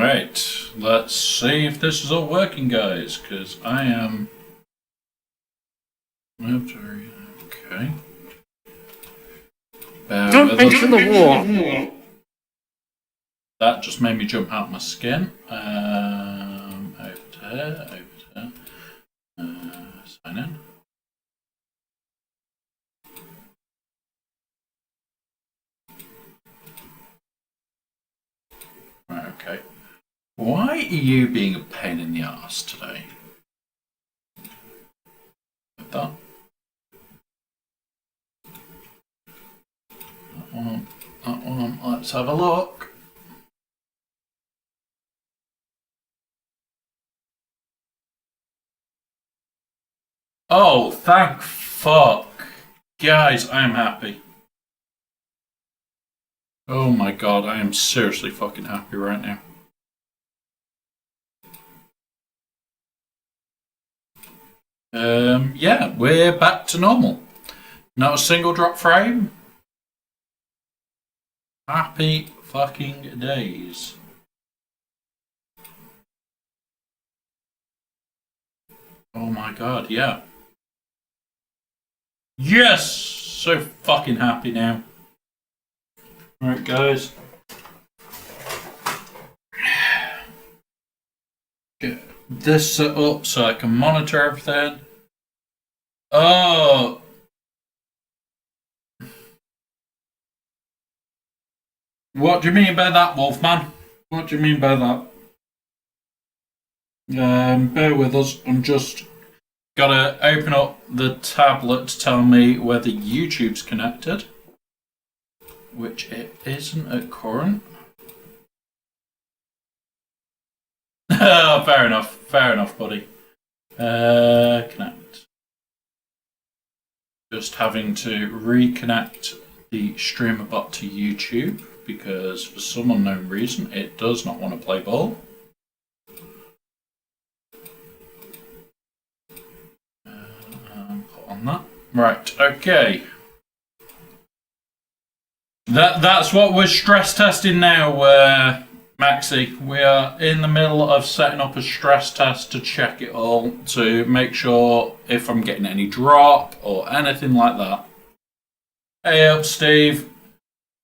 Right, let's see if this is all working, guys, because I am... Okay. Don't mention the war! That just made me jump out my skin. Over to here, sign in. Right, okay. Why are you being a pain in the arse today? Like that. That one. Let's have a look. Oh, thank fuck. Guys, I am happy. Oh my god, I am seriously fucking happy right now. Yeah, we're back to normal. Not a single drop frame. Happy fucking days. Oh my god, yeah. Yes! So fucking happy now. Right, guys. Get this set up so I can monitor everything. Oh! What do you mean by that, Wolfman? What do you mean by that? Bear with us. I'm just gotta open up the tablet to tell me whether YouTube's connected, which it isn't at current. Fair enough, buddy. Connect. Just having to reconnect the streamer bot to YouTube because for some unknown reason it does not want to play ball. Put on that. Right, okay. That's what we're stress testing now, Maxi. We are in the middle of setting up a stress test to check it all to make sure if I'm getting any drop or anything like that. Hey up, Steve.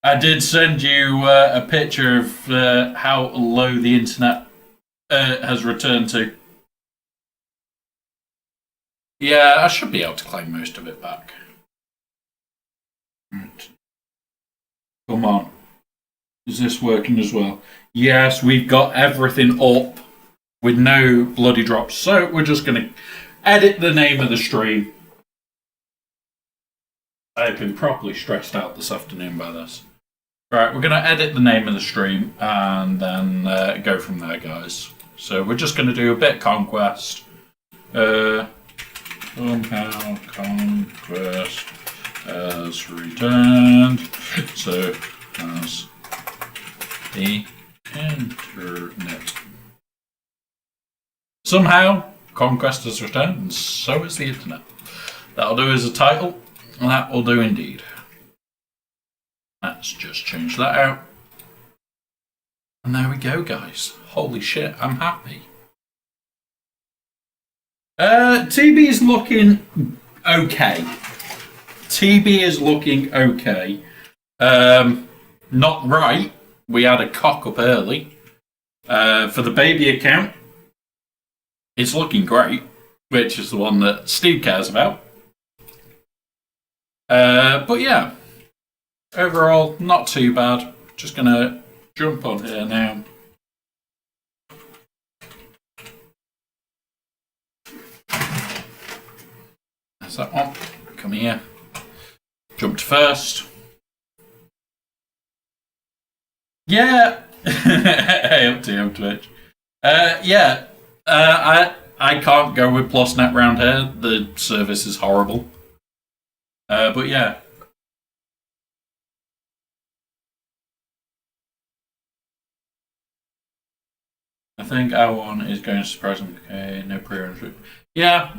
I did send you a picture of how low the internet has returned to. Yeah, I should be able to claim most of it back. Right. Come on. Is this working as well? Yes, we've got everything up with no bloody drops. So we're just going to edit the name of the stream. I've been properly stressed out this afternoon by this. Right, we're going to edit the name of the stream and then go from there, guys. So we're just going to do a bit of conquest. Somehow conquest has returned. So has the internet. Somehow conquest has returned, and so is the internet. That'll do as a title. That will do indeed. Let's just change that out. And there we go, guys. Holy shit, I'm happy. TB is looking okay. TB is looking okay. Not right. We had a cock up early. For the baby account, it's looking great, which is the one that Steve cares about. But yeah, overall, not too bad. Just gonna jump on here now. There's that one. Come here. Jumped first. Yeah. Hey, up to you, Twitch. Yeah. I can't go with PlusNet round here. The service is horrible. But yeah. I think our one is going to surprise him. Okay, no pre-load. Yeah.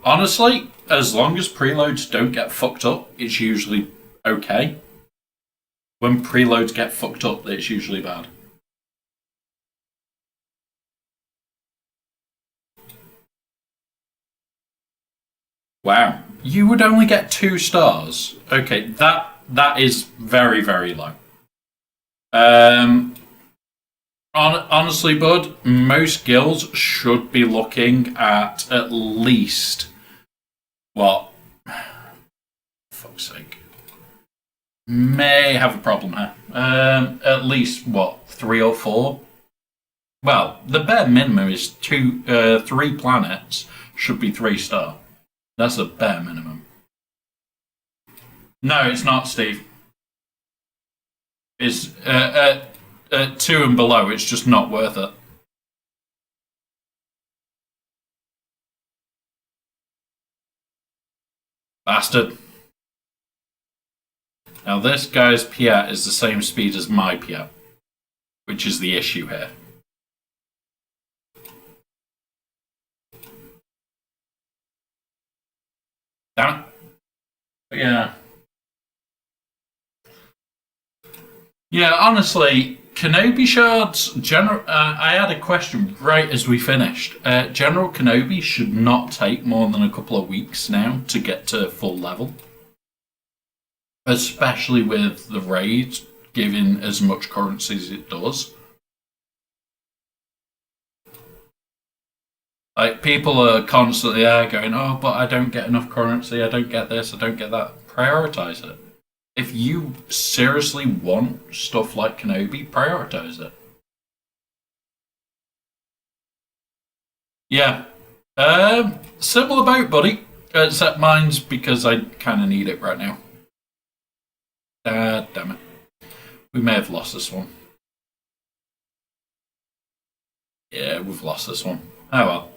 Honestly, as long as preloads don't get fucked up, it's usually okay. When preloads get fucked up, it's usually bad. Wow. You would only get 2 stars. Okay, that is very, very low. Honestly, bud, most guilds should be looking at least what? Fuck's sake. May have a problem here. At least what? 3 or 4? Well, the bare minimum is 3 planets should be 3-star. That's the bare minimum. No, it's not, Steve. It's at 2 and below. It's just not worth it. Bastard. Now this guy's Piat is the same speed as my Piat, which is the issue here. Damn it. But yeah. Yeah, honestly, Kenobi shards, I had a question right as we finished. General Kenobi should not take more than a couple of weeks now to get to full level. Especially with the raid giving as much currency as it does. Like, people are constantly going, oh, but I don't get enough currency, I don't get this, I don't get that. Prioritize it. If you seriously want stuff like Kenobi, prioritize it. Yeah. Similar boat, buddy. Except mine's because I kind of need it right now. Damn it. We may have lost this one. Yeah, we've lost this one. Oh well.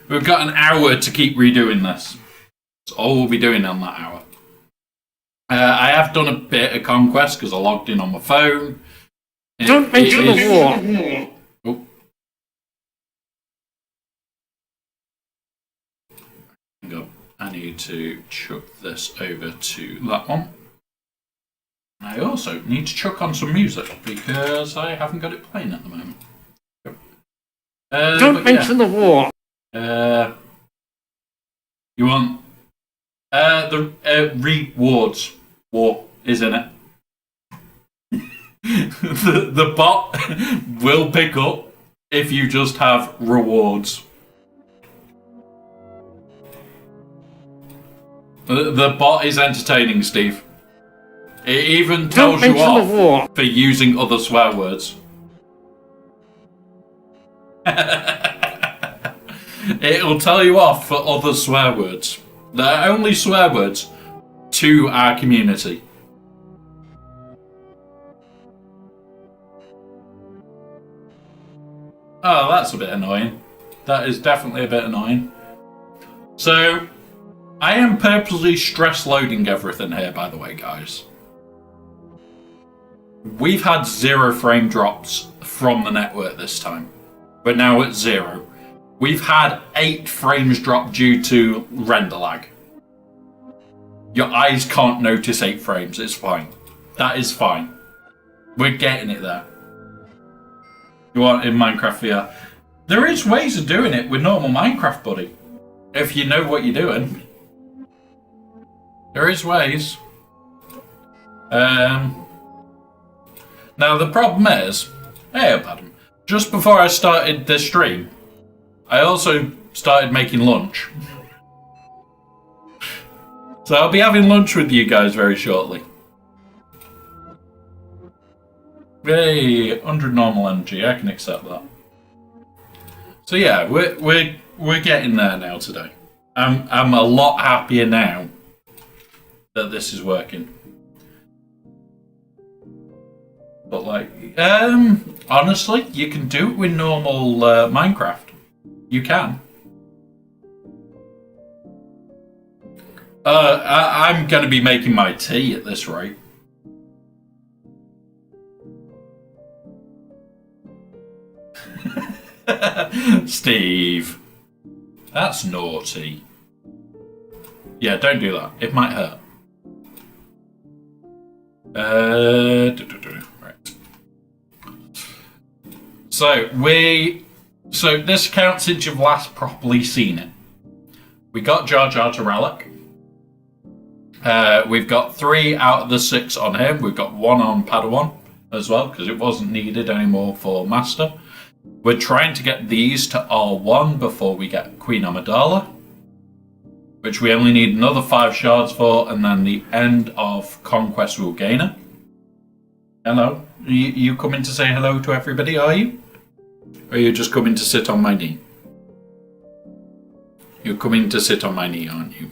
We've got an hour to keep redoing this. That's all we'll be doing on that hour. I have done a bit of conquest because I logged in on my phone. Don't enter the war. Oh. Hang on. I need to chuck this over to that one. I also need to chuck on some music because I haven't got it playing at the moment. Don't mention the war. You want the rewards? War is in it. the bot will pick up if you just have rewards. The bot is entertaining, Steve. It even tells you off for using other swear words. It'll tell you off for other swear words. They're only swear words to our community. Oh, that's a bit annoying. That is definitely a bit annoying. So, I am purposely stress loading everything here, by the way, guys. We've had 0 frame drops from the network this time. We're now at 0. We've had 8 frames drop due to render lag. Your eyes can't notice 8 frames, it's fine. That is fine. We're getting it there. You want in Minecraft VR? There is ways of doing it with normal Minecraft, buddy. If you know what you're doing. There is ways. Now the problem is, hey Adam, just before I started this stream, I also started making lunch. So I'll be having lunch with you guys very shortly. Yay, 100 normal energy, I can accept that. So yeah, we're getting there now today. I'm a lot happier now that this is working. But like, honestly, you can do it with normal Minecraft. You can. I'm going to be making my tea at this rate. Steve, that's naughty. Yeah, don't do that. It might hurt. Right. So this counts since you've last properly seen it. We got Jar Jar to relic. We've got 3 out of the 6 on him. We've got 1 on Padawan as well, because it wasn't needed anymore for Master. We're trying to get these to R1 before we get Queen Amidala, which we only need another 5 shards for, and then the end of Conquest will gain her. Hello. You coming to say hello to everybody, are you? Or are you just coming to sit on my knee? You're coming to sit on my knee, aren't you?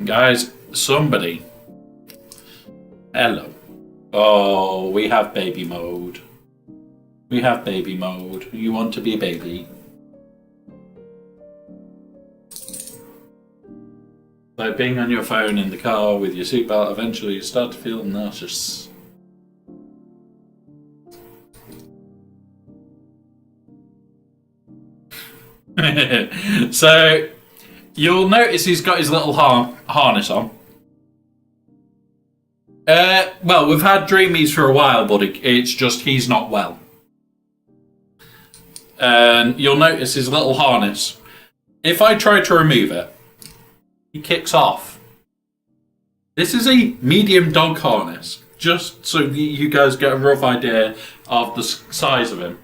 Guys, somebody. Hello. Oh, we have baby mode. We have baby mode. You want to be a baby? Like being on your phone in the car with your seatbelt, eventually you start to feel nauseous. So, you'll notice he's got his little harness on. Well, we've had Dreamies for a while, but it's just he's not well. And you'll notice his little harness. If I try to remove it, he kicks off. This is a medium dog harness, just so you guys get a rough idea of the size of him.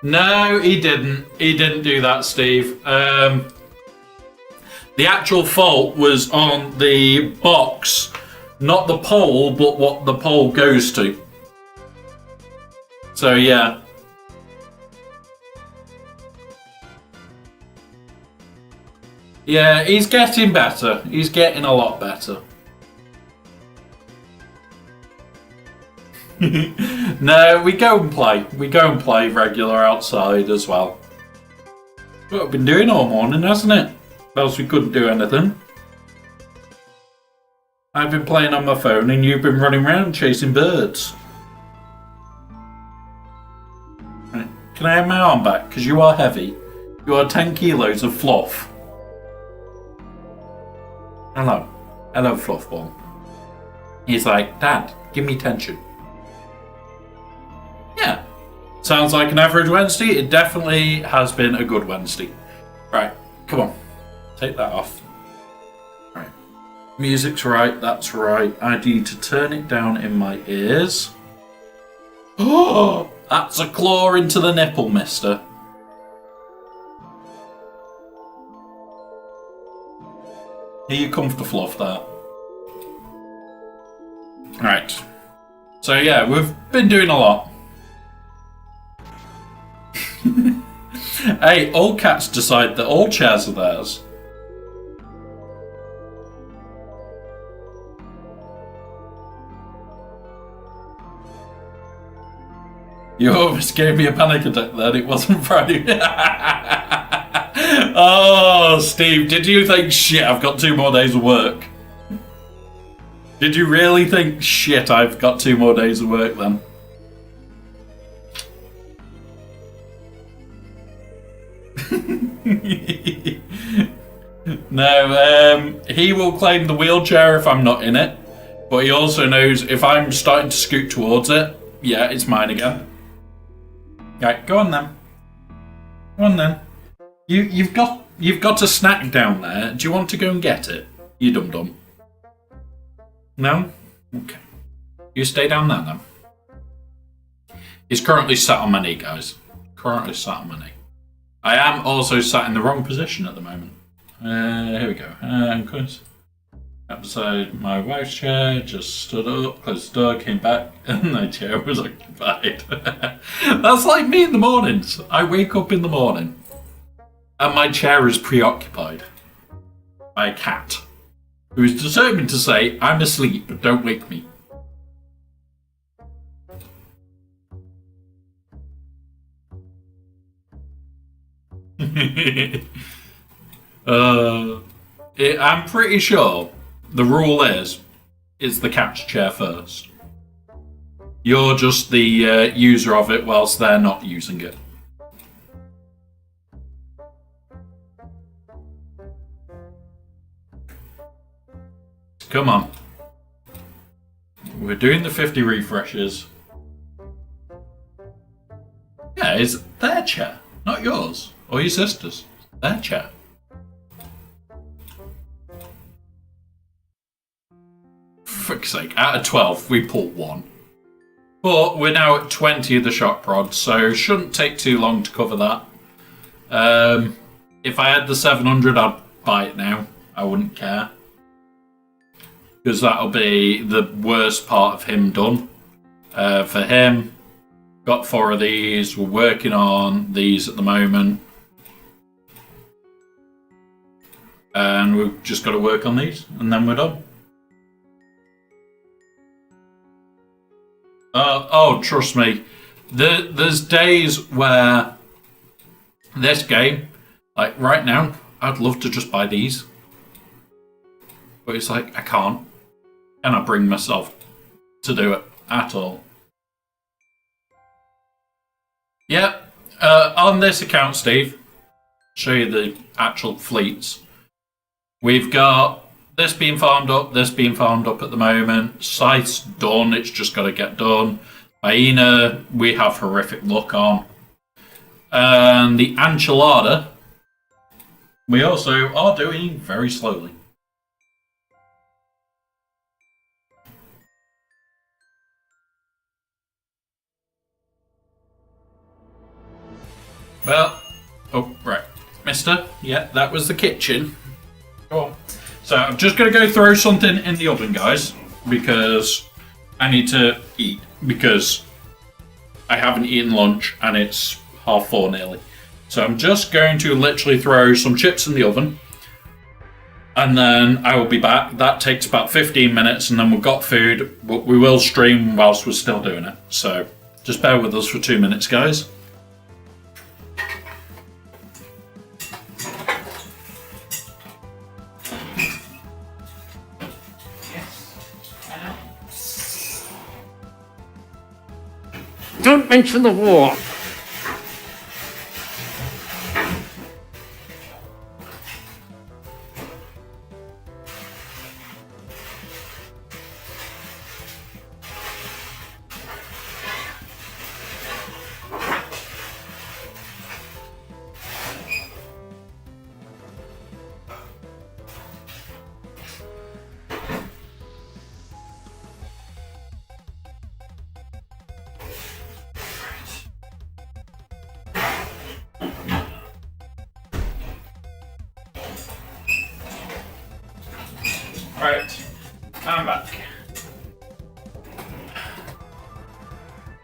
No, he didn't. He didn't do that, Steve. The actual fault was on the box, not the pole, but what the pole goes to. So, yeah. Yeah, he's getting better. He's getting a lot better. No, we go and play. We go and play regular outside as well. What we've been doing all morning, hasn't it? Else we couldn't do anything. I've been playing on my phone and you've been running around chasing birds. Right. Can I have my arm back? Because you are heavy. You are 10 kilos of fluff. Hello. Hello, Fluffball. He's like, Dad, give me tension. Yeah. Sounds like an average Wednesday. It definitely has been a good Wednesday. Right, come on. Take that off. Right. Music's right, that's right. I need to turn it down in my ears. Oh, that's a claw into the nipple, mister. Here you come for fluff there. Right. So yeah, we've been doing a lot. Hey, all cats decide that all chairs are theirs. You almost gave me a panic attack then, it wasn't Friday. Oh, Steve, did you think, shit, I've got 2 more days of work? Did you really think, shit, I've got 2 more days of work then? No, he will claim the wheelchair if I'm not in it, but he also knows if I'm starting to scoot towards it, yeah, it's mine again. Right, go on then. Go on then. You've got a snack down there. Do you want to go and get it? You dum-dum. No? Okay. You stay down there then. He's currently sat on my knee, guys. Currently sat on my knee. I am also sat in the wrong position at the moment. Here we go. Close. Outside my wife's chair, just stood up, closed the door, came back, and the chair was occupied. That's like me in the mornings. I wake up in the morning, and my chair is preoccupied by a cat, who is determined to say, I'm asleep, but don't wake me. I'm pretty sure the rule is it's the cat's chair first. You're just the user of it whilst they're not using it. Come on. We're doing the 50 refreshes. Yeah, chair is their chair, not yours or your sister's. Their chair. For fuck's sake, out of 12, we pulled 1. But we're now at 20 of the shock rods, so shouldn't take too long to cover that. If I had the 700, I'd buy it now. I wouldn't care. Because that'll be the worst part of him done. For him, got 4 of these. We're working on these at the moment. And we've just got to work on these, and then we're done. Oh, trust me. There's days where this game, like right now, I'd love to just buy these. But it's like, I can't. And I bring myself to do it at all. Yep. On this account, Steve, show you the actual fleets. We've got this being farmed up, this being farmed up at the moment. Scythe's done, it's just got to get done. Hyena, we have horrific luck on. And the Enchilada, we also are doing very slowly. Well, oh, right. Mister, yeah, that was the kitchen. Go on. So I'm just going to go throw something in the oven, guys, because I need to eat, because I haven't eaten lunch and it's 4:30 nearly. So I'm just going to literally throw some chips in the oven, and then I will be back. That takes about 15 minutes, and then we've got food, but we will stream whilst we're still doing it. So just bear with us for 2 minutes, guys. Don't mention the war. Right, I'm back.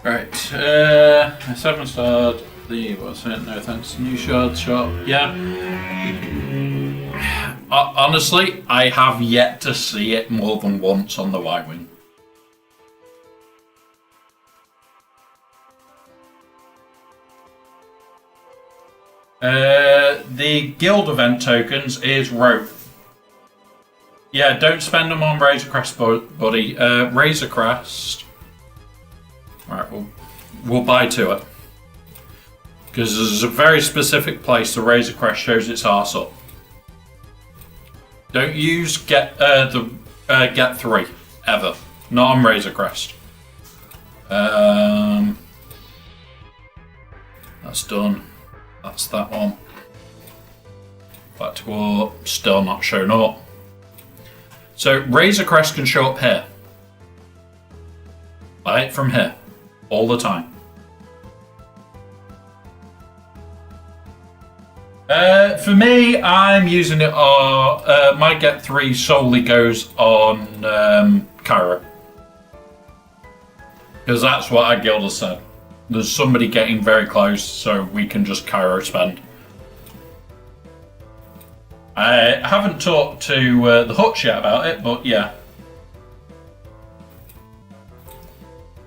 Right, I 7-starred the, what's it, no thanks, new shard shop, yeah. Honestly, I have yet to see it more than once on the Y-Wing. The guild event tokens is rope. Yeah, don't spend them on Razor Crest, buddy. Razor Crest. Right, we'll buy to it. Because there's a very specific place the Razor Crest shows its arse up. Don't use get 3 ever. Not on Razor Crest. That's done. That's that one. Back to war. Still not shown up. So Razor Crest can show up here. Buy it from here. All the time. For me, I'm using it on... my Get 3 solely goes on Cairo. Because that's what our guild has said. There's somebody getting very close, so we can just Cairo spend. I haven't talked to the Hutch yet about it, but yeah.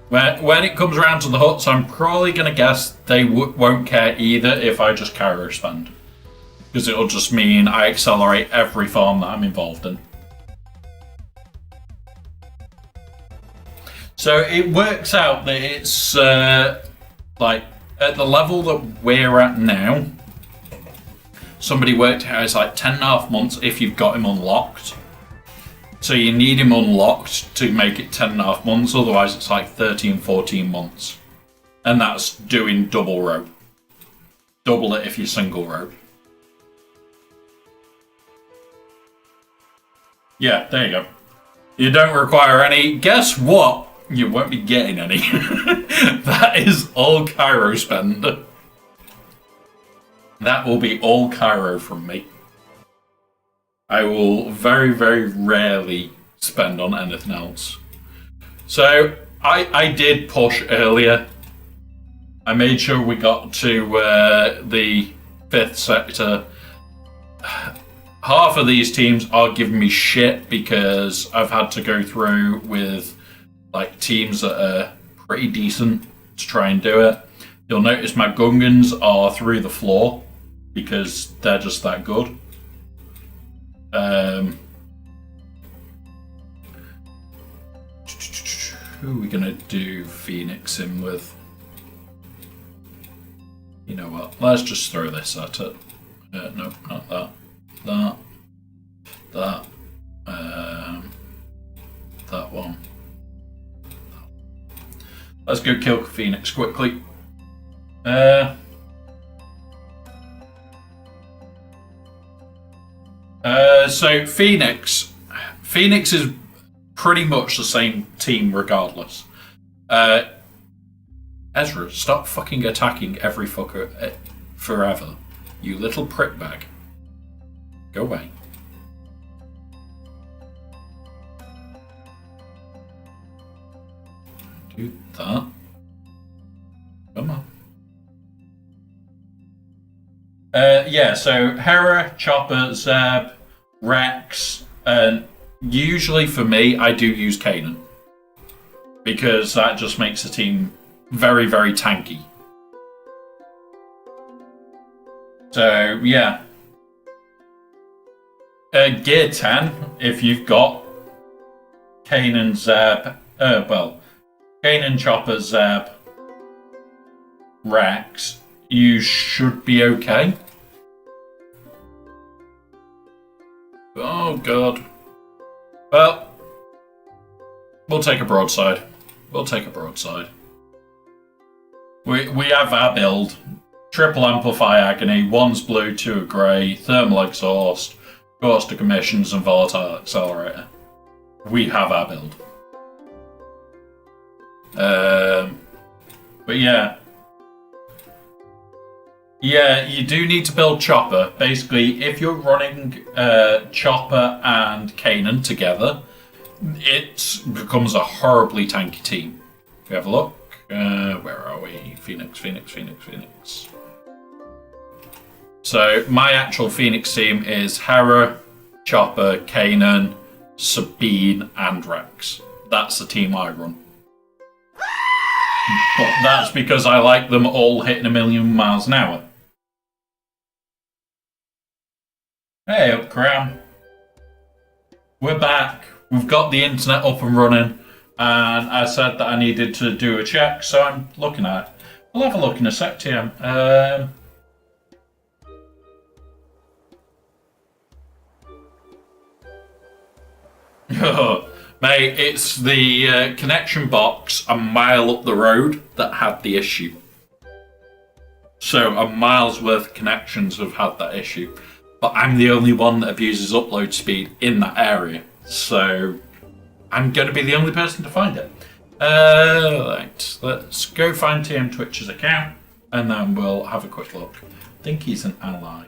When it comes around to the Huts, I'm probably going to guess they won't care either if I just Cairo spend. Because it'll just mean I accelerate every farm that I'm involved in. So it works out that it's like at the level that we're at now, somebody worked out it's like 10.5 months if you've got him unlocked. So you need him unlocked to make it 10.5 months, otherwise it's like 13, 14 months. And that's doing double rope. double it if you're single row. Yeah, there you go. You don't require any. Guess what? You won't be getting any. That is all Cairo spend. That will be all Cairo from me. I will very, very rarely spend on anything else. So, I did push earlier. I made sure we got to the 5th sector. Half of these teams are giving me shit because I've had to go through with like teams that are pretty decent to try and do it. You'll notice my Gungans are through the floor because they're just that good. Who are we gonna do Phoenix in with? You know what? Let's just throw this at it. No, not that. That one. Let's go kill Phoenix quickly. So Phoenix is pretty much the same team regardless. Ezra, stop fucking attacking every fucker forever. You little prick bag. Go away. Do that. Come on. Yeah, so Hera, Chopper, Zeb, Rex, and usually for me, I do use Kanan. Because that just makes the team very, very tanky. So, yeah. Gear 10, if you've got Kanan, Zeb, Kanan, Chopper, Zeb, Rex, you should be okay. Oh god. Well, we'll take a broadside. We have our build. Triple Amplify Agony, 1's blue, 2 are grey, Thermal Exhaust, Caustic Emissions and Volatile Accelerator. We have our build. But yeah. Yeah, you do need to build Chopper. Basically, if you're running Chopper and Kanan together, it becomes a horribly tanky team. If we have a look, where are we? Phoenix. So my actual Phoenix team is Hera, Chopper, Kanan, Sabine, and Rex. That's the team I run. But that's because I like them all hitting 1,000,000 miles an hour. Hey up, Cram. We're back. We've got the internet up and running, and I said that I needed to do a check, so I'm looking at it. We'll have a look in a sec, TM. Oh, mate, it's the connection box a mile up the road that had the issue. So a mile's worth of connections have had that issue. But I'm the only one that abuses upload speed in that area. So I'm going to be the only person to find it. Right, let's go find TM Twitch's account and then we'll have a quick look. I think he's an ally.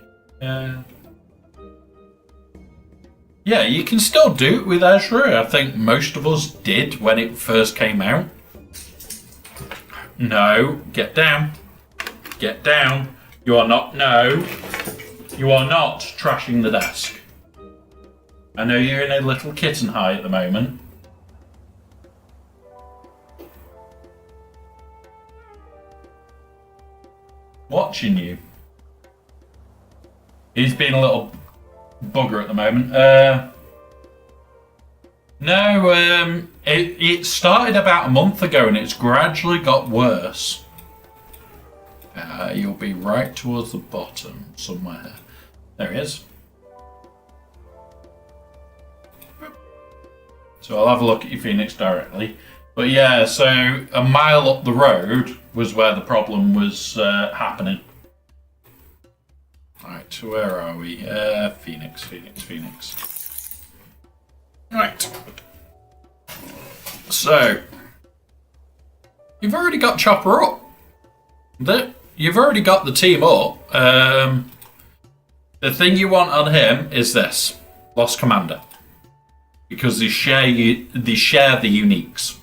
Yeah, you can still do it with Ezra. I think most of us did when it first came out. No, get down. Get down. You are not, no. You are not trashing the desk. I know you're in a little kitten high at the moment. Watching you. He's been a little bugger at the moment. No, it started about a month ago and it's gradually got worse. You'll be right towards the bottom somewhere. There he is. So I'll have a look at your Phoenix directly. But yeah, so a mile up the road was where the problem was happening. Right, where are we? Phoenix. Right. So, you've already got Chopper up. You've already got the team up. The thing you want on him is this. Lost Commander. Because they share the uniques.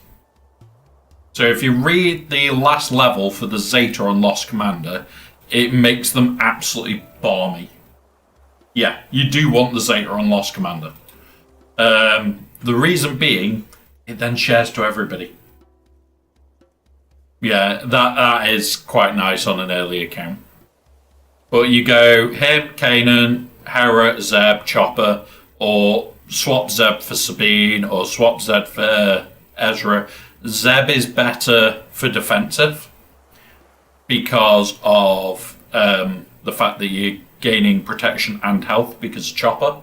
So if you read the last level for the Zeta on Lost Commander, it makes them absolutely balmy. Yeah, you do want the Zeta on Lost Commander. The reason being, it then shares to everybody. Yeah, that is quite nice on an early account. But you go him, Kanan, Hera, Zeb, Chopper, or swap Zeb for Sabine, or swap Zeb for Ezra. Zeb is better for defensive because of the fact that you're gaining protection and health because of Chopper.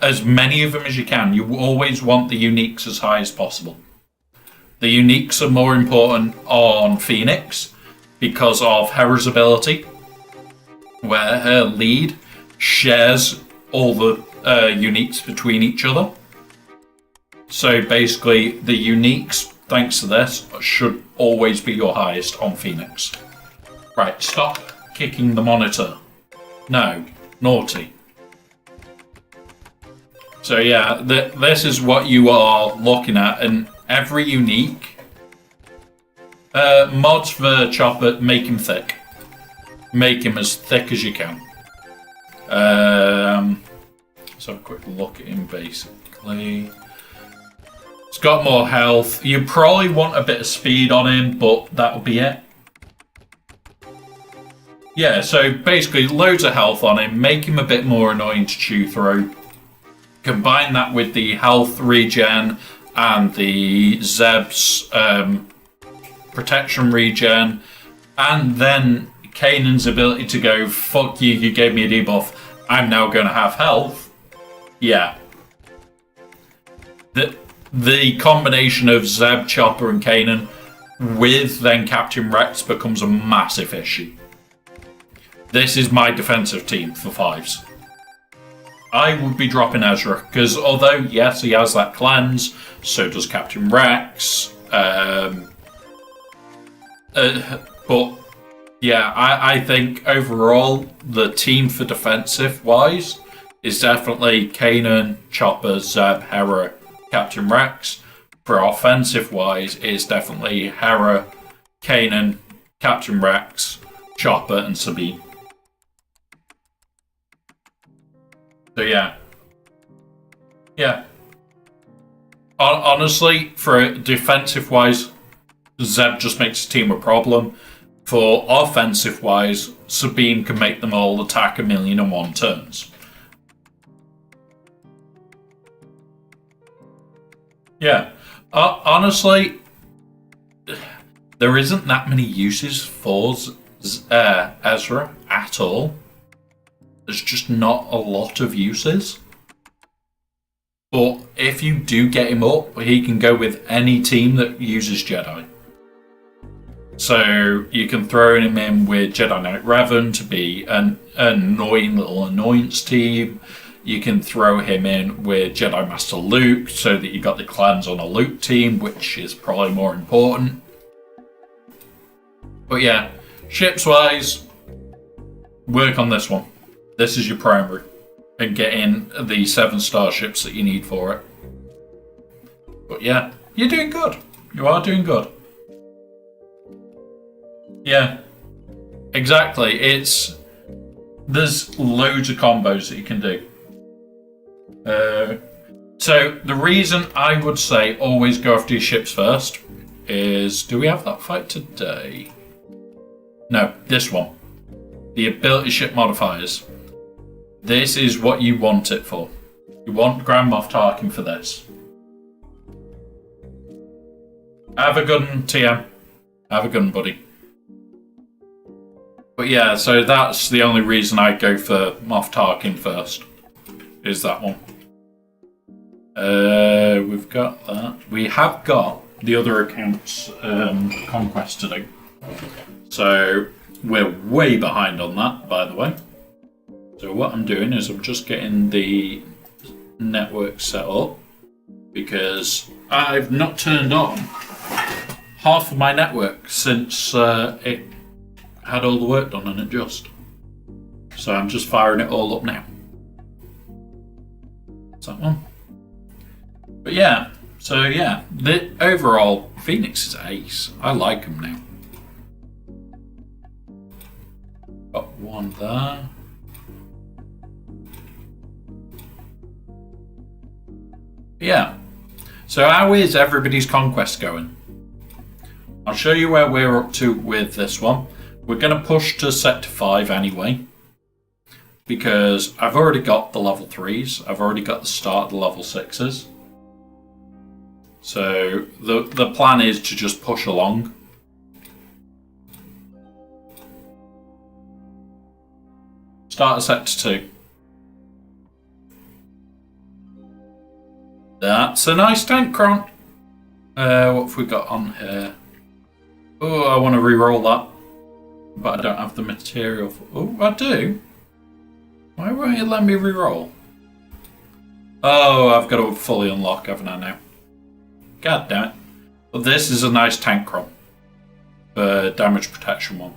As many of them as you can. You always want the uniques as high as possible. The uniques are more important on Phoenix because of Hera's ability, where her lead shares all the uniques between each other. So basically, the uniques, thanks to this, should always be your highest on Phoenix. Right, stop kicking the monitor. No, naughty. So yeah, this is what you are looking at, and every unique mods for Chopper, make him thick. Make him as thick as you can. Let's have a quick look at him basically. He's got more health. You probably want a bit of speed on him, but that'll be it. Yeah, so basically loads of health on him, make him a bit more annoying to chew through. Combine that with the health regen and the Zeb's protection regen, and then Kanan's ability to go, fuck you, you gave me a debuff, I'm now going to have health. Yeah. The combination of Zeb, Chopper, and Kanan with then Captain Rex becomes a massive issue. This is my defensive team for fives. I would be dropping Ezra, because although, yes, he has that cleanse, so does Captain Rex. But, yeah, I think overall, the team for defensive-wise is definitely Kanan, Chopper, Zeb, Hera, Captain Rex. For offensive-wise, it's definitely Hera, Kanan, Captain Rex, Chopper, and Sabine. So yeah. Yeah. Honestly, for defensive-wise, Zeb just makes the team a problem. For offensive-wise, Sabine can make them all attack 1,000,001 turns. Yeah. Honestly, there isn't that many uses for Ezra at all. There's just not a lot of uses. But if you do get him up, he can go with any team that uses Jedi. So you can throw him in with Jedi Knight Revan to be an annoying little annoyance team. You can throw him in with Jedi Master Luke so that you got the clans on a Luke team, which is probably more important. But yeah, ships-wise, work on this one. This is your primary. And get in the 7 starships that you need for it. But yeah, you're doing good. You are doing good. Yeah, exactly. There's loads of combos that you can do. So the reason I would say always go after your ships first is, do we have that fight today? No, this one. The ability ship modifiers. This is what you want it for. You want Grand Moff Tarkin for this. Have a good one, TM. Have a good one, buddy. But yeah, so that's the only reason I go for Moff Tarkin first. Is that one. We've got that. We have got the other accounts conquest to do. So we're way behind on that, by the way. So what I'm doing is I'm just getting the network set up because I've not turned on half of my network since it had all the work done on it just. So I'm just firing it all up now. Is that one? But yeah, so yeah, the overall Phoenix is ace. I like them now. Got one there. Yeah. So how is everybody's conquest going? I'll show you where we're up to with this one. We're going to push to sector 5 anyway. Because I've already got the level 3s. I've already got the start of the level 6s. So the plan is to just push along. Start at sector 2. That's a nice tank cron. What have we got on here? Oh, I want to re-roll that. But I don't have the material for... Oh, I do. Why won't you let me re-roll? Oh, I've got to fully unlock, haven't I now? God damn it. But this is a nice tank cron. Damage protection one.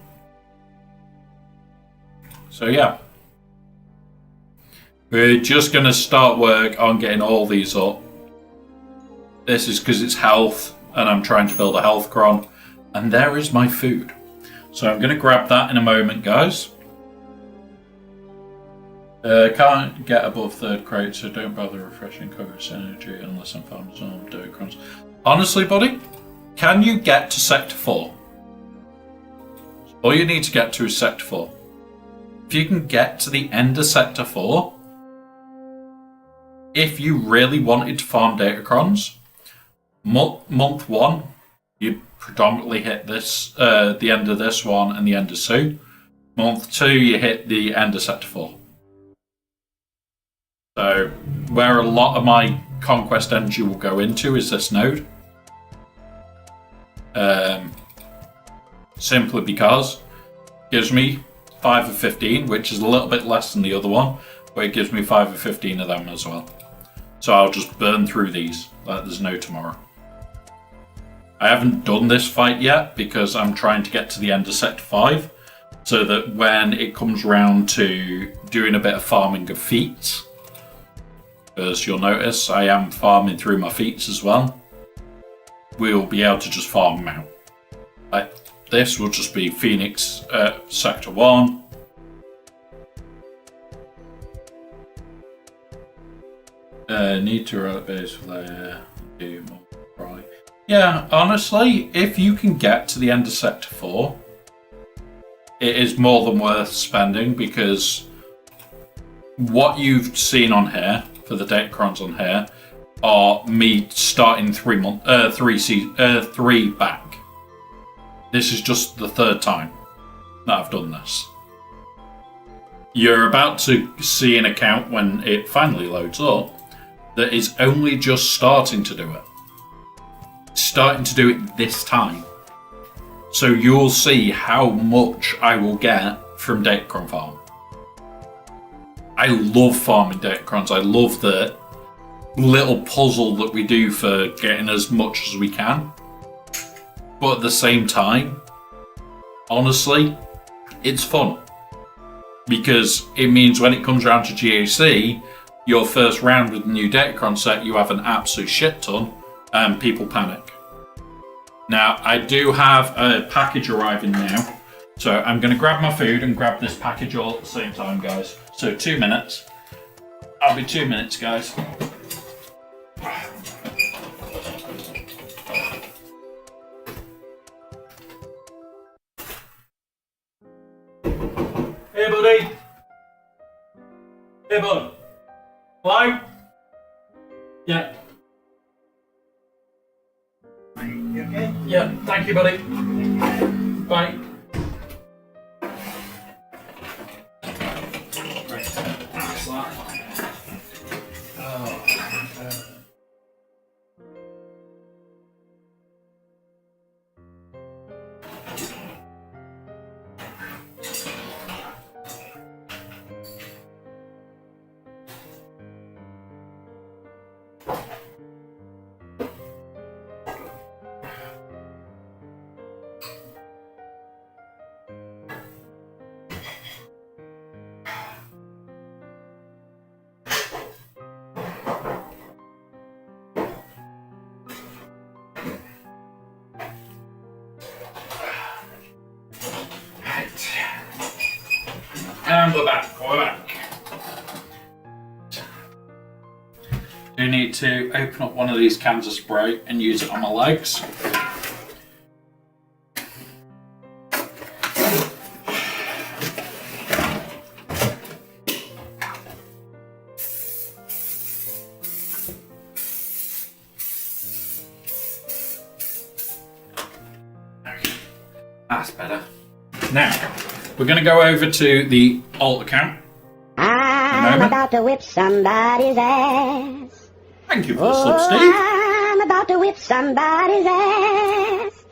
So yeah. We're just going to start work on getting all these up. This is because it's health, and I'm trying to build a health cron. And there is my food. So I'm going to grab that in a moment, guys. Can't get above 3rd crate, so don't bother refreshing Conquest energy unless I'm farming some dirt crons. Honestly, buddy, can you get to sector 4? All you need to get to is sector 4. If you can get to the end of sector 4, if you really wanted to farm datacrons, month 1, you'd predominantly hit this, the end of this one and the end of 2. Month 2, you hit the end of sector 4. So, where a lot of my conquest energy will go into is this node. Simply because it gives me 5 of 15, which is a little bit less than the other one, but it gives me 5 of 15 of them as well. So I'll just burn through these like there's no tomorrow. I haven't done this fight yet because I'm trying to get to the end of sector 5 so that when it comes round to doing a bit of farming of feats, as you'll notice, I am farming through my feats as well. We'll be able to just farm them out. Like, this will just be Phoenix Sector 1. Need to roll base flare. Do more fry. Yeah, honestly, if you can get to the end of Sector 4, it is more than worth spending because what you've seen on here for the datacrons on here are me starting 3 back. This is just the 3rd time that I've done this. You're about to see an account when it finally loads up that is only just starting to do it. Starting to do it this time. So you'll see how much I will get from datacron farm. I love farming datacrons. I love the little puzzle that we do for getting as much as we can. But at the same time, honestly, it's fun. Because it means when it comes around to GAC, your first round with the new datacron set, you have an absolute shit ton, and people panic. Now, I do have a package arriving now. So I'm going to grab my food and grab this package all at the same time, guys. So 2 minutes. I'll be 2 minutes, guys. Hey, buddy. Hey, bud. Hello? Yeah. You okay? Yeah, thank you, buddy. Bye. we're back. We're back. I need to open up one of these cans of spray and use it on my legs. That's better. Now, we're going to go over to the alt account. I'm about to whip somebody's ass. Thank you for the sub, Steve. I'm about to whip somebody's ass.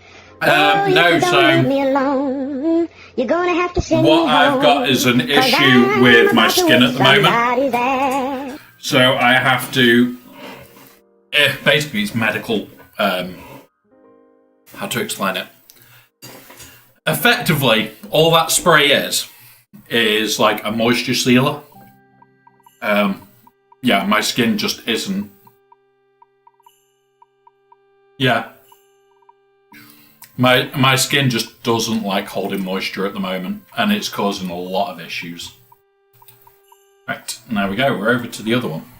No, so leave me alone. You're gonna have to send what me I've home, got is an 'cause issue I'm with my about to skin whip at the moment. somebody's ass. So I have to. Basically, it's medical. How to explain it? Effectively, all that spray is like a moisture sealer. Yeah, my skin just isn't. Yeah. My skin just doesn't like holding moisture at the moment, and it's causing a lot of issues. Right, there we go, we're over to the other one.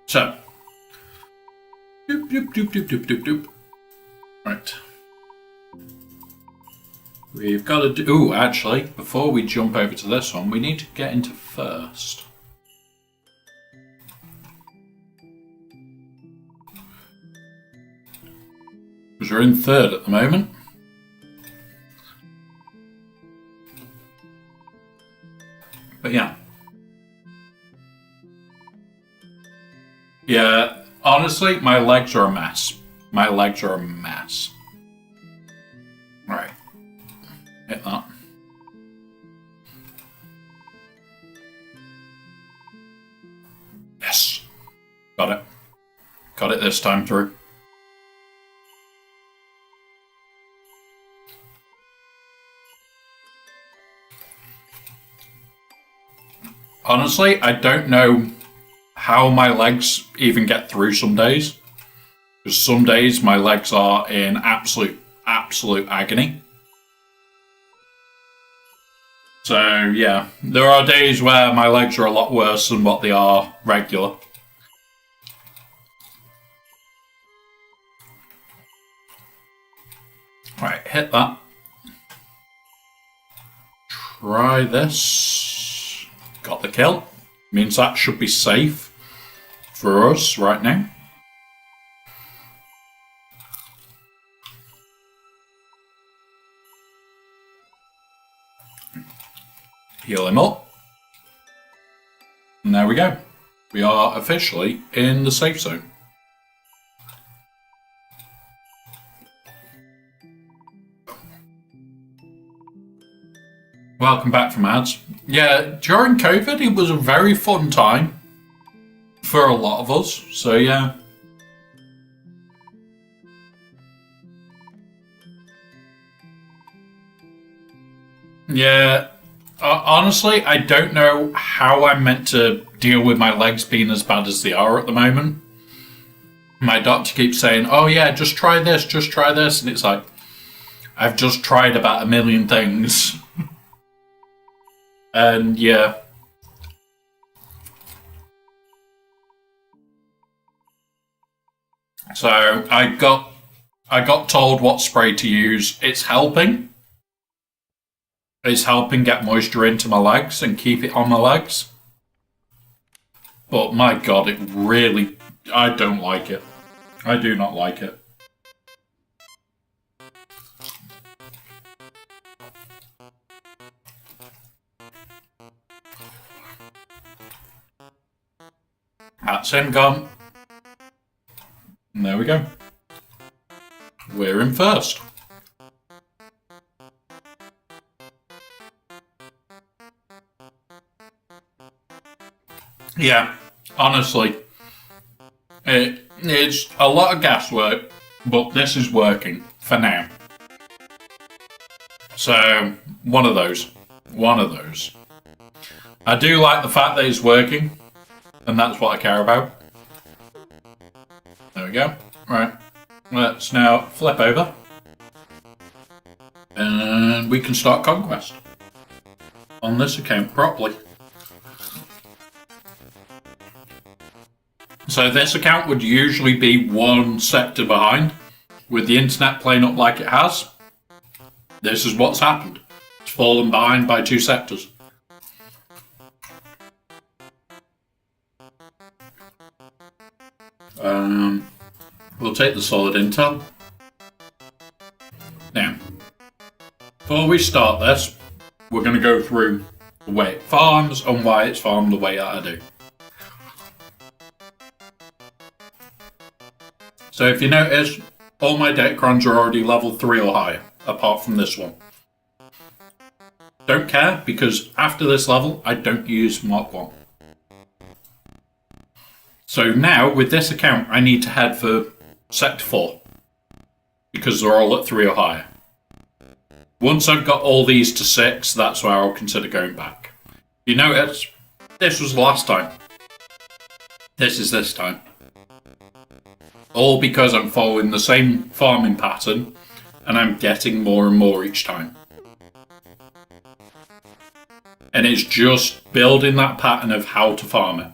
So. Doop, doop, doop, doop, doop, doop, doop. Right. We've got to do... Ooh, actually, before we jump over to this one, we need to get into first. Because we're in third at the moment. But yeah. Yeah, honestly, my legs are a mess. My legs are a mess. Right. Hit that. Yes. Got it. Got it this time through. Honestly, I don't know how my legs even get through some days. Because some days my legs are in absolute agony. So, yeah, there are days where my legs are a lot worse than what they are regular. Right, hit that. Try this. Got the kill. Means that should be safe for us right now. Heal him up. And there we go. We are officially in the safe zone. Welcome back from ads. Yeah, during COVID, it was a very fun time for a lot of us. So, yeah. Yeah. Honestly, I don't know how I'm meant to deal with my legs being as bad as they are at the moment. My doctor keeps saying, oh yeah, just try this. And it's like, I've just tried about 1 million things. And yeah. So I got told what spray to use. It's helping. It's helping get moisture into my legs and keep it on my legs. But my god, it really... I don't like it. I do not like it. That's him gone. And there we go. We're in first. Yeah, honestly, it's a lot of gas work, but this is working for now. So, one of those. I do like the fact that it's working, and that's what I care about. There we go. Right, let's now flip over, and we can start conquest on this account properly. So this account would usually be one sector behind. With the internet playing up like it has, this is what's happened. It's fallen behind by 2 sectors. We'll take the solid intel. Now, before we start this, we're going to go through the way it farms and why it's farmed the way that I do. So if you notice, all my Datacrons are already level 3 or higher, apart from this one. Don't care, because after this level, I don't use Mark 1. So now, with this account, I need to head for Sector 4, because they're all at 3 or higher. Once I've got all these to 6, that's where I'll consider going back. You notice, this was the last time. This is this time. All because I'm following the same farming pattern, and I'm getting more and more each time. And it's just building that pattern of how to farm it.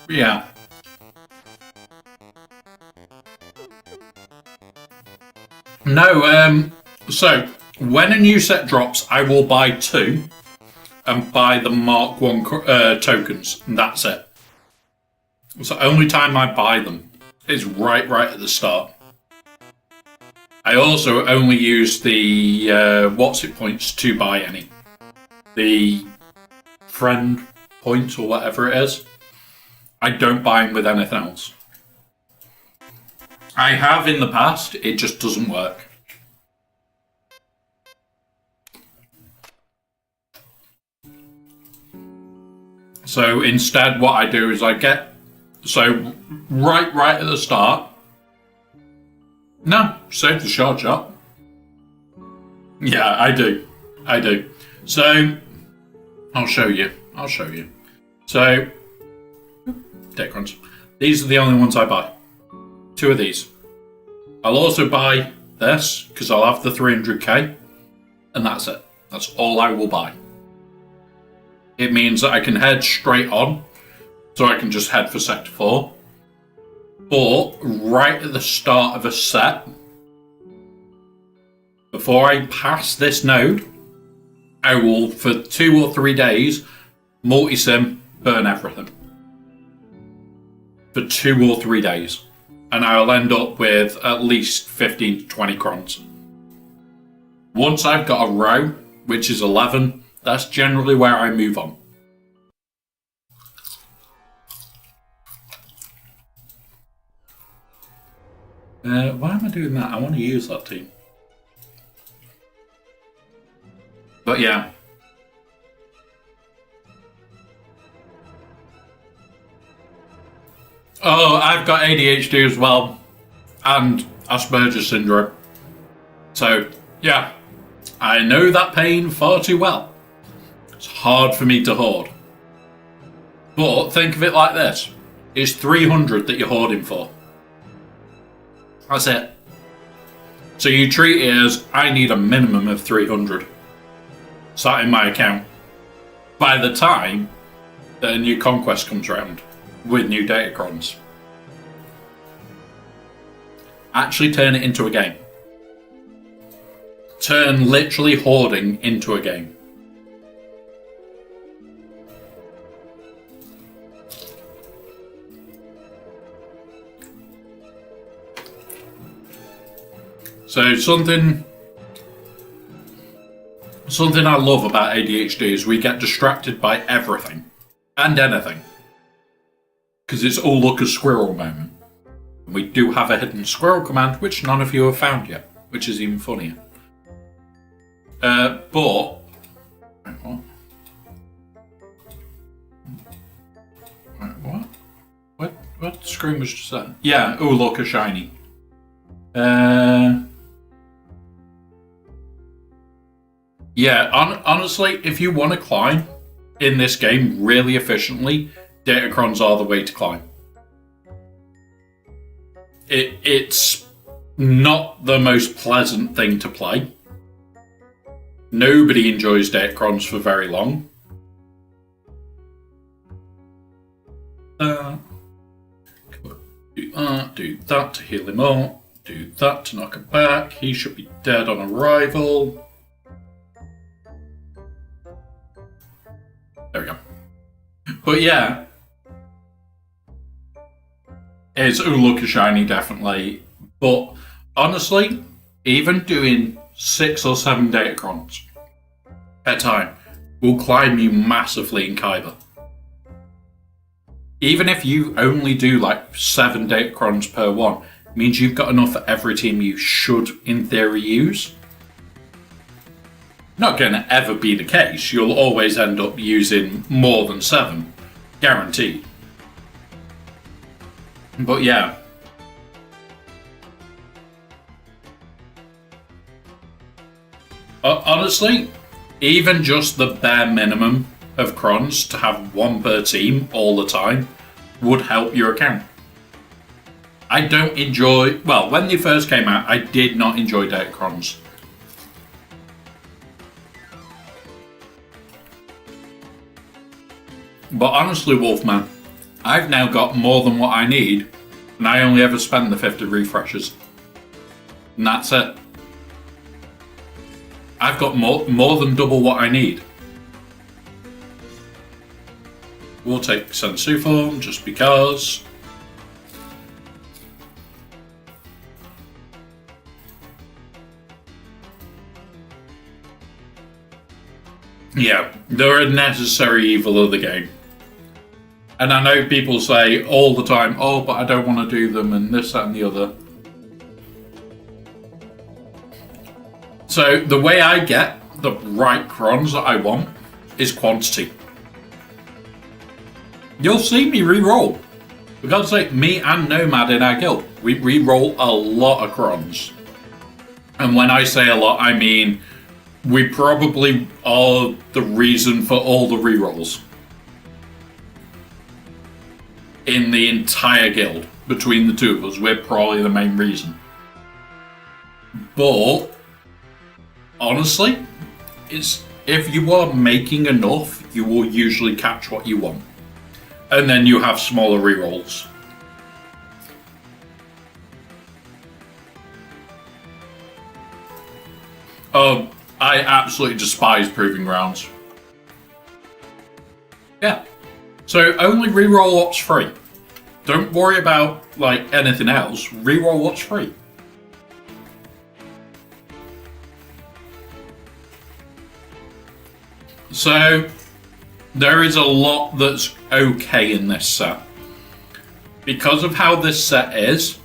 Yeah. No, so when a new set drops, I will buy 2 and buy the Mark 1 tokens, and that's it. It's the only time I buy them is right at the start. I also only use the what's it points to buy any. The friend points or whatever it is. I don't buy them with anything else. I have in the past, it just doesn't work. So instead what I do is I get, so right at the start, no, save the short shot. Yeah, I do. So, I'll show you. So, Datacrons. These are the only ones I buy. 2 of these. I'll also buy this, because I'll have the 300k, and that's it. That's all I will buy. It means that I can head straight on, so I can just head for Sector 4. But right at the start of a set, before I pass this node, I will, for 2 or 3 days, multi-sim, burn everything. For 2 or 3 days. And I'll end up with at least 15 to 20 crons. Once I've got a row, which is 11, that's generally where I move on. Why am I doing that? I want to use that team. But yeah. Oh, I've got ADHD as well. And Asperger's syndrome. So, yeah. I know that pain far too well. It's hard for me to hoard. But think of it like this. It's 300 that you're hoarding for. That's it. So you treat it as, I need a minimum of 300 sat in my account. By the time that a new conquest comes around with new Datacrons. Actually turn it into a game. Turn literally hoarding into a game. So something I love about ADHD is we get distracted by everything and anything. Because it's all look a squirrel moment. And we do have a hidden squirrel command which none of you have found yet, which is even funnier. But wait, what? What screen was just that? Yeah, oh look, a shiny. Yeah, honestly, if you want to climb in this game really efficiently, Datacrons are the way to climb. It's not the most pleasant thing to play. Nobody enjoys Datacrons for very long. Do that to heal him up. Do that to knock him back. He should be dead on arrival. There we go. But yeah, it's look a shiny, definitely. But honestly, even doing 6 or 7 Datacrons at a time will climb you massively in Kyber. Even if you only do like 7 Datacrons per one, it means you've got enough for every team you should, in theory, use. Not going to ever be the case. You'll always end up using more than 7. Guaranteed. But yeah. Honestly, even just the bare minimum of crons to have 1 per team all the time would help your account. I don't enjoy... Well, when they first came out, I did not enjoy Datacrons. But honestly, Wolfman, I've now got more than what I need, and I only ever spend the 50 refreshes. And that's it. I've got more than double what I need. We'll take Sensu form just because. Yeah, they're a necessary evil of the game. And I know people say all the time, oh, but I don't want to do them and this, that and the other. So the way I get the right crons that I want is quantity. You'll see me re-roll. For God's sake, me and Nomad in our guild, we re-roll a lot of crons. And when I say a lot, I mean we probably are the reason for all the re-rolls in the entire guild. Between the two of us, we're probably the main reason. But honestly, it's if you are making enough, you will usually catch what you want. And then you have smaller rerolls. I absolutely despise Proving Grounds. Yeah. So only reroll what's free. Don't worry about like anything else. Reroll what's free. So there is a lot that's okay in this set. Because of how this set is,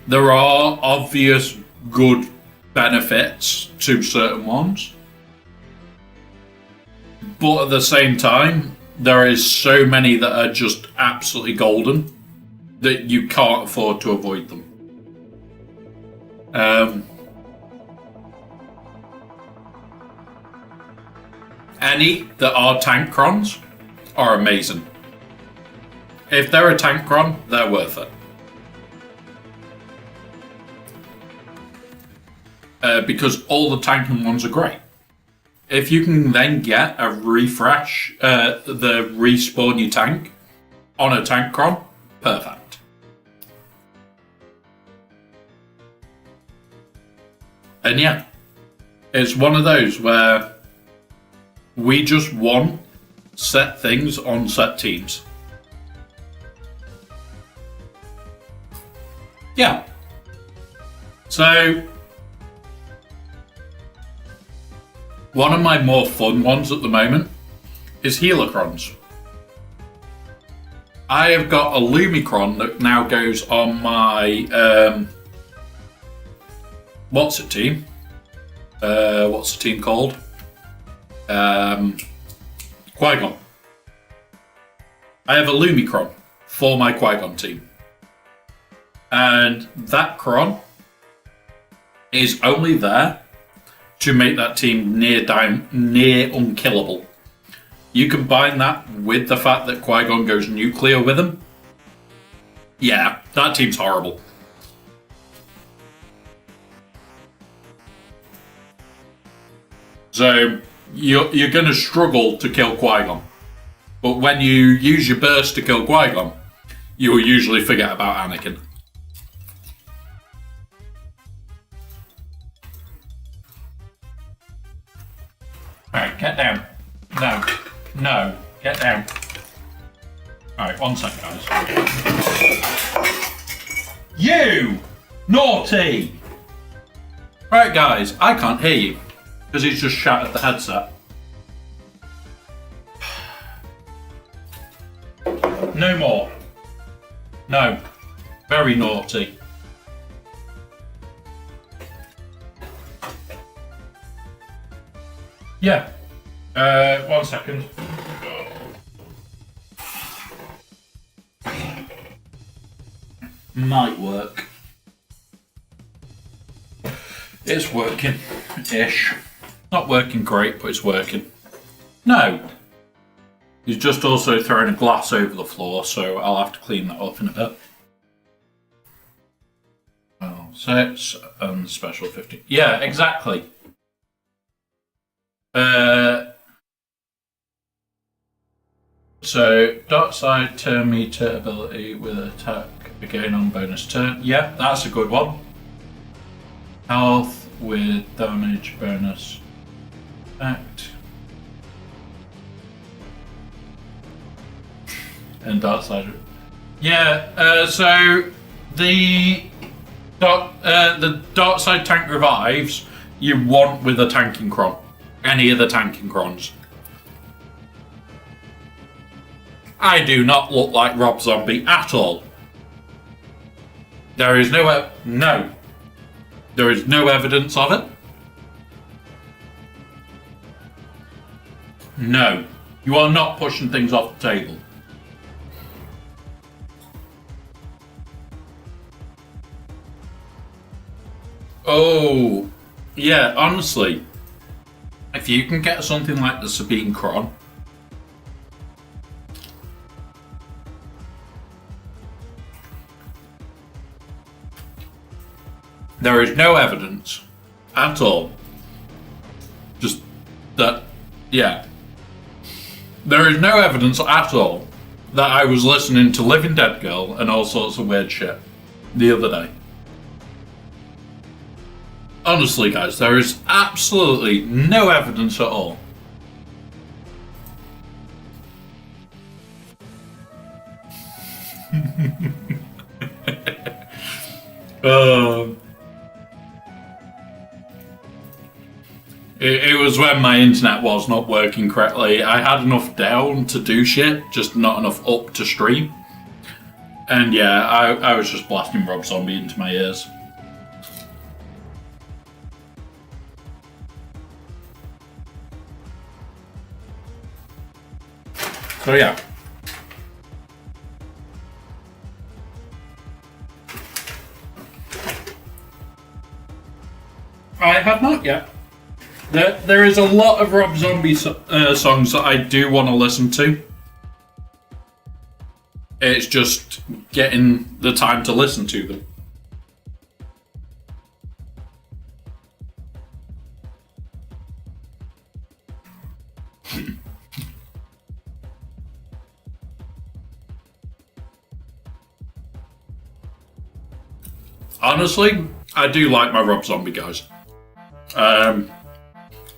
there are obvious good benefits to certain ones. But at the same time, there is so many that are just absolutely golden that you can't afford to avoid them. Any that are tank crons are amazing. If they're a tank cron, they're worth it. Because all the tanking ones are great. If you can then get a refresh, the respawn your tank on a tank cron, perfect. And yeah, it's one of those where we just want set things on set teams. Yeah. So, one of my more fun ones at the moment is Healercrons. I have got a Lumicron that now goes on my what's the team called? Qui-Gon. I have a Lumicron for my Qui-Gon team. And that Kron is only there to make that team near unkillable. You combine that with the fact that Qui-Gon goes nuclear with him. Yeah, that team's horrible. So you're going to struggle to kill Qui-Gon. But when you use your burst to kill Qui-Gon, you will usually forget about Anakin. Alright, get down. No, get down. Alright, 1 second, guys. You! Naughty! Right, guys, I can't hear you because he's just shattered the headset. No more. No. Very naughty. Yeah. 1 second. Might work. It's working. Ish. Not working great, but it's working. No. He's just also thrown a glass over the floor, so I'll have to clean that up in a bit. Well, 6 and special 50. Yeah, exactly. So, dark side turn meter ability with attack again on bonus turn. Yeah, that's a good one. Health with damage bonus act. And dark side. Yeah, so the dark side tank revives you want with a tanking cron. Any of the tanking crons. I do not look like Rob Zombie at all. There is no There is no evidence of it. No. You are not pushing things off the table. Oh, yeah, honestly. If you can get something like the Sabine Cron, there is no evidence at all. Just that, yeah. There is no evidence at all that I was listening to Living Dead Girl and all sorts of weird shit the other day. Honestly, guys, there is absolutely no evidence at all. It was when my internet was not working correctly. I had enough down to do shit, just not enough up to stream. And yeah, I was just blasting Rob Zombie into my ears. So yeah. I have not yet. There is a lot of Rob Zombie songs that I do want to listen to. It's just getting the time to listen to them. Honestly, I do like my Rob Zombie guys.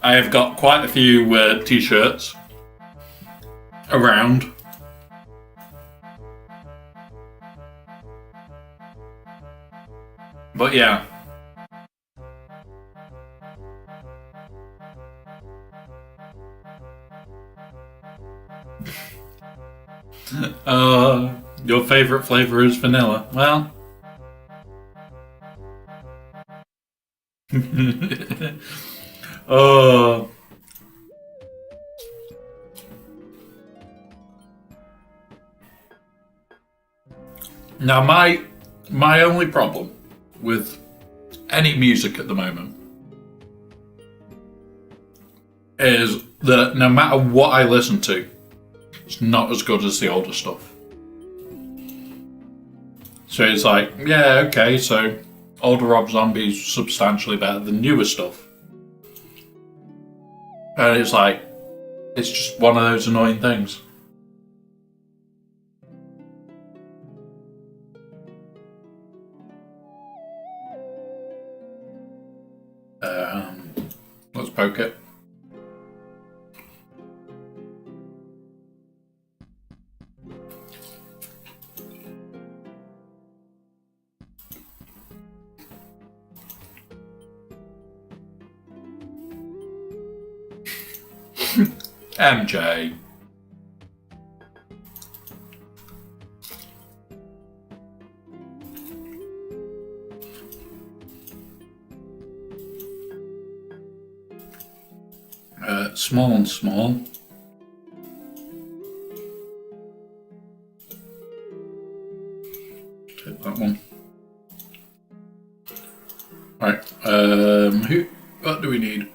I have got quite a few t-shirts around. But yeah. Your favorite flavor is vanilla. Well. Now my My only problem with any music at the moment is that no matter what I listen to, it's not as good as the older stuff. So it's like, yeah, okay, so older Rob Zombie's substantially better than newer stuff. And it's like, it's just one of those annoying things. Let's poke it. MJ. Small and small. Take that one. Right. What do we need?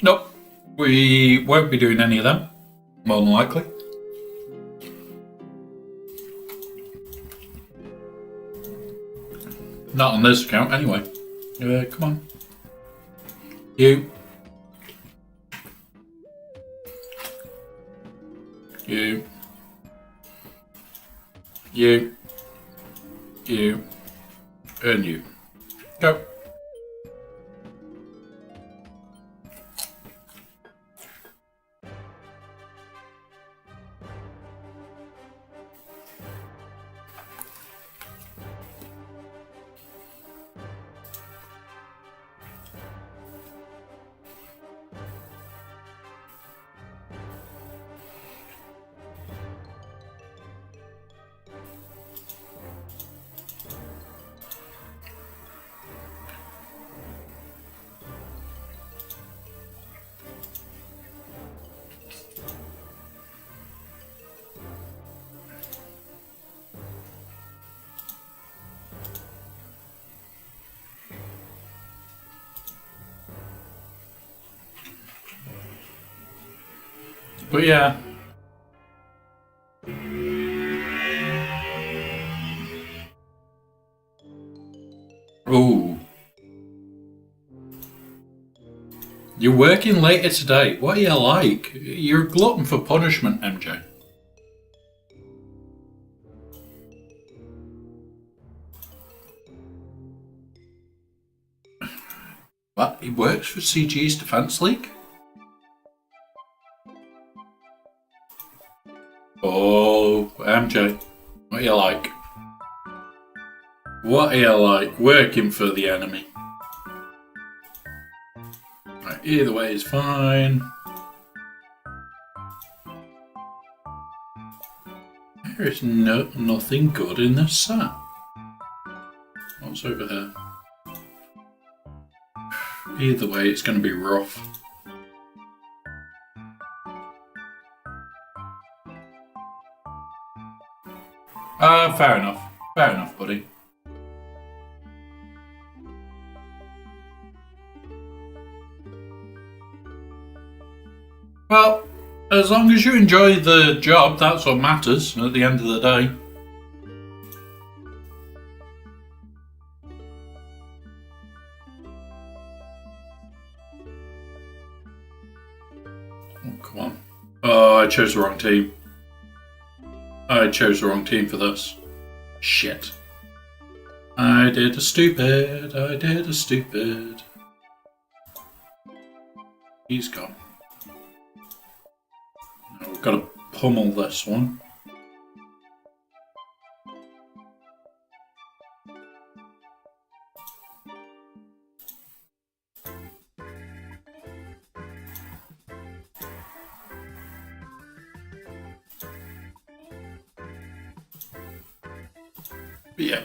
Nope. We won't be doing any of them, more than likely. Not on this account, anyway. Come on. You. You. You. You. And you. Go. But yeah. Ooh. You're working later today. What are you like? You're a glutton for punishment, MJ. What? He works for CG's Defense League? Oh, MJ, what are you like? What are you like? Working for the enemy. Right, either way is fine. There is nothing good in this set. What's over here? Either way, it's going to be rough. Fair enough. Fair enough, buddy. Well, as long as you enjoy the job, that's what matters at the end of the day. Oh, come on. Oh, I chose the wrong team. I chose the wrong team for this. Shit. I did a stupid. He's gone. Now we've got to pummel this one. But yeah.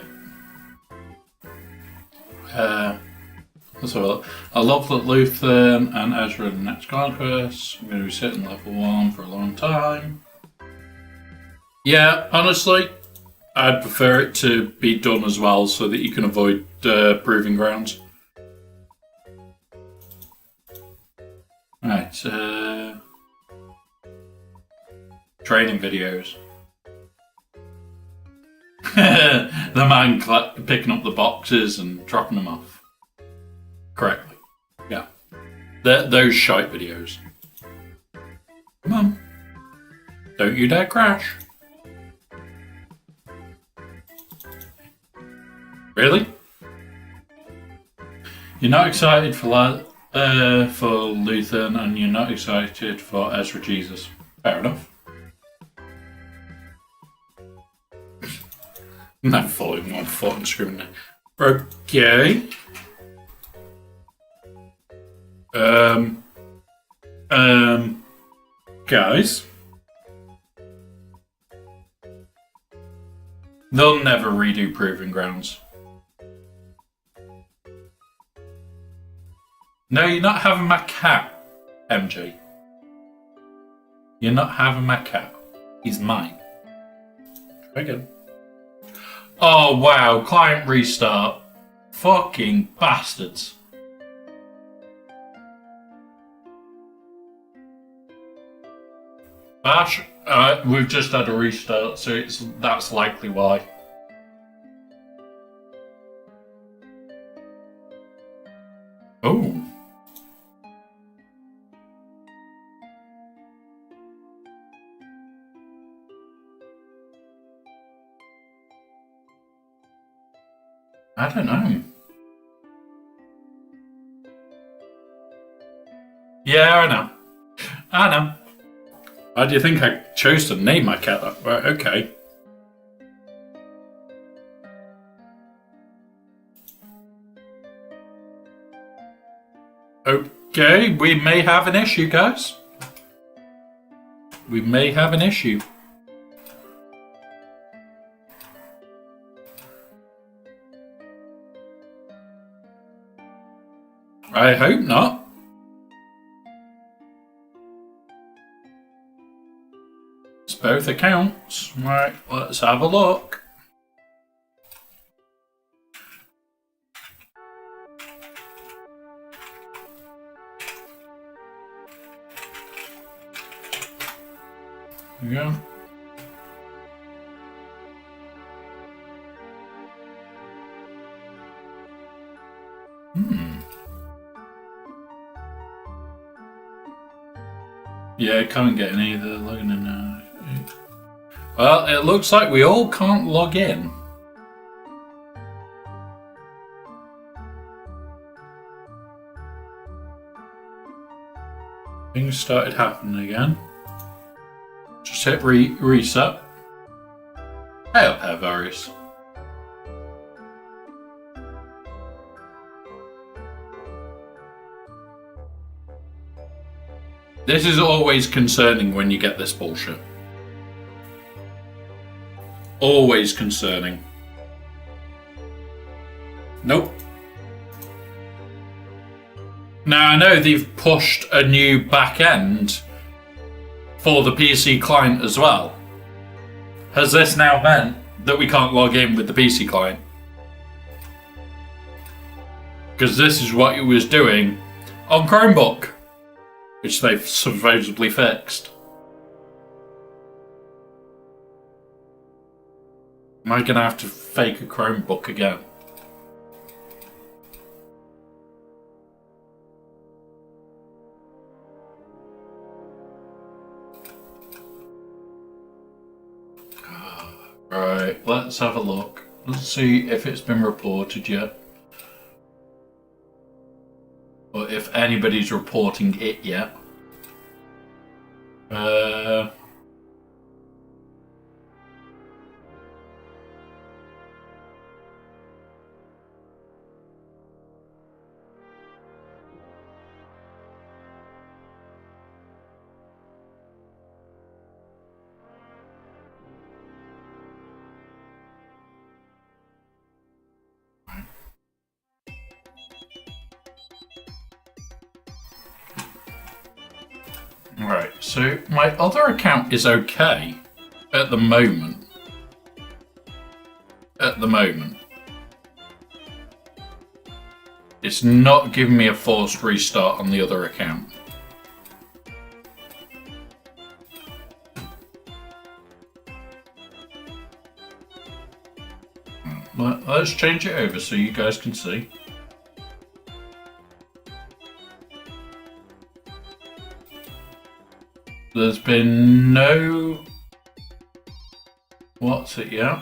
Let's have a look. I love that Luthen and Ezra in the next conquest. I'm going to be sitting level 1 for a long time. Yeah, honestly, I'd prefer it to be done as well so that you can avoid proving grounds. Right, training videos. The man picking up the boxes and dropping them off correctly. Yeah. Those shite videos. Come on. Don't you dare crash. Really? You're not excited for Lutheran and you're not excited for Ezra Jesus. Fair enough. I'm not following one foot and screaming there. Okay. Guys. They'll never redo Proving Grounds. No, you're not having my cat, MG. You're not having my cat. He's mine. Try again. Oh, wow. Client restart. Fucking bastards. Bash, we've just had a restart, so that's likely why. Oh. I don't know. Yeah, I know. I know. Why do you think I chose to name my cat that? Right, okay. Okay, we may have an issue, guys. We may have an issue. I hope not. It's both accounts. Right, let's have a look. There we go. Yeah, I can't get any of the logging in now. Well, it looks like we all can't log in. Things started happening again. Just hit reset. Hey up there, Varys. This is always concerning when you get this bullshit. Always concerning. Nope. Now I know they've pushed a new back end for the PC client as well. Has this now meant that we can't log in with the PC client? Because this is what it was doing on Chromebook, which they've supposedly fixed. Am I going to have to fake a Chromebook again? Right, let's have a look. Let's see if it's been reported yet. Or if anybody's reporting it yet. Right, so my other account is okay at the moment. at the moment. It's not giving me a forced restart on the other account. Let's change it over so you guys can see. There's been no... What's it yet?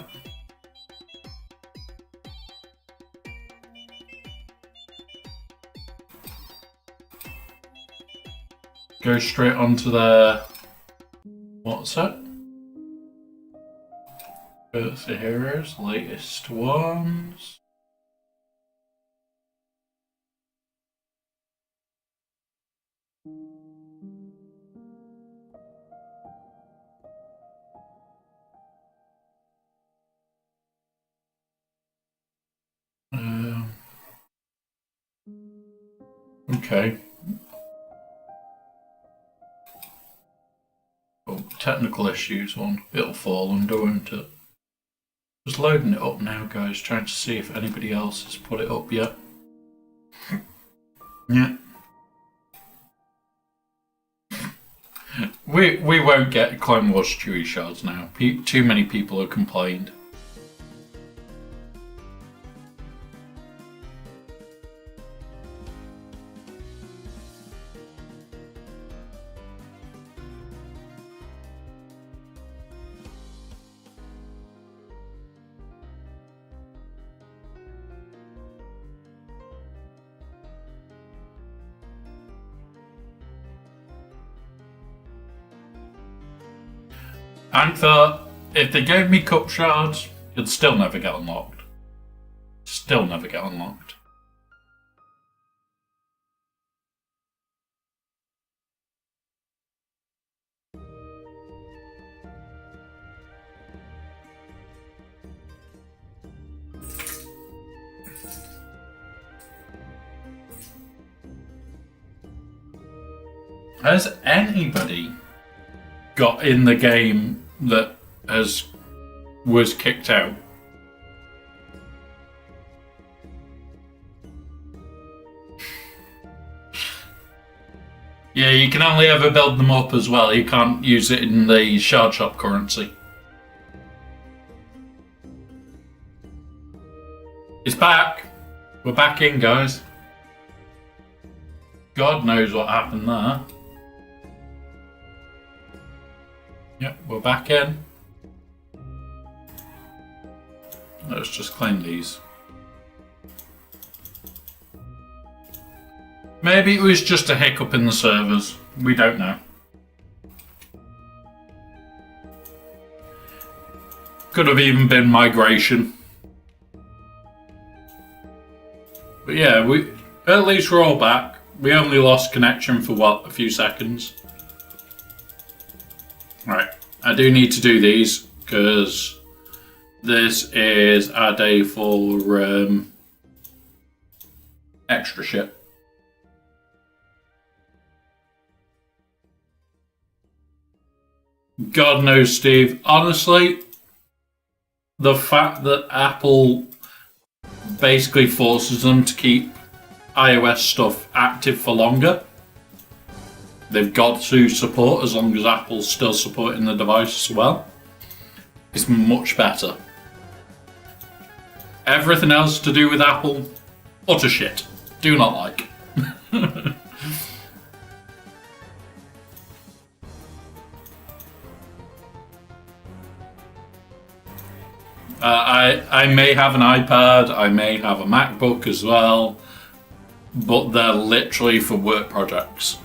Go straight onto their... What's it? Birth of Heroes, latest ones. Okay. Oh, technical issues one. It'll fall under, won't it? Just loading it up now, guys, trying to see if anybody else has put it up yet. Yeah. We won't get Clone Wars Chewie shards now. Too many people have complained. And thought, if they gave me cup shards, it'd still never get unlocked. Still never get unlocked. Has anybody got in the game that was kicked out? Yeah, you can only ever build them up as well. You can't use it in the shard shop currency. It's back. We're back in, guys. God knows what happened there. Yep, we're back in. Let's just claim these. Maybe it was just a hiccup in the servers. We don't know. Could have even been migration. But yeah, at least we're all back. We only lost connection for what, a few seconds. Right, I do need to do these because this is our day for extra shit. God knows, Steve. Honestly, the fact that Apple basically forces them to keep iOS stuff active for longer, they've got to support as long as Apple's still supporting the device as well, it's much better. Everything else to do with Apple, utter shit. Do not like. I may have an iPad, I may have a MacBook as well, but they're literally for work projects.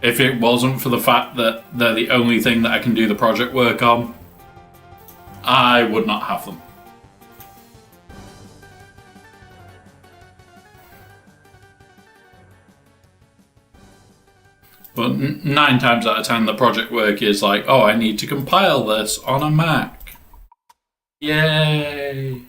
If it wasn't for the fact that they're the only thing that I can do the project work on, I would not have them. But 9 times out of 10, the project work is like, oh, I need to compile this on a Mac. Yay!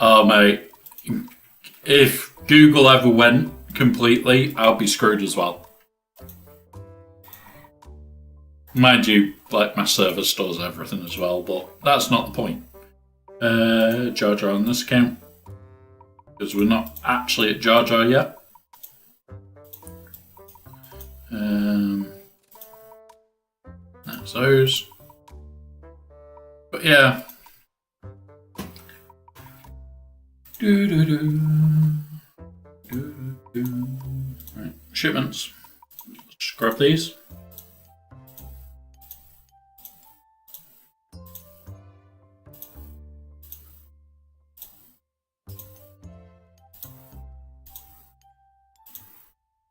Oh, mate. If Google ever went completely, I'll be screwed as well. Mind you, like my server stores everything as well, but that's not the point. Jar Jar on this account, because we're not actually at Jar Jar yet. That's those. But yeah. Right, shipments. Just grab these.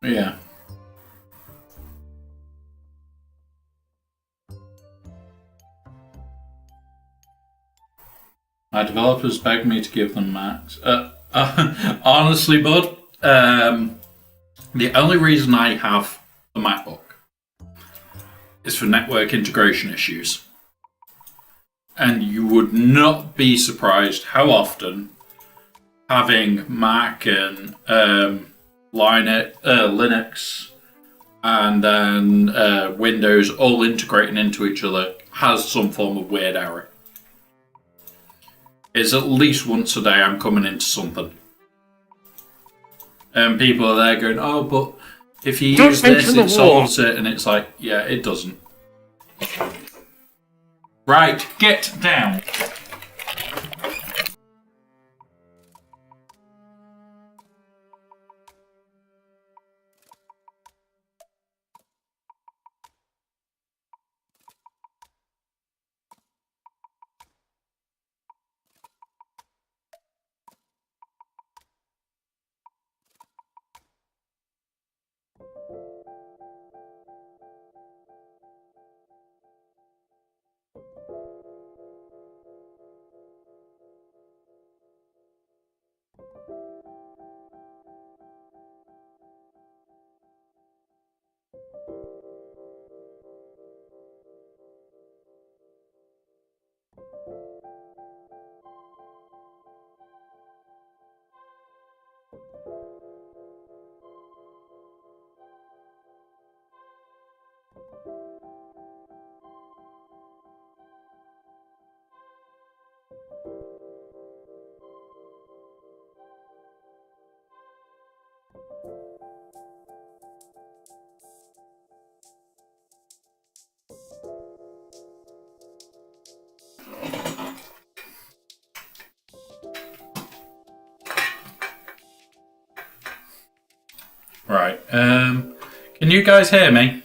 Yeah. My developers begged me to give them Macs. Honestly, bud, the only reason I have the MacBook is for network integration issues. And you would not be surprised how often having Mac and Linux and then Windows all integrating into each other has some form of weird error. It's at least once a day I'm coming into something. And people are there going, oh, but if you use this, it solves it. And it's like, yeah, it doesn't. Right, get down. Right, can you guys hear me?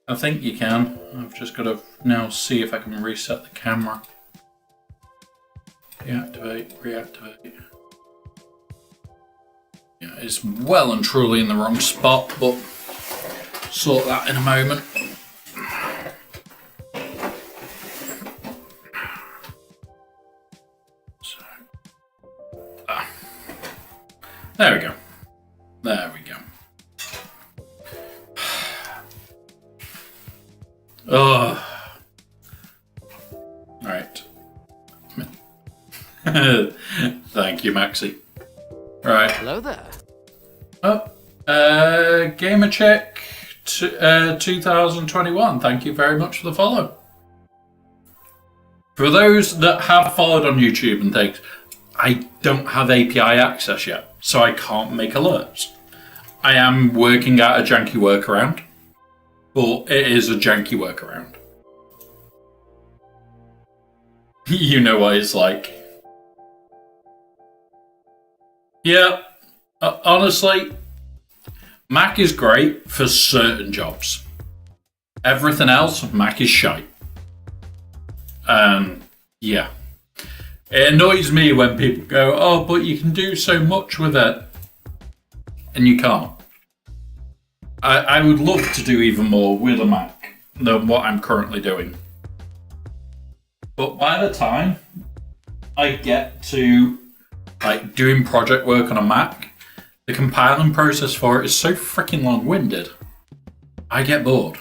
I think you can. I've just got to now see if I can reset the camera. Deactivate, reactivate. Yeah, it's well and truly in the wrong spot, but sort that in a moment. There we go. There we go. Oh. Right. Thank you, Maxi. Right. Hello there. Oh. GamerCheck 2021. Thank you very much for the follow. For those that have followed on YouTube and things, I don't have API access yet, so I can't make alerts. I am working out a janky workaround, but it is a janky workaround. You know what it's like. Yeah, honestly, Mac is great for certain jobs. Everything else, Mac is shite. Yeah. It annoys me when people go, oh, but you can do so much with it. And you can't. I would love to do even more with a Mac than what I'm currently doing. But by the time I get to like doing project work on a Mac, the compiling process for it is so freaking long-winded. I get bored.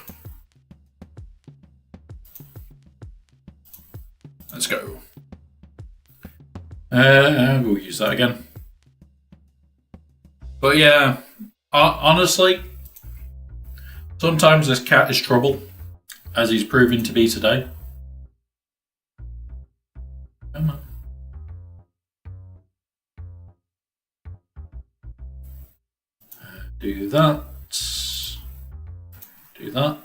Let's go. We'll use that again. But yeah, honestly, sometimes this cat is trouble, as he's proving to be today. Come on. Do that. Do that.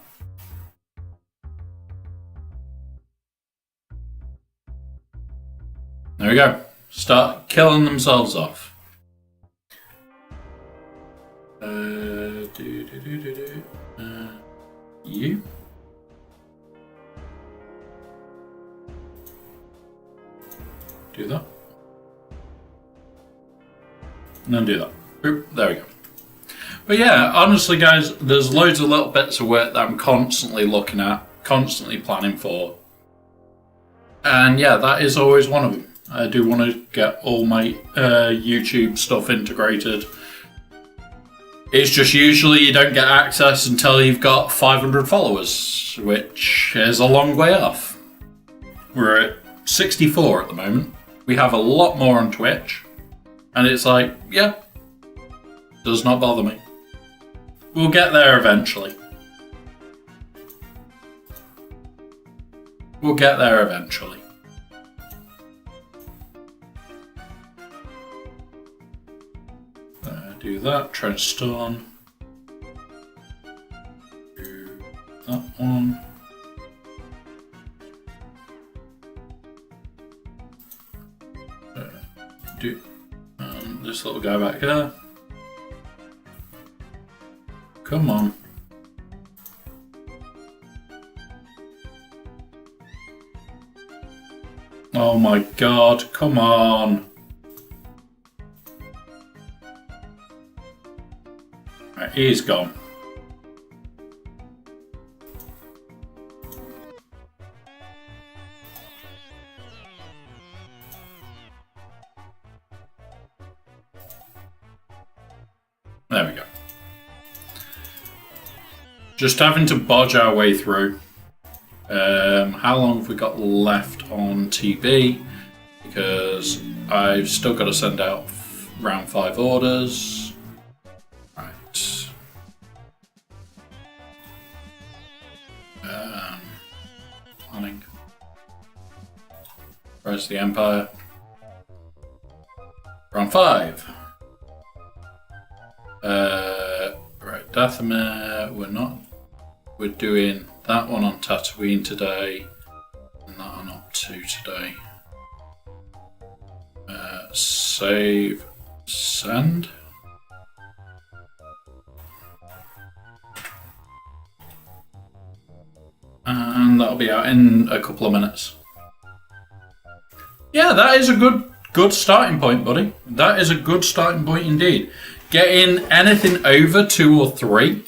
There we go. Start killing themselves off. You. Do that. And then do that. Oop, there we go. But yeah, honestly guys, there's loads of little bits of work that I'm constantly looking at, constantly planning for. And yeah, that is always one of them. I do want to get all my YouTube stuff integrated. It's just usually you don't get access until you've got 500 followers, which is a long way off. We're at 64 at the moment. We have a lot more on Twitch. And it's like, yeah, does not bother me. We'll get there eventually. We'll get there eventually. Do that, Trenchstone. Do that one. Do this little guy back there. Come on. Oh my god, come on. Right, he's gone. There we go. Just having to bodge our way through. How long have we got left on TB? Because I've still got to send out round 5 orders. Right. Planning. Where's the Empire? Round 5. Right, Dathomir, we're doing that one on Tatooine today, and that on Op 2 today. Save, send. And that'll be out in a couple of minutes. Yeah, that is a good starting point, buddy. That is a good starting point indeed. Getting anything over 2 or 3,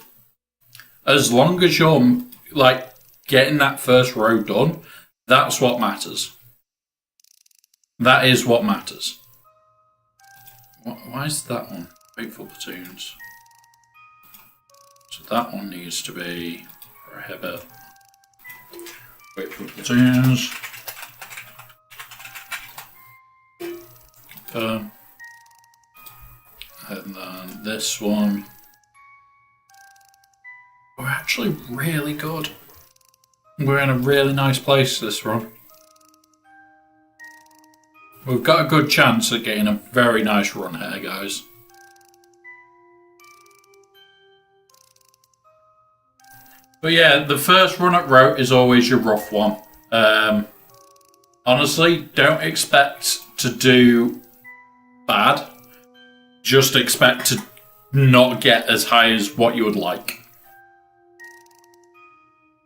as long as you're like getting that first row done, that's what matters. That is what matters. Why is that one? Faithful platoons. So that one needs to be prohibit. Faithful platoons. Confirm. And then this one. We're actually really good. We're in a really nice place this run. We've got a good chance at getting a very nice run here, guys. But yeah, the first run at Rote is always your rough one. Honestly, don't expect to do bad. Just expect to not get as high as what you would like.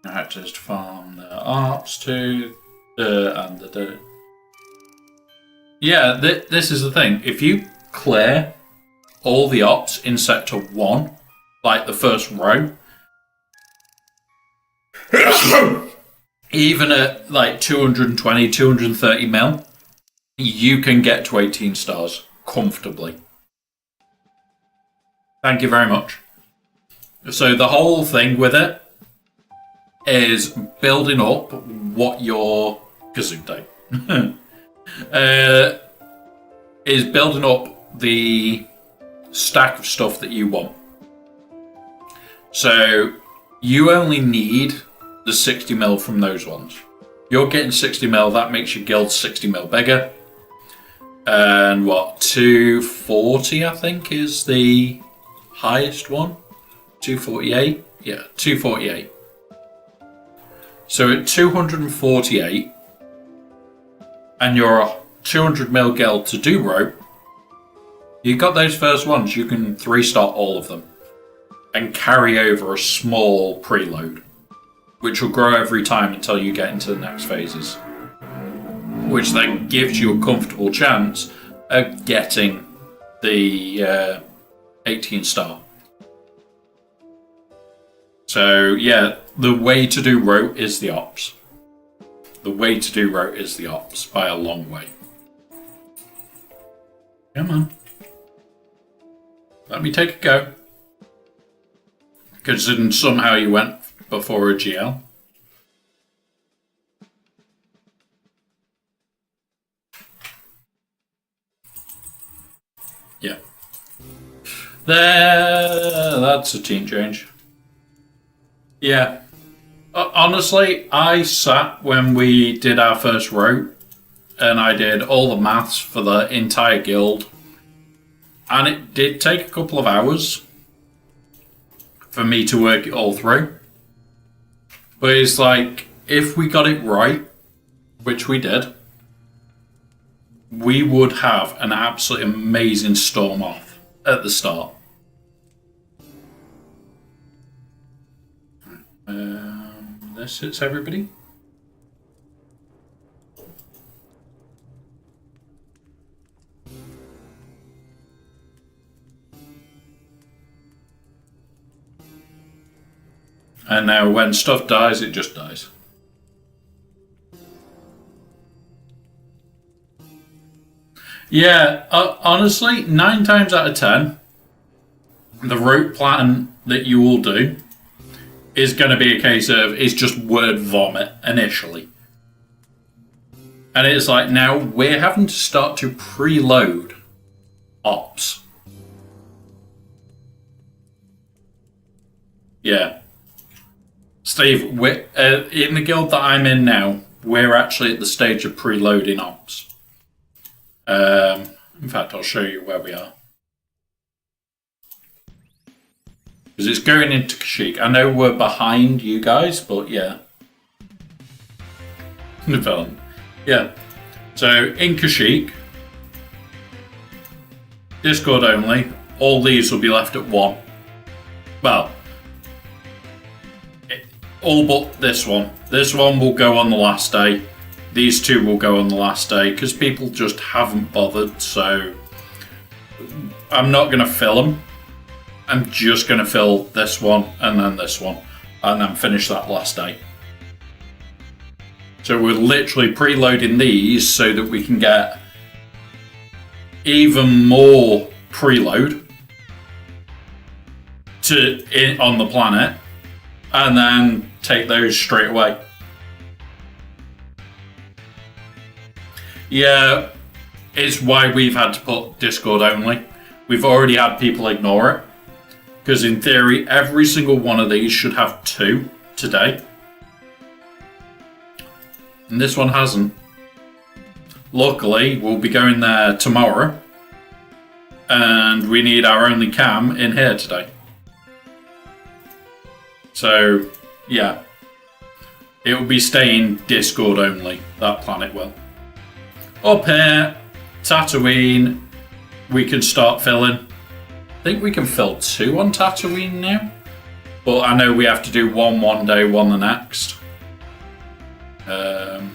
Right, just farm the arts too, and the. Yeah, this is the thing. If you clear all the ops in Sector 1, like the first row, even at like 220, 230 mil, you can get to 18 stars comfortably. Thank you very much. So the whole thing with it is building up what your Gesundheit is building up the stack of stuff that you want. So you only need the 60 mil from those ones. You're getting 60 mil, that makes your guild 60 mil bigger. And what, 240 I think is the highest one? 248? Yeah, 248. So at 248, and you're a 200 mil guild to do rope, you got those first ones, you can 3-star all of them and carry over a small preload, which will grow every time until you get into the next phases, which then gives you a comfortable chance of getting the 18 star. So yeah, the way to do rote is the ops. The way to do rote is the ops by a long way. Come on. Let me take a go. Because then somehow you went before a GL. Yeah. There, that's a team change. Yeah. Honestly, I sat when we did our first route and I did all the maths for the entire guild. And it did take a couple of hours for me to work it all through. But it's like, if we got it right, which we did, we would have an absolutely amazing storm off at the start. This hits everybody. And now when stuff dies, it just dies. Yeah, honestly, 9 times out of 10, the route plan that you will do is going to be a case of, it's just word vomit initially. And it's like, now we're having to start to preload ops. Yeah. Steve, in the guild that I'm in now, we're actually at the stage of preloading ops. In fact, I'll show you where we are. Because it's going into Kashyyyk. I know we're behind you guys, but yeah. Development. Yeah. So, in Kashyyyk, Discord only, all these will be left at 1. Well, all but this one. This one will go on the last day. These 2 will go on the last day because people just haven't bothered. So I'm not going to fill them. I'm just going to fill this one and then this one and then finish that last day. So we're literally preloading these so that we can get even more preload on the planet and then take those straight away. Yeah, it's why we've had to put Discord only. We've already had people ignore it. Because in theory, every single one of these should have 2 today. And this one hasn't. Luckily, we'll be going there tomorrow. And we need our only cam in here today. So, yeah. It will be staying Discord only. That planet will. Up here, Tatooine, we can start filling. I think we can fill 2 on Tatooine now. But I know we have to do one day, one the next. Can't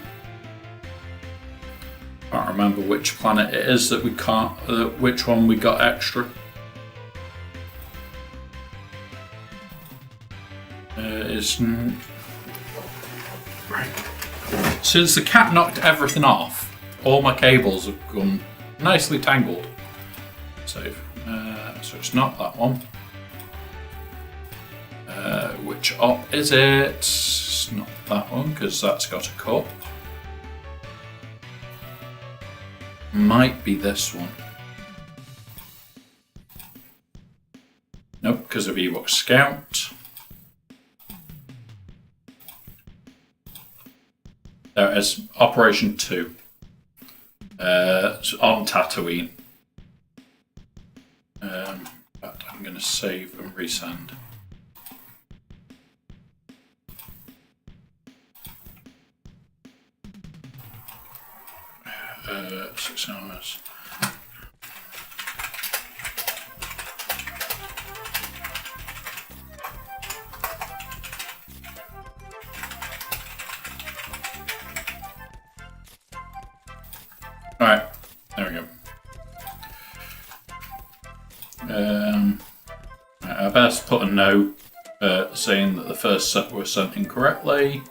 remember which planet it is that we can't, which one we got extra. Right. Since the cat knocked everything off, all my cables have gone nicely tangled. So it's not that one. Which op is it? It's not that one because that's got a cup. Might be this one. Nope, because of Ewok Scout. There it is, Operation 2. It's on Tatooine. But I'm going to save and resend. 6 hours. Alright, there we go. I best put a note saying that the first set was sent incorrectly.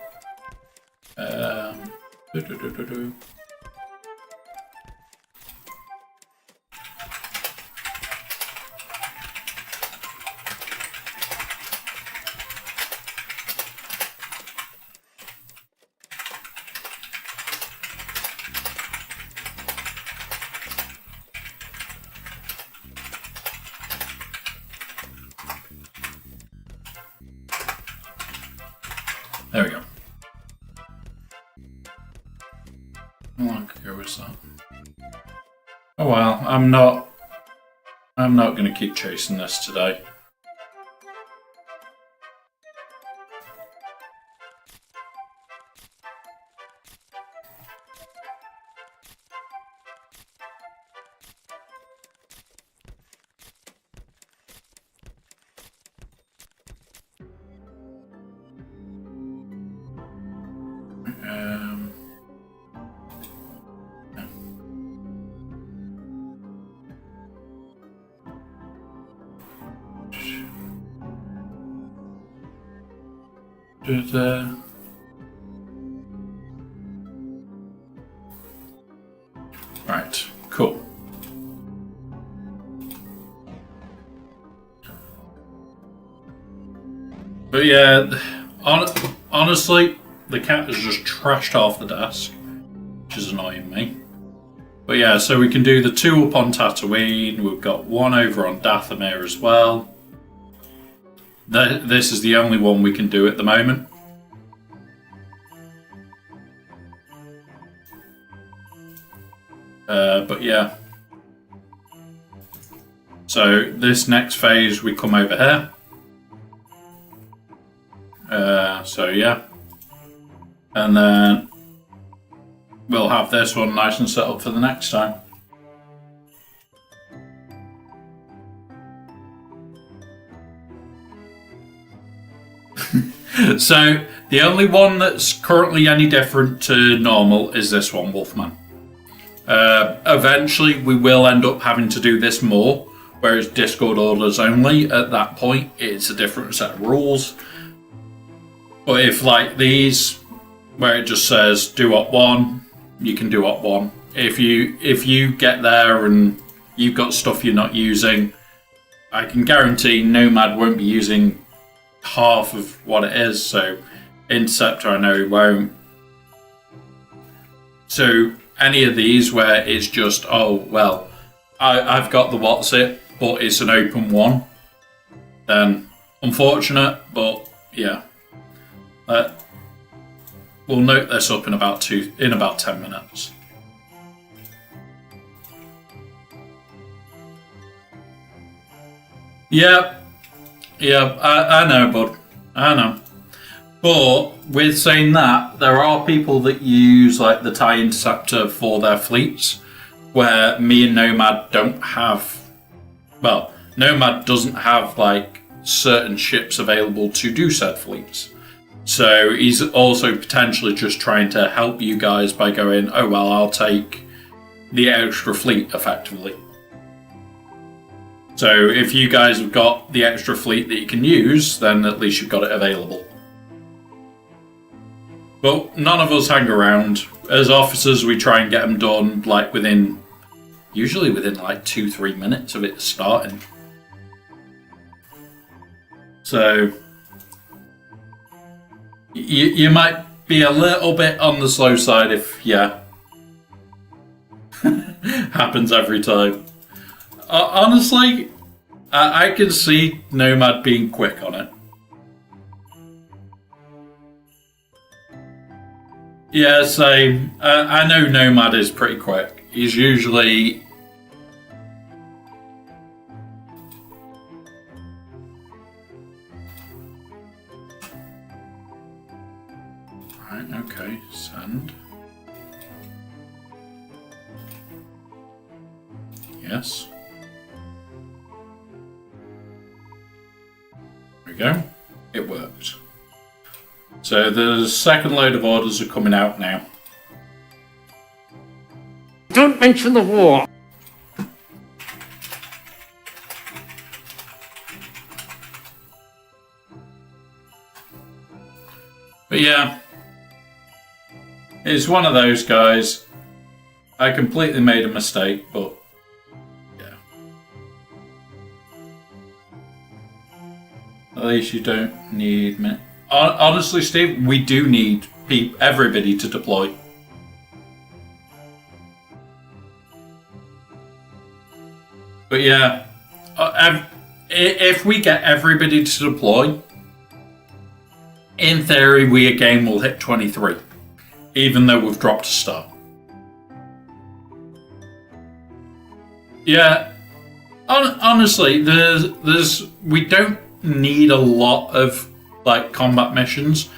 There we go. How long ago was that? Oh well, I'm not going to keep chasing this today. Right, cool. But yeah, honestly, the cat has just trashed off the desk, which is annoying me. But yeah, so we can do the 2 up on Tatooine. We've got 1 over on Dathomir as well. This is the only one we can do at the moment. But yeah. So this next phase we come over here. So yeah. And then we'll have this one nice and set up for the next time. So the only one that's currently any different to normal is this one, Wolfman. Eventually we will end up having to do this more, where it's Discord orders only. At that point it's a different set of rules. But if like these, where it just says do op 1, you can do op 1. If you get there and you've got stuff you're not using, I can guarantee Nomad won't be using half of what it is, so Interceptor I know he won't. So any of these where it's just, oh well, I've got the what's it, but it's an open one, then unfortunate, but yeah. We'll note this up in about 10 minutes. Yep. Yeah, I know, bud. I know. But with saying that, there are people that use like the TIE Interceptor for their fleets, where me and Nomad don't have. Well, Nomad doesn't have like certain ships available to do said fleets. So he's also potentially just trying to help you guys by going, oh well, I'll take the extra fleet effectively. So if you guys have got the extra fleet that you can use, then at least you've got it available. But none of us hang around. As officers, we try and get them done like usually within like 2-3 minutes of it starting. So you might be a little bit on the slow side if, yeah. Happens every time. Honestly, I can see Nomad being quick on it. Yeah, same. I know Nomad is pretty quick. He's usually... Right, okay, send. Yes. There we go. It worked. So the second load of orders are coming out now. Don't mention the war. But yeah, it's one of those guys. I completely made a mistake, but yeah. At least you don't need me. Honestly, Steve, we do need everybody to deploy. But yeah, if we get everybody to deploy, in theory, we again will hit 23, even though we've dropped a star. Yeah, honestly, we don't need a lot of like combat missions,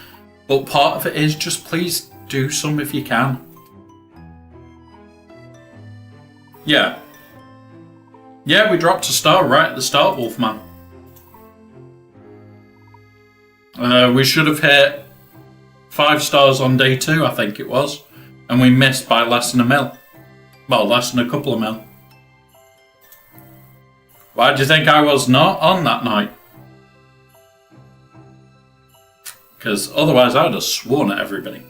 but part of it is just please do some if you can. Yeah, we dropped a star right at the start, Wolfman. We should have hit 5 stars on day 2, I think it was, and we missed by less than a mil. Well, less than a couple of mil. Why do you think I was not on that night? Because otherwise I would have sworn at everybody.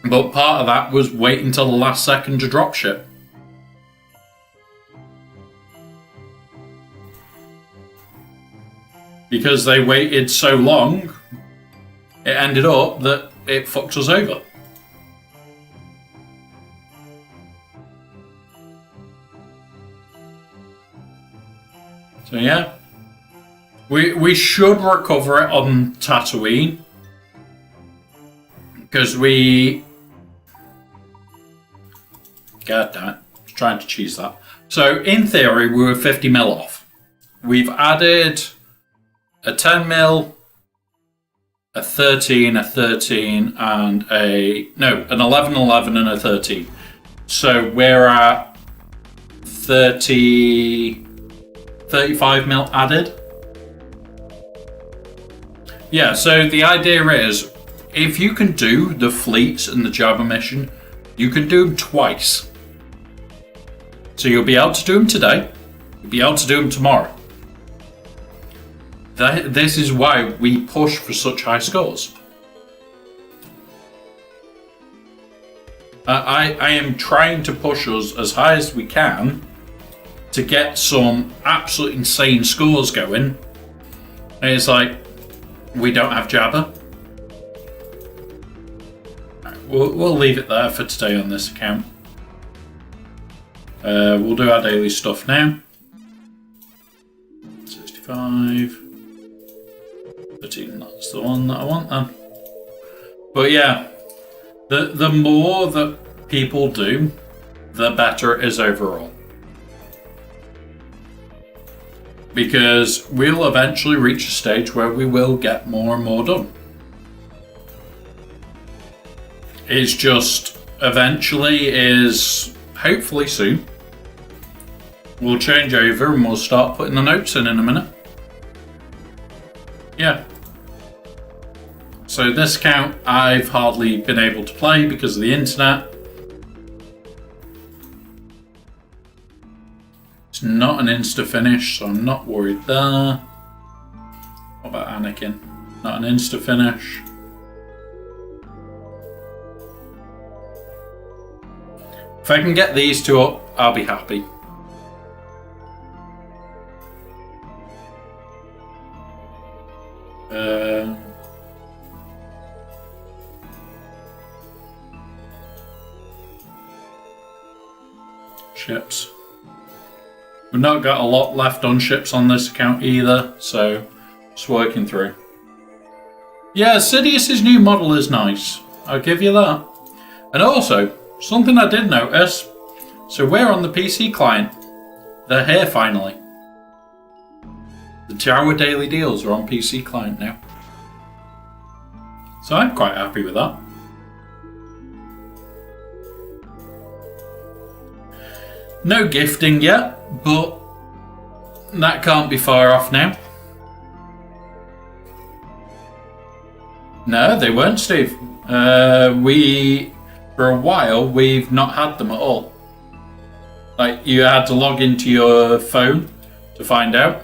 But part of that was waiting until the last second to drop ship. Because they waited so long, it ended up that it fucked us over. So yeah, we should recover it on Tatooine, because God damn it, I was trying to cheese that. So in theory, we were 50 mil off. We've added a 10 mil, a 13, a 13, and an 11, 11, and a 13. So we're at 35 mil added. Yeah, so the idea is, if you can do the fleets and the Jabba mission, you can do them twice. So you'll be able to do them today, you'll be able to do them tomorrow. This is why we push for such high scores. I am trying to push us as high as we can to get some absolute insane scores going. And it's like, we don't have Jabba. We'll leave it there for today on this account. We'll do our daily stuff now. 65. 13, that's the one that I want then. But yeah, the more that people do, the better it is overall. Because we'll eventually reach a stage where we will get more and more done. It's just eventually is hopefully soon. We'll change over and we'll start putting the notes in a minute. Yeah. So this account I've hardly been able to play because of the internet. It's not an insta finish, so I'm not worried there. What about Anakin? Not an insta finish. If I can get these two up, I'll be happy. Ships. We've not got a lot left on ships on this account either, so just working through. Yeah, Sidious's new model is nice. I'll give you that. And also, something I did notice. So we're on the PC client. They're here finally. The Tower Daily Deals are on PC client now. So I'm quite happy with that. No gifting yet, but that can't be far off now. No, they weren't, Steve. For a while, we've not had them at all. Like, you had to log into your phone to find out.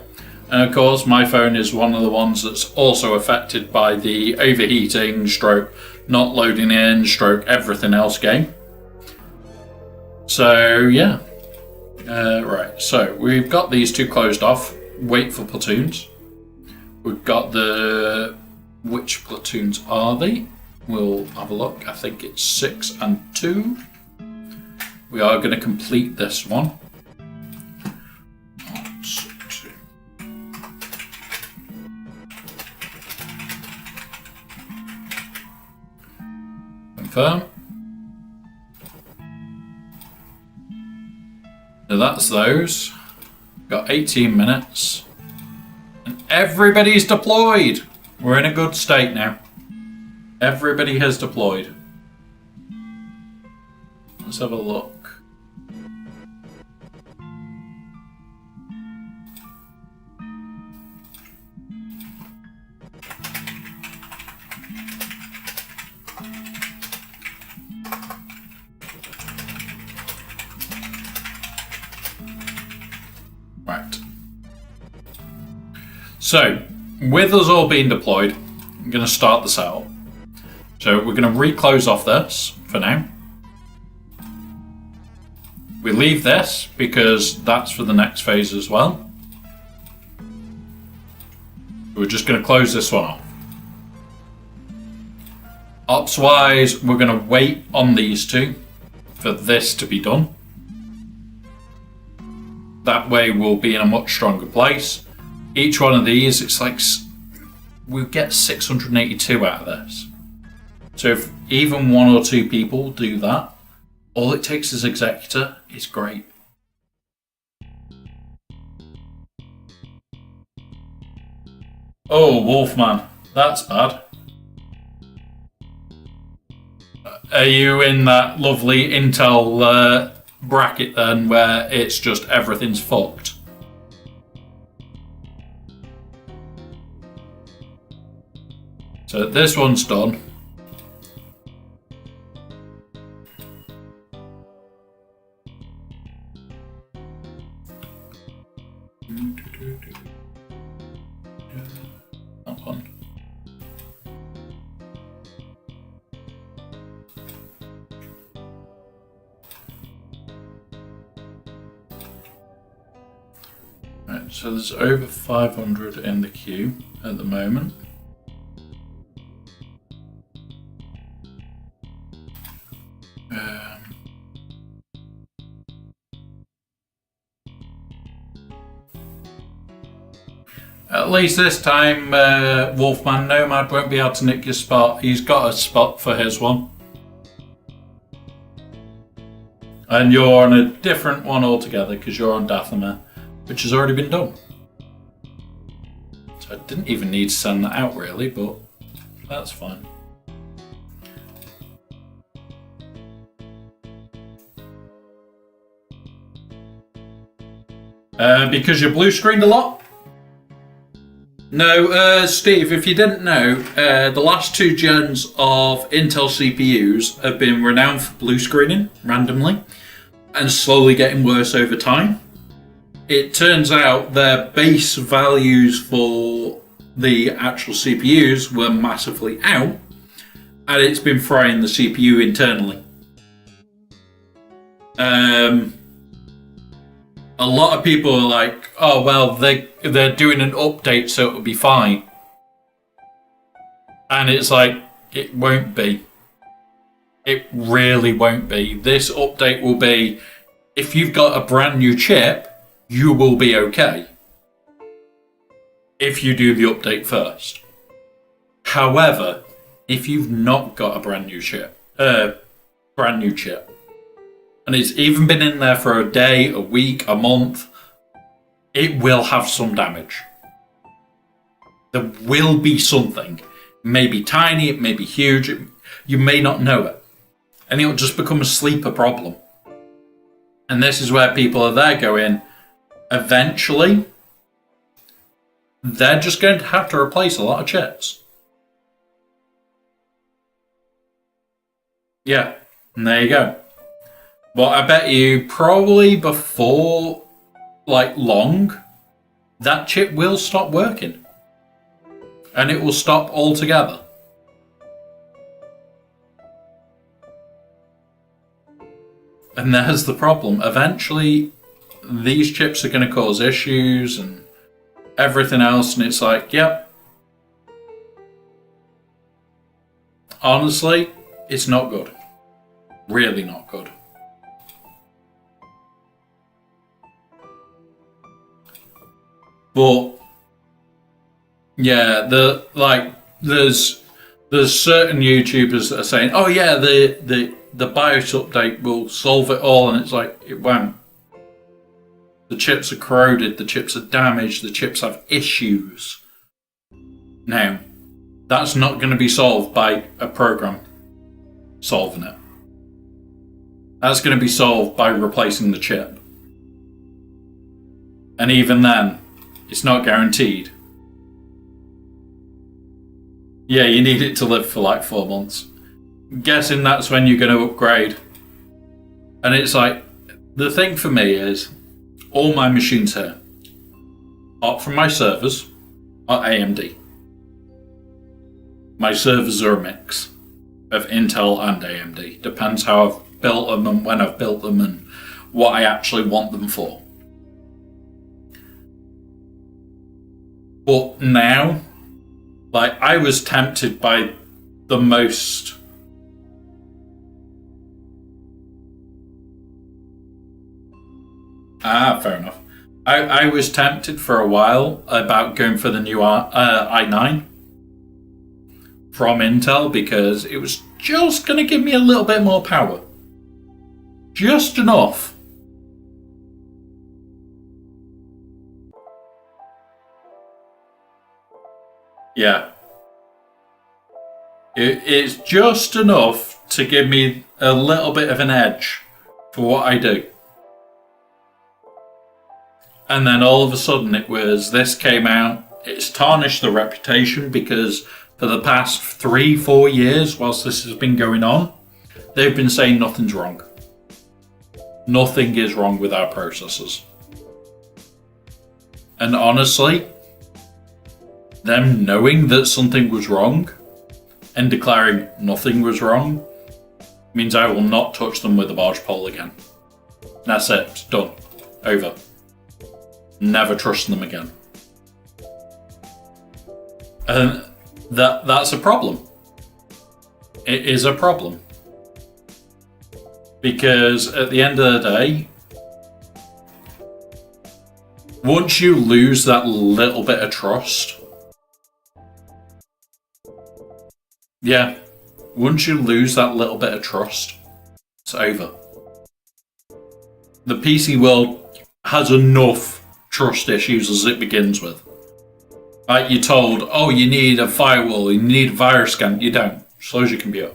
And of course, my phone is one of the ones that's also affected by the overheating, stroke, not loading in, stroke, everything else game. So, yeah. Right, so we've got these two closed off. Wait for platoons. We've got the... Which platoons are they? We'll have a look. I think it's 6 and 2. We are going to complete this one. 1, 6, 2. Confirm. So that's those. Got 18 minutes. And everybody's deployed. We're in a good state now. Everybody has deployed. Let's have a look. Right. So, with us all being deployed, I'm going to start the setup. So we're going to reclose off this for now. We leave this because that's for the next phase as well. We're just going to close this one off. Ops wise, we're going to wait on these two for this to be done. That way we'll be in a much stronger place. Each one of these, it's like we'll get 682 out of this. So if even 1 or 2 people do that, all it takes is Executor. It's great. Oh, Wolfman. That's bad. Are you in that lovely Intel bracket then where it's just everything's fucked? So this one's done. That one. Right, so there's over 500 in the queue at the moment. At least this time, Wolfman Nomad won't be able to nick your spot. He's got a spot for his one. And you're on a different one altogether because you're on Dathomir, which has already been done. So I didn't even need to send that out really, but that's fine. Because you're blue screened a lot? No, Steve, if you didn't know, the last 2 gens of Intel CPUs have been renowned for blue screening randomly and slowly getting worse over time. It turns out their base values for the actual CPUs were massively out, and it's been frying the CPU internally. A lot of people are like, oh, well, they're doing an update, so it'll be fine. And it's like, it won't be. It really won't be. This update will be, if you've got a brand new chip, you will be okay if you do the update first. However, if you've not got a brand new chip, and it's even been in there for a day, a week, a month, it will have some damage. There will be something. It may be tiny, it may be huge, you may not know it. And it'll just become a sleeper problem. And this is where people are there going, eventually, they're just going to have to replace a lot of chips. Yeah, and there you go. But I bet you probably before, long, that chip will stop working. And it will stop altogether. And there's the problem. Eventually, these chips are going to cause issues and everything else. And it's like, yep. Honestly, it's not good. Really not good. But yeah, there's certain YouTubers that are saying, oh yeah, the BIOS update will solve it all, and it's like, it won't. The chips are corroded, the chips are damaged, the chips have issues. Now, that's not going to be solved by a program solving it. That's going to be solved by replacing the chip. And even then, it's not guaranteed. Yeah, you need it to live for 4 months. I'm guessing that's when you're going to upgrade. And it's like, the thing for me is, all my machines here, apart from my servers, are AMD. My servers are a mix of Intel and AMD. Depends how I've built them and when I've built them and what I actually want them for. But now, I was tempted by the most... fair enough. I was tempted for a while about going for the new i9 from Intel because it was just going to give me a little bit more power. Just enough. Yeah. It's just enough to give me a little bit of an edge for what I do. And then all of a sudden this came out, it's tarnished the reputation because for the past 3-4 years, whilst this has been going on, they've been saying nothing's wrong. Nothing is wrong with our processors. And honestly, them knowing that something was wrong and declaring nothing was wrong means I will not touch them with a barge pole again. That's it. It's done. Over. Never trust them again. And that's a problem. It is a problem. Because at the end of the day, once you lose that little bit of trust, once you lose that little bit of trust, it's over. The PC world has enough trust issues as it begins with. Like you're told, oh, you need a firewall, you need a virus scan. You don't. Slows your computer.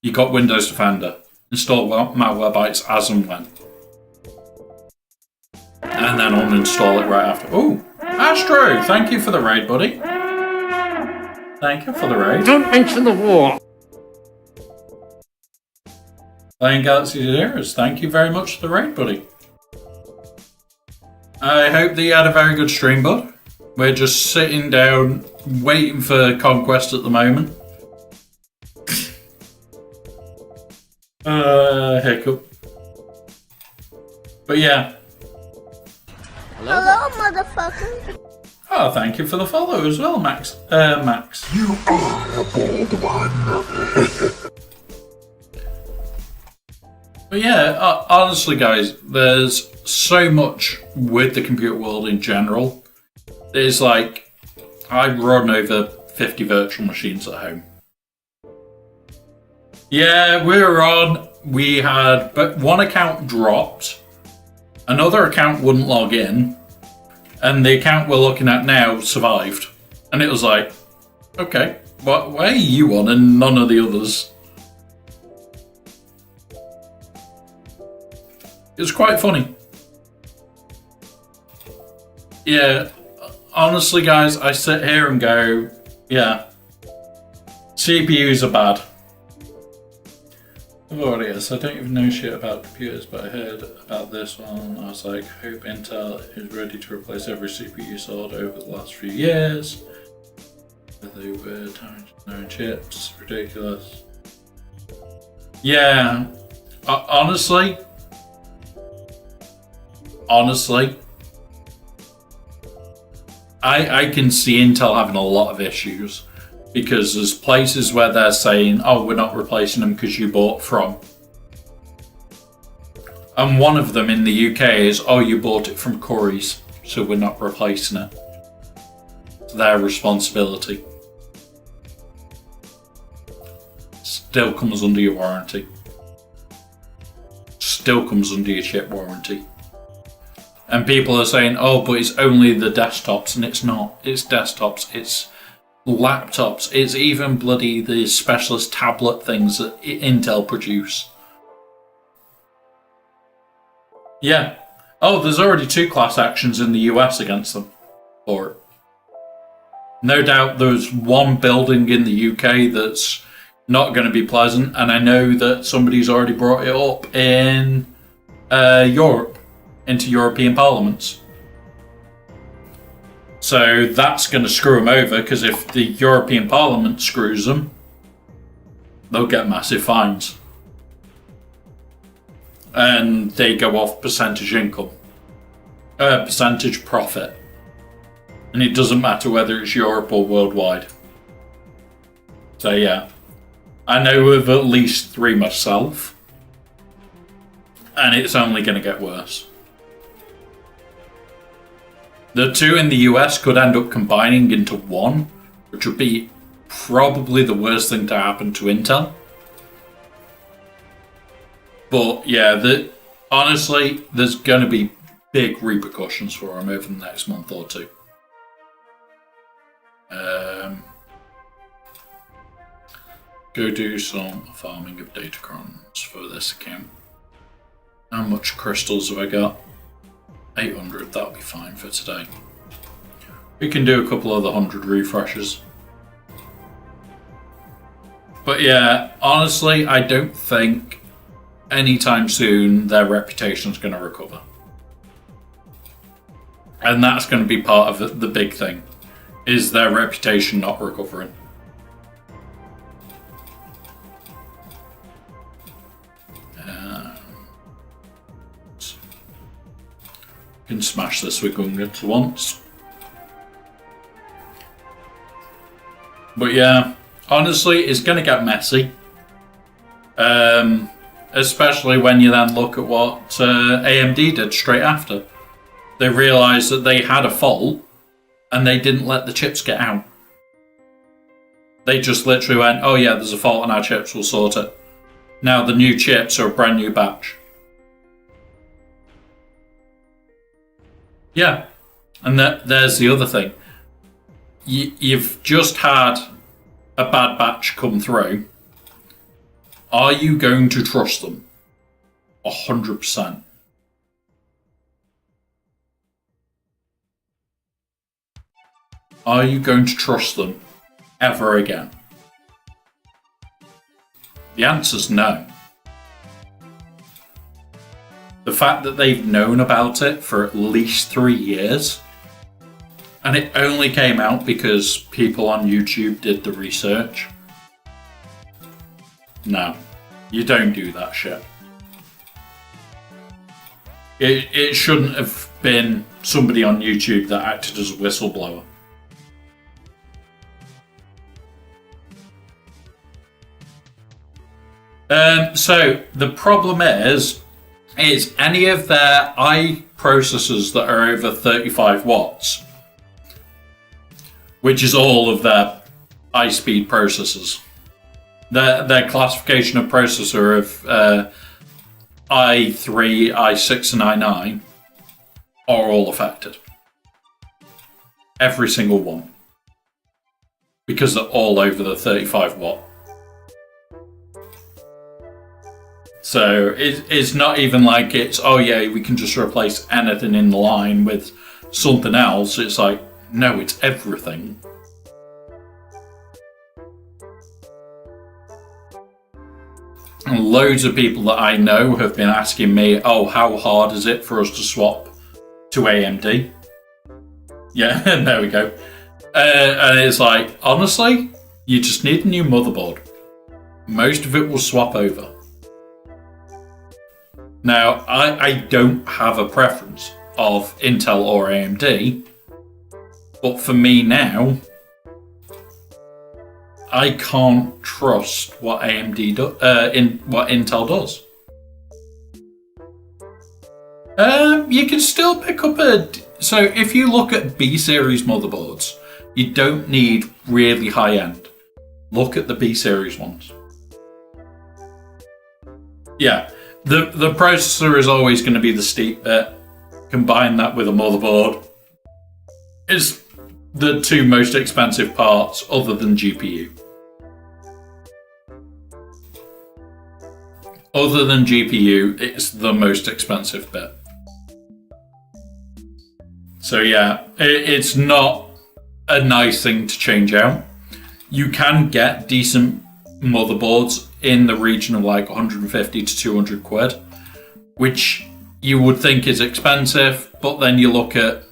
You got Windows Defender. Install Malwarebytes as and when. And then uninstall it right after. Oh, Astro, thank you for the raid, buddy. Thank you for the raid. Don't mention the war. Playing Galaxy Zeros, thank you very much for the raid, buddy. I hope that you had a very good stream, bud. We're just sitting down, waiting for Conquest at the moment. Hiccup. But yeah. Hello, motherfucker. Oh, thank you for the follow as well, Max. Max. You are a bold one. But yeah, honestly, guys, there's so much with the computer world in general. There's like, I run over 50 virtual machines at home. Yeah, we had, but one account dropped, another account wouldn't log in, and the account we're looking at now survived. And it was like, okay, why are you on and none of the others? It was quite funny. Yeah, honestly, guys, I sit here and go, yeah, CPUs are bad. Oh, yes, I don't even know shit about computers, but I heard about this one. I was like, hope Intel is ready to replace every CPU sold over the last few years. They were no chips, ridiculous. Yeah, honestly, I can see Intel having a lot of issues because there's places where they're saying, oh, we're not replacing them because you bought from. And one of them in the UK is, oh, you bought it from Curry's, so we're not replacing it. It's their responsibility. Still comes under your warranty. Still comes under your chip warranty. And people are saying, oh, but it's only the desktops, and it's not. It's desktops, it's laptops, it's even bloody the specialist tablet things that Intel produce. Yeah. Oh, there's already 2 class actions in the US against them for it. No doubt there's one building in the UK that's not going to be pleasant, and I know that somebody's already brought it up in Europe, into European parliaments. So that's going to screw them over, because if the European Parliament screws them, they'll get massive fines. And they go off percentage income. Percentage profit. And it doesn't matter whether it's Europe or worldwide. So yeah. I know of at least 3 myself. And it's only going to get worse. The 2 in the US could end up combining into 1, which would be probably the worst thing to happen to Intel. But yeah, honestly, there's going to be big repercussions for them over the next month or 2. Go do some farming of Datacrons for this account. How much crystals have I got? 800, that'll be fine for today. We can do a couple of the 100 refreshes. But yeah, honestly, I don't think anytime soon their reputation's going to recover. And that's going to be part of the big thing, is their reputation not recovering. Can smash this with Gunga to once. But yeah, honestly, it's going to get messy. Especially when you then look at what AMD did straight after. They realised that they had a fault and they didn't let the chips get out. They just literally went, oh yeah, there's a fault in our chips, we'll sort it. Now the new chips are a brand new batch. Yeah, and there's the other thing. You've just had a bad batch come through. Are you going to trust them? 100%. Are you going to trust them ever again? The answer's no. The fact that they've known about it for at least 3 years, and it only came out because people on YouTube did the research. No, you don't do that shit. It shouldn't have been somebody on YouTube that acted as a whistleblower. So the problem is any of their processors that are over 35 watts, which is all of their high-speed processors. Their classification of processor of i3, i6, and i9 are all affected. Every single one. Because they're all over the 35 watt. So it's not even like it's, oh yeah, we can just replace anything in the line with something else. It's like, no, it's everything. And loads of people that I know have been asking me, oh, how hard is it for us to swap to AMD? Yeah, there we go. And it's like, honestly, you just need a new motherboard. Most of it will swap over. Now, I don't have a preference of Intel or AMD, but for me now, I can't trust what AMD what Intel does. You can still pick up so if you look at B series motherboards, you don't need really high end. Look at the B series ones. Yeah, the processor is always going to be the steep bit. Combine that with a motherboard. It's the two most expensive parts other than GPU. Other than GPU, it's the most expensive bit. So yeah, it's not a nice thing to change out. You can get decent motherboards in the region of like 150 to 200 quid, which you would think is expensive, but then you look at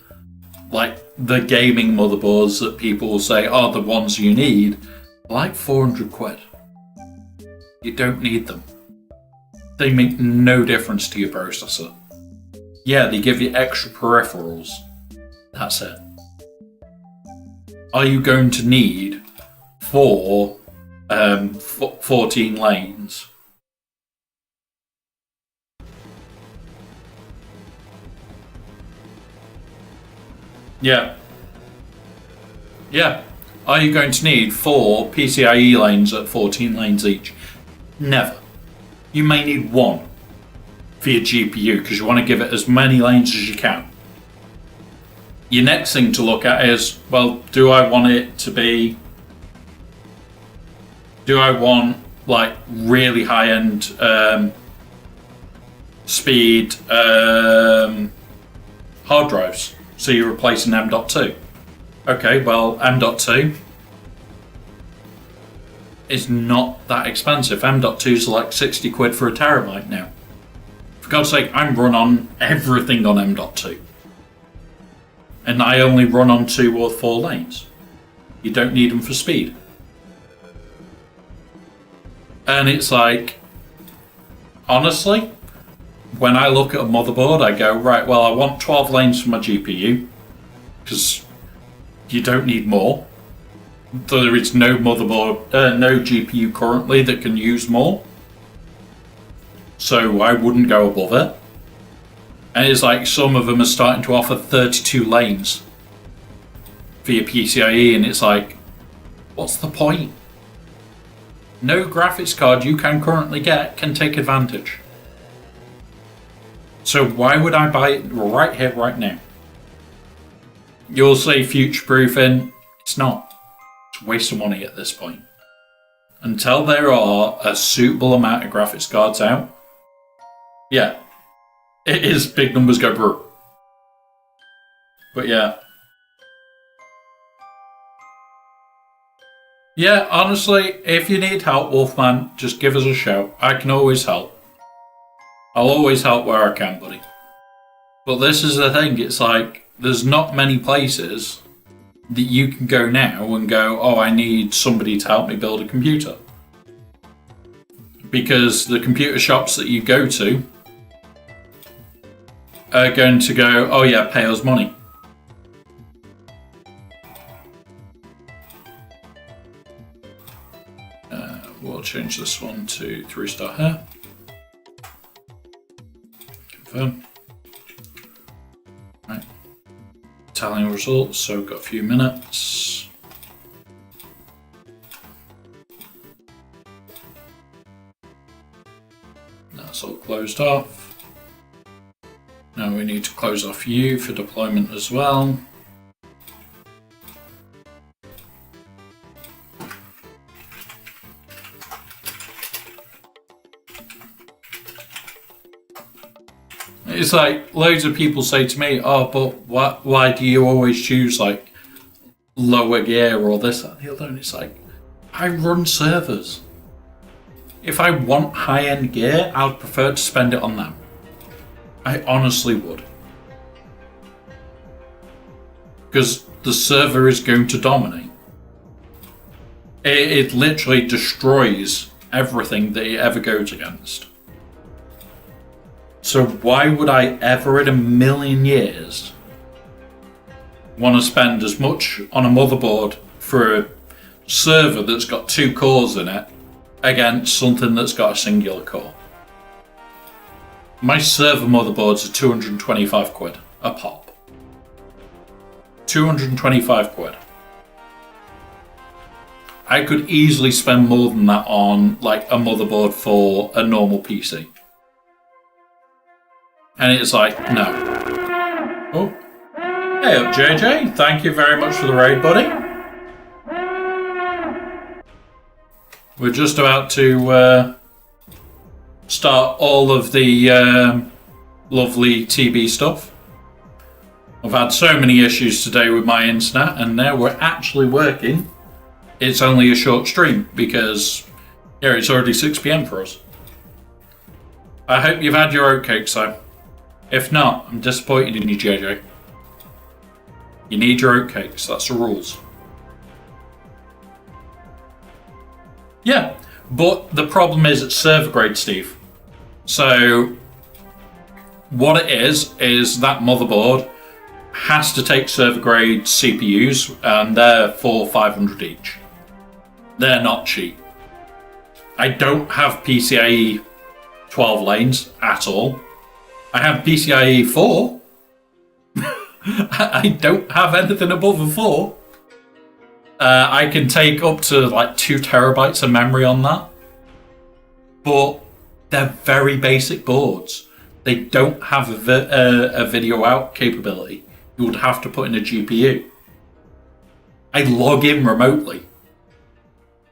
like the gaming motherboards that people will say are the ones you need, like 400 quid. You don't need them. They make no difference to your processor. Yeah, they give you extra peripherals. That's it. Are you going to need 14 lanes? Yeah. Yeah. Are you going to need 4 PCIe lanes at 14 lanes each? Never. You may need 1 for your GPU because you want to give it as many lanes as you can. Your next thing to look at is, well, do I want like really high-end speed hard drives? So you're replacing M.2. Okay, well, M.2 is not that expensive. M.2 is like 60 quid for a terabyte now. For God's sake, I'm run on everything on M.2. And I only run on 2 or 4 lanes. You don't need them for speed. And it's like, honestly, when I look at a motherboard, I go, right, well, I want 12 lanes for my GPU, because you don't need more. There is no motherboard, no GPU currently that can use more. So I wouldn't go above it. And it's like some of them are starting to offer 32 lanes for your PCIe, and it's like, what's the point? No graphics card you can currently get can take advantage. So why would I buy it right here, right now? You'll say future-proofing. It's not. It's a waste of money at this point. Until there are a suitable amount of graphics cards out, yeah, it is big numbers go brr. But yeah. Yeah, honestly, if you need help, Wolfman, just give us a shout. I can always help. I'll always help where I can, buddy. But this is the thing, it's like, there's not many places that you can go now and go, oh, I need somebody to help me build a computer. Because the computer shops that you go to are going to go, oh yeah, pay us money. we'll change this one to 3-star here. Confirm. Right. Tallying results, so we've got a few minutes. That's all closed off. Now we need to close off you for deployment as well. It's like loads of people say to me, "Oh, but why do you always choose like lower gear or this that, and the other?" And it's like, I run servers. If I want high-end gear, I would prefer to spend it on them. I honestly would, because the server is going to dominate. It literally destroys everything that it ever goes against. So why would I ever in a million years want to spend as much on a motherboard for a server that's got 2 cores in it against something that's got a singular core? My server motherboards are 225 quid a pop. 225 quid. I could easily spend more than that on like a motherboard for a normal PC. And it's like, no. Oh. Hey up, JJ. Thank you very much for the raid, buddy. We're just about to start all of the lovely TB stuff. I've had so many issues today with my internet, and now we're actually working. It's only a short stream because, yeah, it's already 6 PM for us. I hope you've had your oatcakes though. If not, I'm disappointed in you, JJ. You need your oatcakes, that's the rules. Yeah, but the problem is it's server grade, Steve. So, what it is that motherboard has to take server grade CPUs, and they're 400-500 each. They're not cheap. I don't have PCIe 12 lanes at all. I have PCIe 4. I don't have anything above a 4. I can take up to like 2 terabytes of memory on that. But they're very basic boards. They don't have a video out capability. You would have to put in a GPU. I log in remotely.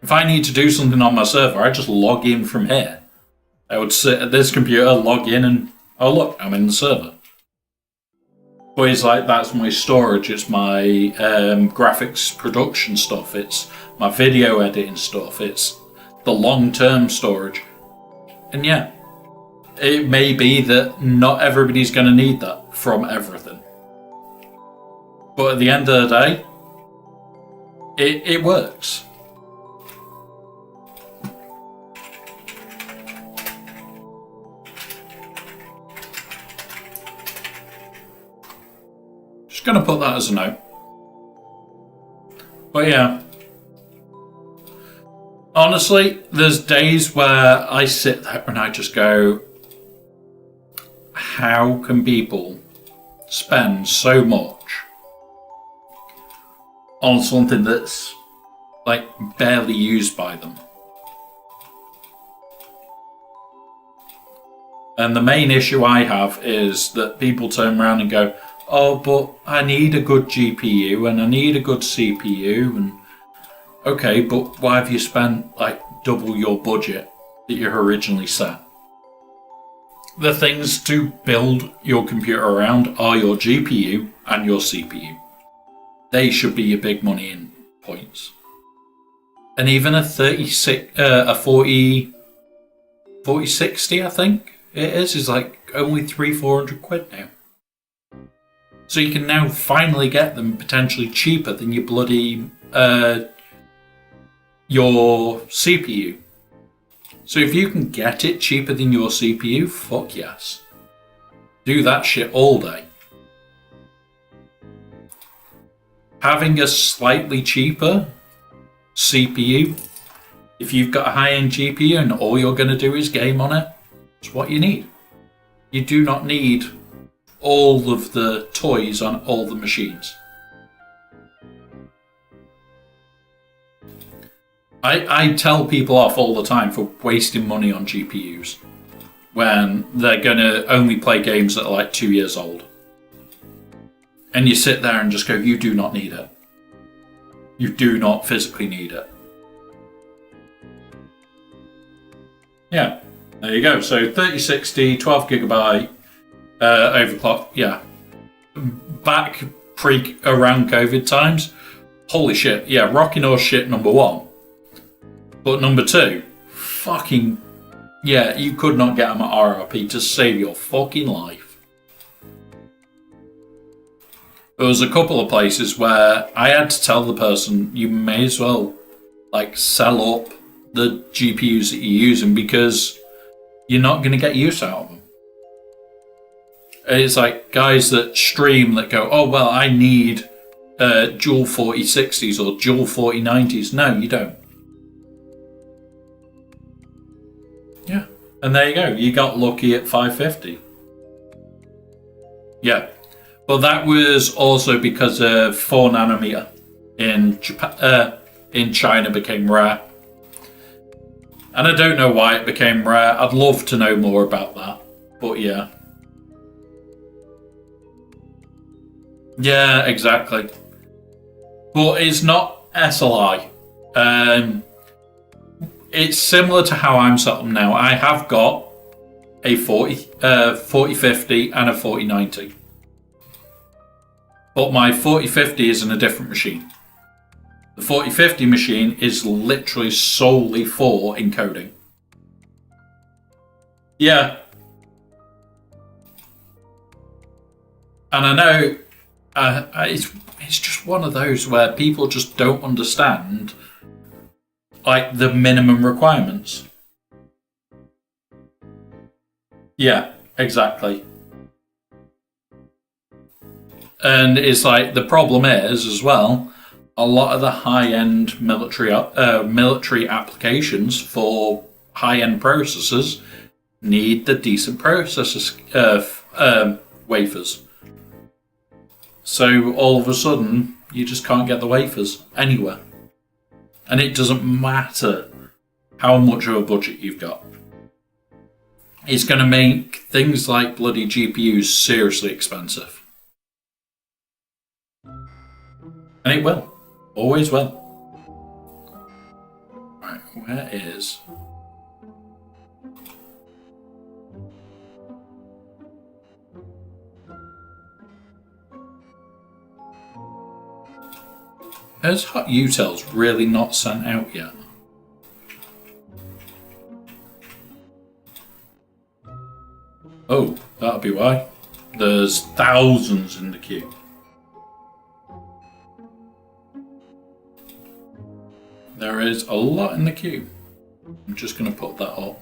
If I need to do something on my server, I just log in from here. I would sit at this computer, log in, and oh look, I'm in the server. But it's like, that's my storage, it's my graphics production stuff, it's my video editing stuff, it's the long-term storage. And yeah, it may be that not everybody's going to need that from everything. But at the end of the day, it works. Just going to put that as a note. But yeah. Honestly, there's days where I sit there and I just go, how can people spend so much on something that's like barely used by them? And the main issue I have is that people turn around and go, oh, but I need a good GPU and I need a good CPU. And okay, but why have you spent like double your budget that you originally set? The things to build your computer around are your GPU and your CPU. They should be your big money in points. And even a 4060, I think it is like only 300-400 quid now. So you can now finally get them potentially cheaper than your bloody your CPU. So if you can get it cheaper than your CPU, fuck yes. Do that shit all day. Having a slightly cheaper CPU If you've got a high-end GPU and all you're going to do is game on it, it's what you need. You do not need all of the toys on all the machines. I tell people off all the time for wasting money on GPUs when they're going to only play games that are like 2 years old. And you sit there and just go, you do not need it. You do not physically need it. Yeah, there you go. So 3060, 12 gigabyte, overclock. Yeah. Back around COVID times. Holy shit. Yeah, rocking horse shit, number one. But number two, fucking, yeah, you could not get them at RRP to save your fucking life. There was a couple of places where I had to tell the person, you may as well, like, sell up the GPUs that you're using because you're not going to get use out of them. It's like guys that stream that go, oh, well, I need dual 4060s or dual 4090s. No, you don't. Yeah. And there you go. You got lucky at 550. Yeah. But that was also because 4 nanometer in Japan, in China became rare. And I don't know why it became rare. I'd love to know more about that. But yeah. Yeah, exactly. But it's not SLI. It's similar to how I'm set up now. I have got a 4050 and a 4090. But my 4050 is in a different machine. The 4050 machine is literally solely for encoding. Yeah. And I know it's just one of those where people just don't understand like the minimum requirements. Yeah, exactly. And it's like the problem is as well, a lot of the high-end military applications for high-end processors need the decent processor wafers. So all of a sudden, you just can't get the wafers anywhere. And it doesn't matter how much of a budget you've got. It's going to make things like bloody GPUs seriously expensive. And it will. Always will. Right, where is... Has Hot Utils really not sent out yet? Oh, that'll be why. There's thousands in the queue. There is a lot in the queue. I'm just going to put that up.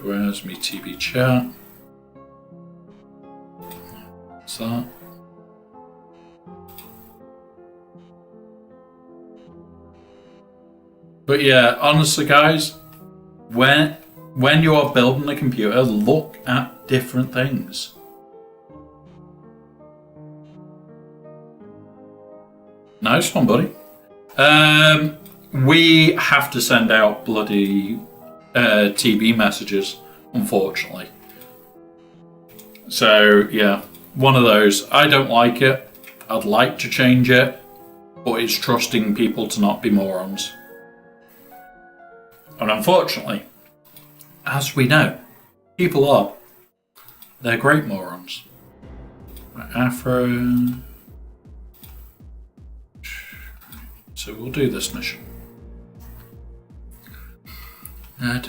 Where's me TB chat? What's that? But yeah, honestly guys, when you are building a computer, look at different things. Nice one, buddy. We have to send out bloody TB messages, unfortunately. So yeah, one of those. I don't like it. I'd like to change it, but it's trusting people to not be morons. And unfortunately, as we know, people are. They're great morons. Afro. So we'll do this mission. You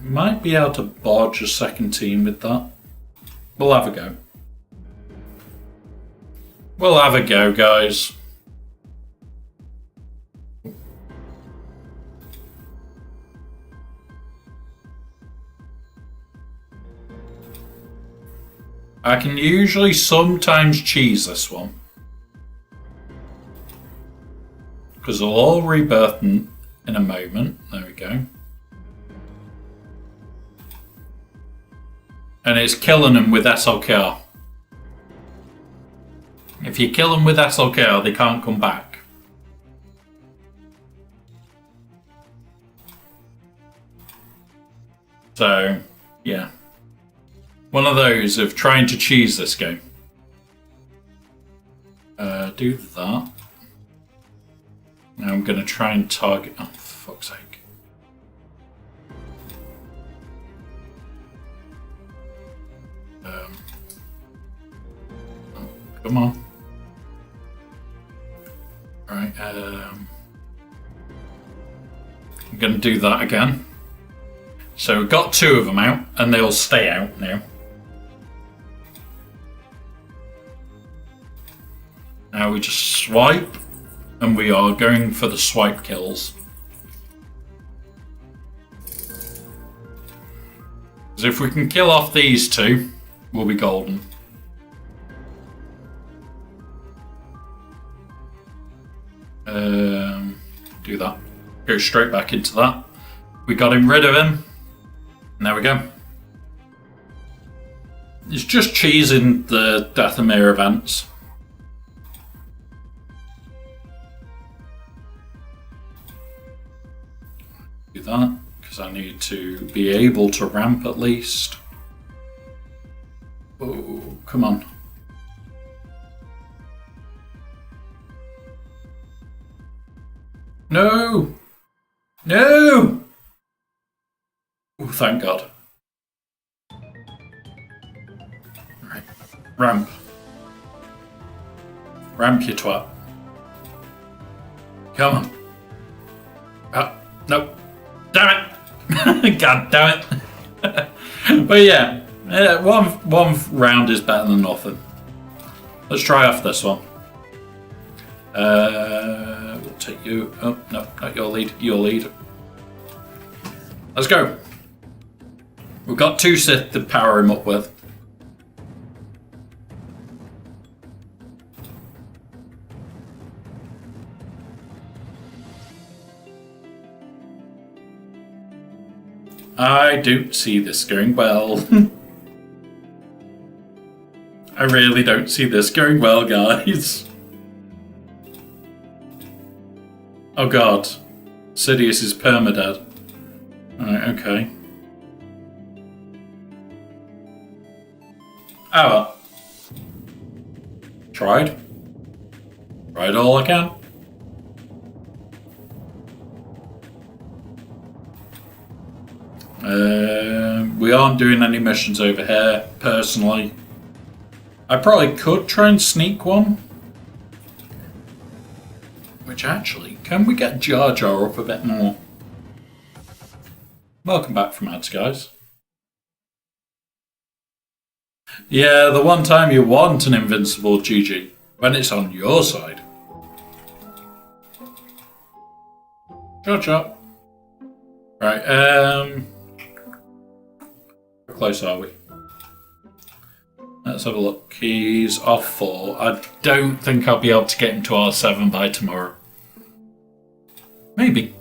might be able to bodge a second team with that. We'll have a go. We'll have a go, guys. I can usually sometimes cheese this one. Because they'll all rebirth in a moment. There we go. And it's killing them with SLKR. If you kill them with SLKR, they can't come back. So, yeah. One of those of trying to cheese this game. Do that. Now I'm going to try and target... Oh, for fuck's sake. Oh, come on. Right, I'm going to do that again. So we've got 2 of them out, and they'll stay out now. Now we just swipe, and we are going for the swipe kills. Because if we can kill off these 2, we'll be golden. Do that. Go straight back into that. We got him rid of him. And there we go. It's just cheesing the Dathomir events. Do that, because I need to be able to ramp at least. Oh, come on. No! No! Oh, thank God. Right. Ramp. Ramp, you twat. Come on. Oh, nope. Damn it! God damn it! But yeah, one round is better than nothing. Let's try off this one. We'll take you. Oh no, not your lead. Your lead. Let's go. We've got 2 Sith to power him up with. I don't see this going well. I really don't see this going well, guys. Oh God. Sidious is permadead. Alright, okay. Oh well. Tried. Tried all I can. We aren't doing any missions over here, personally. I probably could try and sneak one. Which actually, can we get Jar Jar up a bit more? Welcome back from ads, guys. Yeah, the one time you want an invincible GG, when it's on your side. Jar Jar. Right, how close are we? Let's have a look. He's off 4. I don't think I'll be able to get him to R7 by tomorrow. Maybe.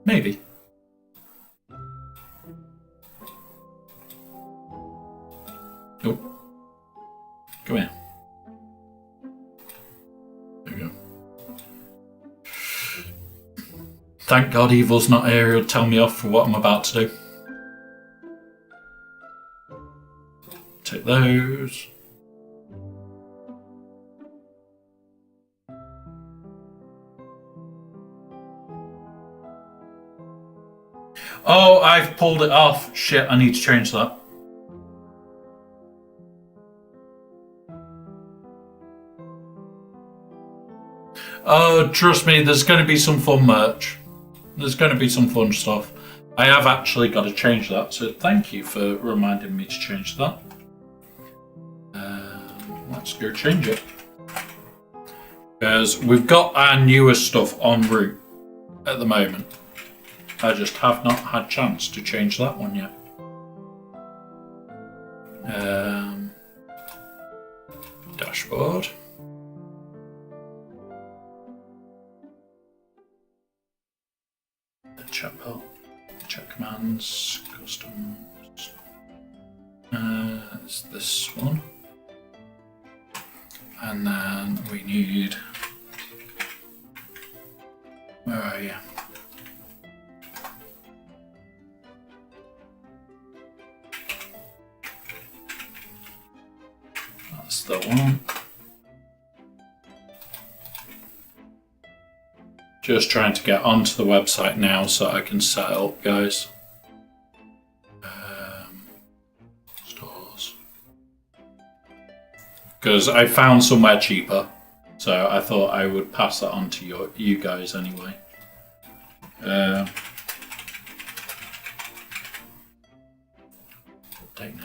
Maybe. Oh. Come here. There we go. Thank God Evil's not here. He'll tell me off for what I'm about to do. Take those. Oh, I've pulled it off. Shit, I need to change that. Oh, trust me, there's going to be some fun merch. There's going to be some fun stuff. I have actually got to change that, so thank you for reminding me to change that. Let's go change it. Because we've got our newest stuff en route at the moment. I just have not had chance to change that one yet. dashboard. The chat bot, chat commands, customs. It's this one. And then we need. Where are you? That's the one. Just trying to get onto the website now so I can set it up, guys. Stores. Because I found somewhere cheaper, so I thought I would pass that on to you guys anyway. Update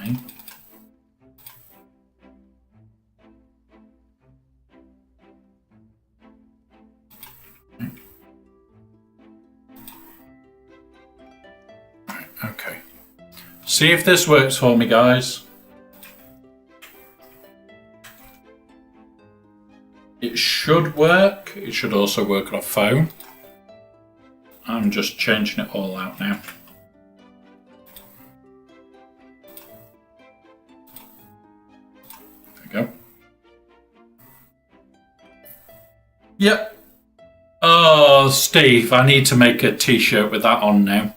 name. Okay. See if this works for me, guys. It should work. It should also work on a phone. I'm just changing it all out now. There we go. Yep. Oh, Steve, I need to make a t-shirt with that on now.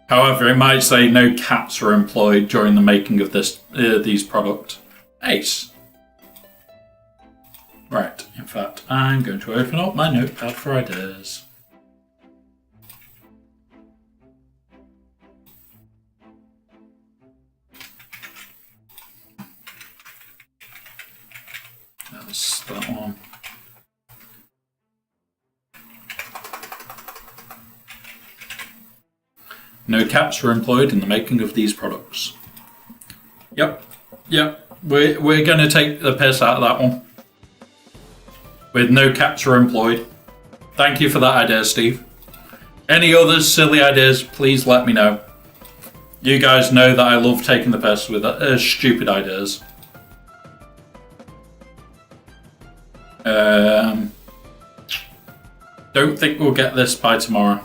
However, it might say no cats were employed during the making of these products. Ace. Right, in fact, I'm going to open up my notepad for ideas. That's that one. No caps were employed in the making of these products. Yep. We're going to take the piss out of that one. With no caps were employed. Thank you for that idea, Steve. Any others silly ideas, please let me know. You guys know that I love taking the piss with stupid ideas. Don't think we'll get this by tomorrow.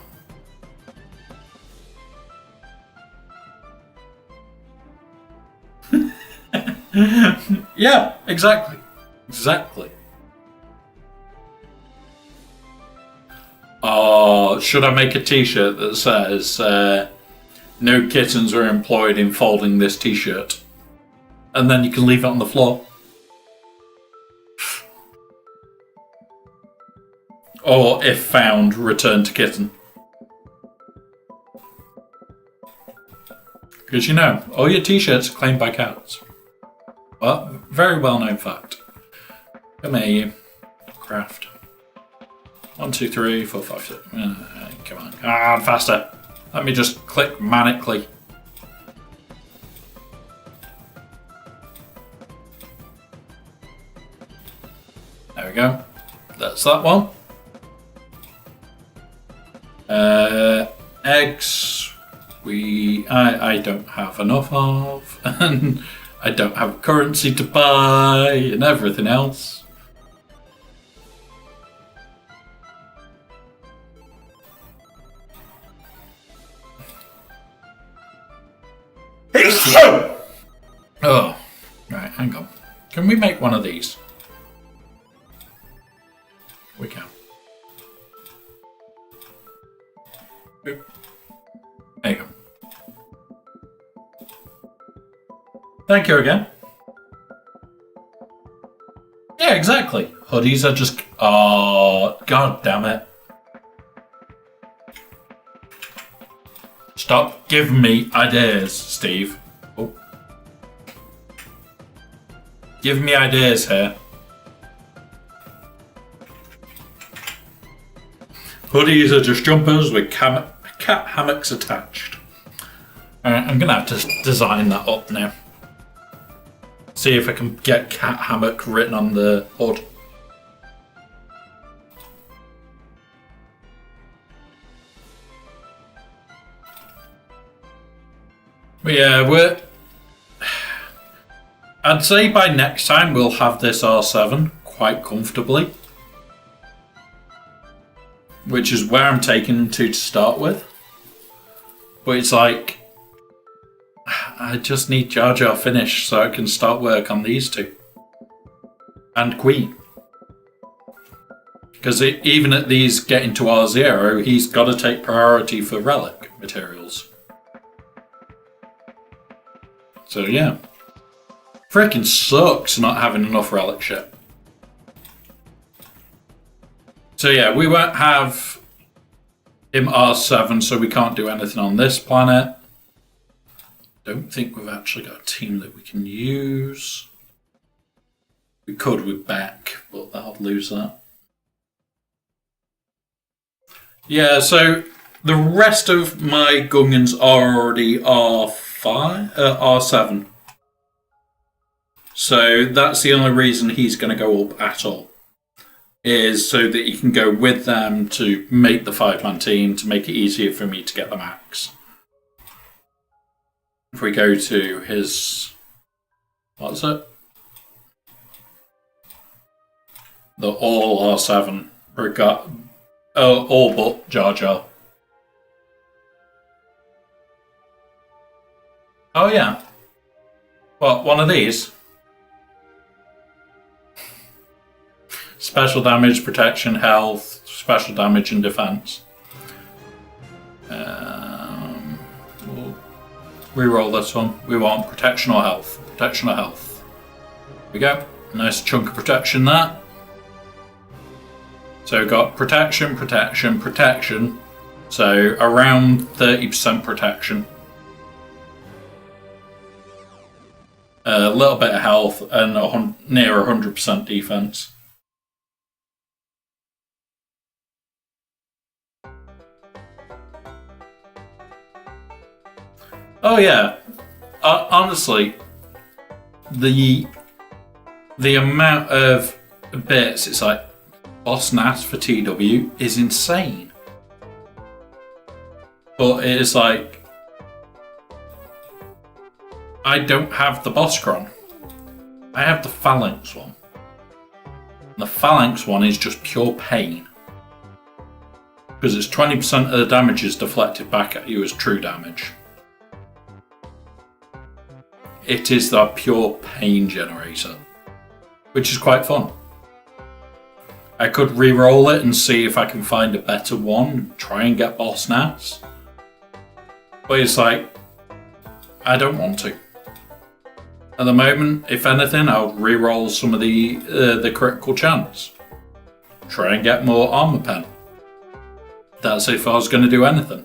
Yeah, exactly. Oh, should I make a t-shirt that says no kittens are employed in folding this t-shirt? And then you can leave it on the floor. Or if found, return to kitten. Because you know, all your t-shirts are claimed by cats. Well, very well known fact. Come here, you. Craft. 1, 2, 3, 4, 5, 6. Come on. Faster. Let me just click manically. There we go. That's that one. Eggs. I don't have enough of, and I don't have currency to buy, and everything else. Oh, right, hang on. Can we make one of these? We can. Boop. There you go. Thank you again. Yeah, exactly. Hoodies are just... Oh, god damn it. Stop giving me ideas, Steve. Oh. Give me ideas here. Hoodies are just jumpers with cat hammocks attached. Alright, I'm gonna have to design that up now. See if I can get cat hammock written on the hood. But yeah, I'd say by next time we'll have this R7 quite comfortably. Which is where I'm taking them to start with. But it's like, I just need Jar Jar finished so I can start work on these two. And Queen. Because even at these getting to R0, he's got to take priority for relic materials. So yeah. Frickin' sucks not having enough relic ship. So yeah, we won't have him R7, so we can't do anything on this planet. Don't think we've actually got a team that we can use. We could with Beck, but I'll lose that. Yeah, so the rest of my Gungans are already R7. So that's the only reason he's going to go up at all. Is so that you can go with them to make the 5-man team to make it easier for me to get the max. If we go to his... what is it? The all R7. All but Jar Jar. Oh yeah. What, one of these? Special damage, protection, health, special damage and defense. We'll reroll this one. We want protection or health. Protection or health. There we go. Nice chunk of protection there. So we've got protection, protection, protection. So around 30% protection. A little bit of health and near 100% defense. Oh yeah, honestly, the amount of bits, it's like Boss Nass for TW is insane. But it is like, I don't have the Boss Cron. I have the Phalanx one. The Phalanx one is just pure pain. Because it's 20% of the damage is deflected back at you as true damage. It is the pure pain generator, which is quite fun. I could re-roll it and see if I can find a better one, try and get Boss Nass. But it's like, I don't want to. At the moment, if anything, I'll re-roll some of the critical chance. Try and get more armor pen. That's if I was going to do anything.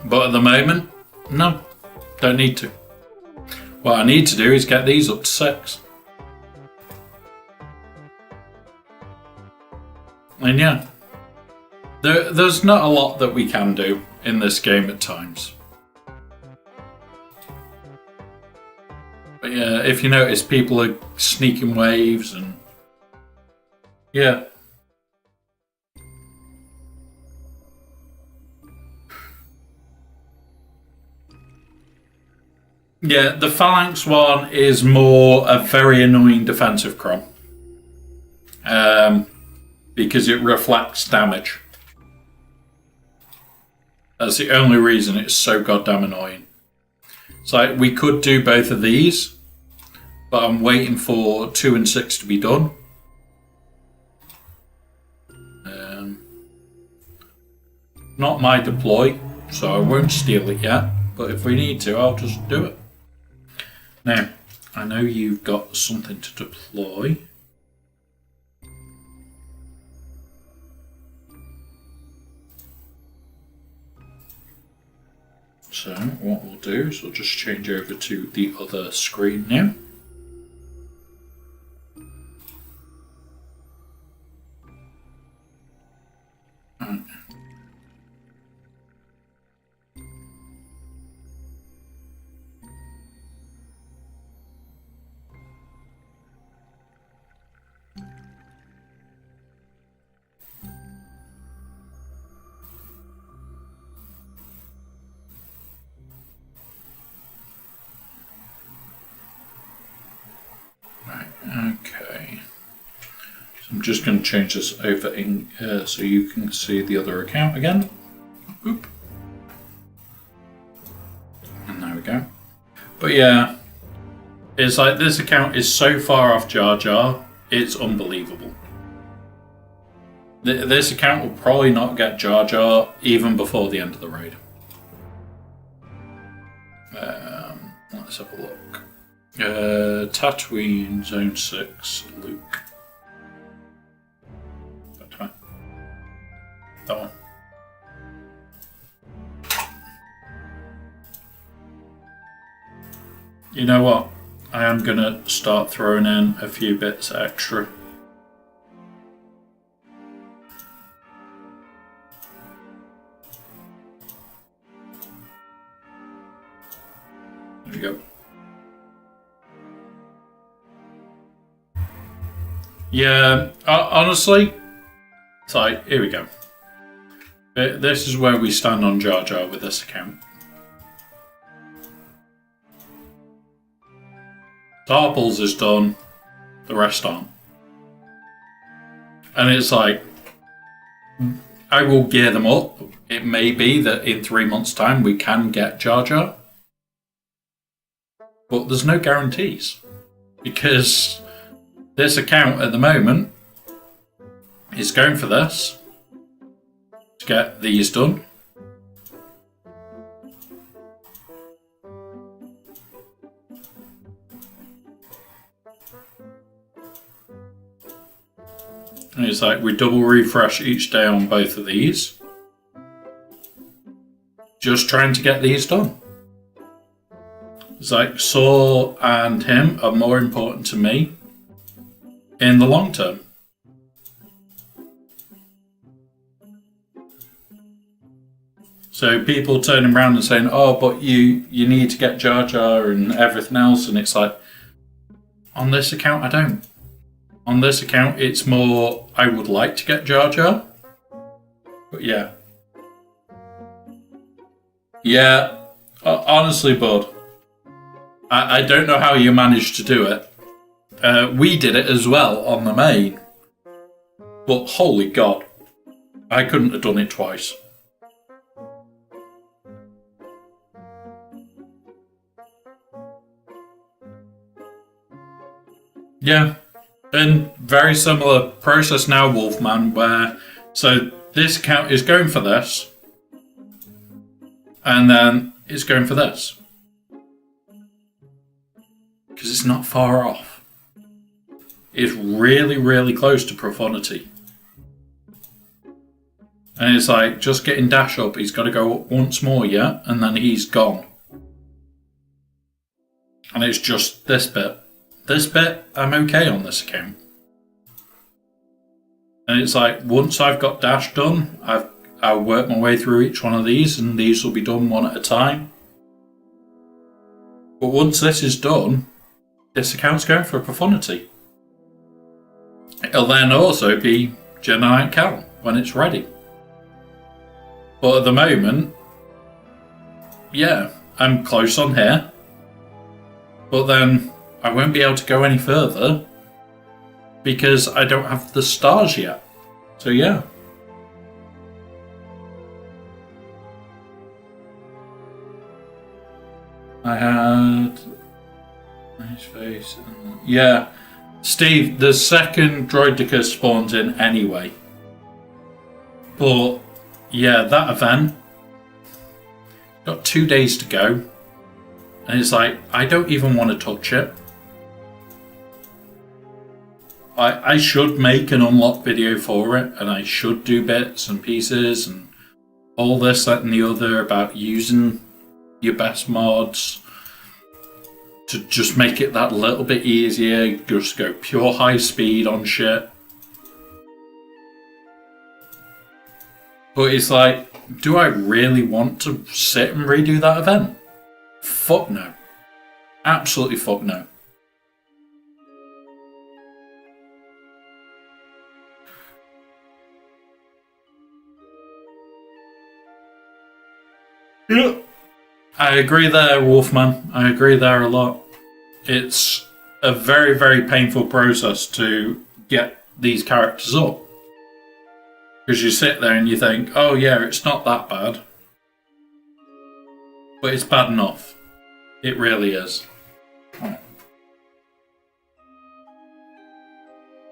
But at the moment, no, don't need to. What I need to do is get these up to 6. And yeah, there's not a lot that we can do in this game at times. But yeah, if you notice, people are sneaking waves and yeah. Yeah, the Phalanx one is more a very annoying defensive cron. Because it reflects damage. That's the only reason it's so goddamn annoying. It's like, we could do both of these, but I'm waiting for 2 and 6 to be done. Not my deploy, so I won't steal it yet, but if we need to, I'll just do it. Now, I know you've got something to deploy. So what we'll do is we'll just change over to the other screen now. Okay. So I'm just going to change this over in so you can see the other account again. Boop. And there we go. But yeah, it's like this account is so far off Jar Jar, it's unbelievable. This account will probably not get Jar Jar even before the end of the raid. Let's have a look. Tatooine, Zone 6, Luke. That one. You know what? I am going to start throwing in a few bits extra. There we go. Yeah, honestly, it's like, here we go. This is where we stand on Jar Jar with this account. Tarples is done, the rest aren't. And it's like, I will gear them up. It may be that in 3 months' time we can get Jar Jar. But there's no guarantees. Because this account at the moment is going for this to get these done. And it's like we double refresh each day on both of these. Just trying to get these done. It's like Saw and him are more important to me in the long term. So people turning around and saying, oh, but you need to get Jar Jar and everything else. And it's like, on this account, I don't. On this account, it's more, I would like to get Jar Jar. But yeah. Yeah, honestly, bud. I don't know how you managed to do it. We did it as well on the main. But holy God, I couldn't have done it twice. Yeah, and very similar process now, Wolfman, where so this account is going for this, and then it's going for this. Because it's not far off. It's really, really close to profundity. And it's like, just getting Dash up, he's got to go up once more, yeah? And then he's gone. And it's just this bit. This bit, I'm okay on this account. And it's like, once I've got Dash done, I'll work my way through each one of these, and these will be done one at a time. But once this is done, this account's going for profundity. It'll then also be Jedi Knight Cal when it's ready. But at the moment, yeah, I'm close on here. But then I won't be able to go any further because I don't have the stars yet. So yeah. I had nice face. Yeah, Steve, the second Droideka spawns in anyway. But yeah, that event got 2 days to go, and it's like I don't even want to touch it. I should make an unlock video for it, and I should do bits and pieces and all this, that, and the other about using your best mods to just make it that little bit easier, just go pure high speed on shit. But it's like, do I really want to sit and redo that event? Fuck no. Absolutely fuck no. Yeah. I agree there, Wolfman. I agree there a lot. It's a very, very painful process to get these characters up. Because you sit there and you think, oh yeah, it's not that bad. But it's bad enough. It really is. Right.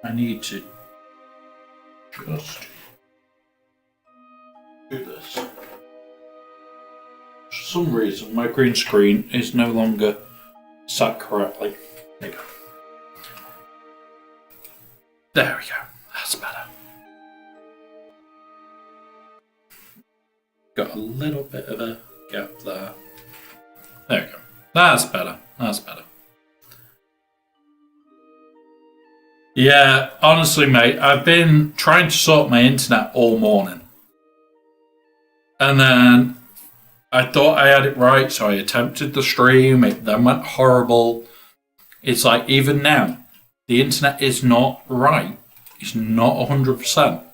I need to just do this. For some reason, my green screen is no longer sat correctly. There you go. There we go. That's better. Got a little bit of a gap there. There we go. That's better. That's better. Yeah, honestly, mate, I've been trying to sort my internet all morning. And then I thought I had it right, so I attempted the stream. It then went horrible. It's like, even now, the internet is not right. It's not 100%.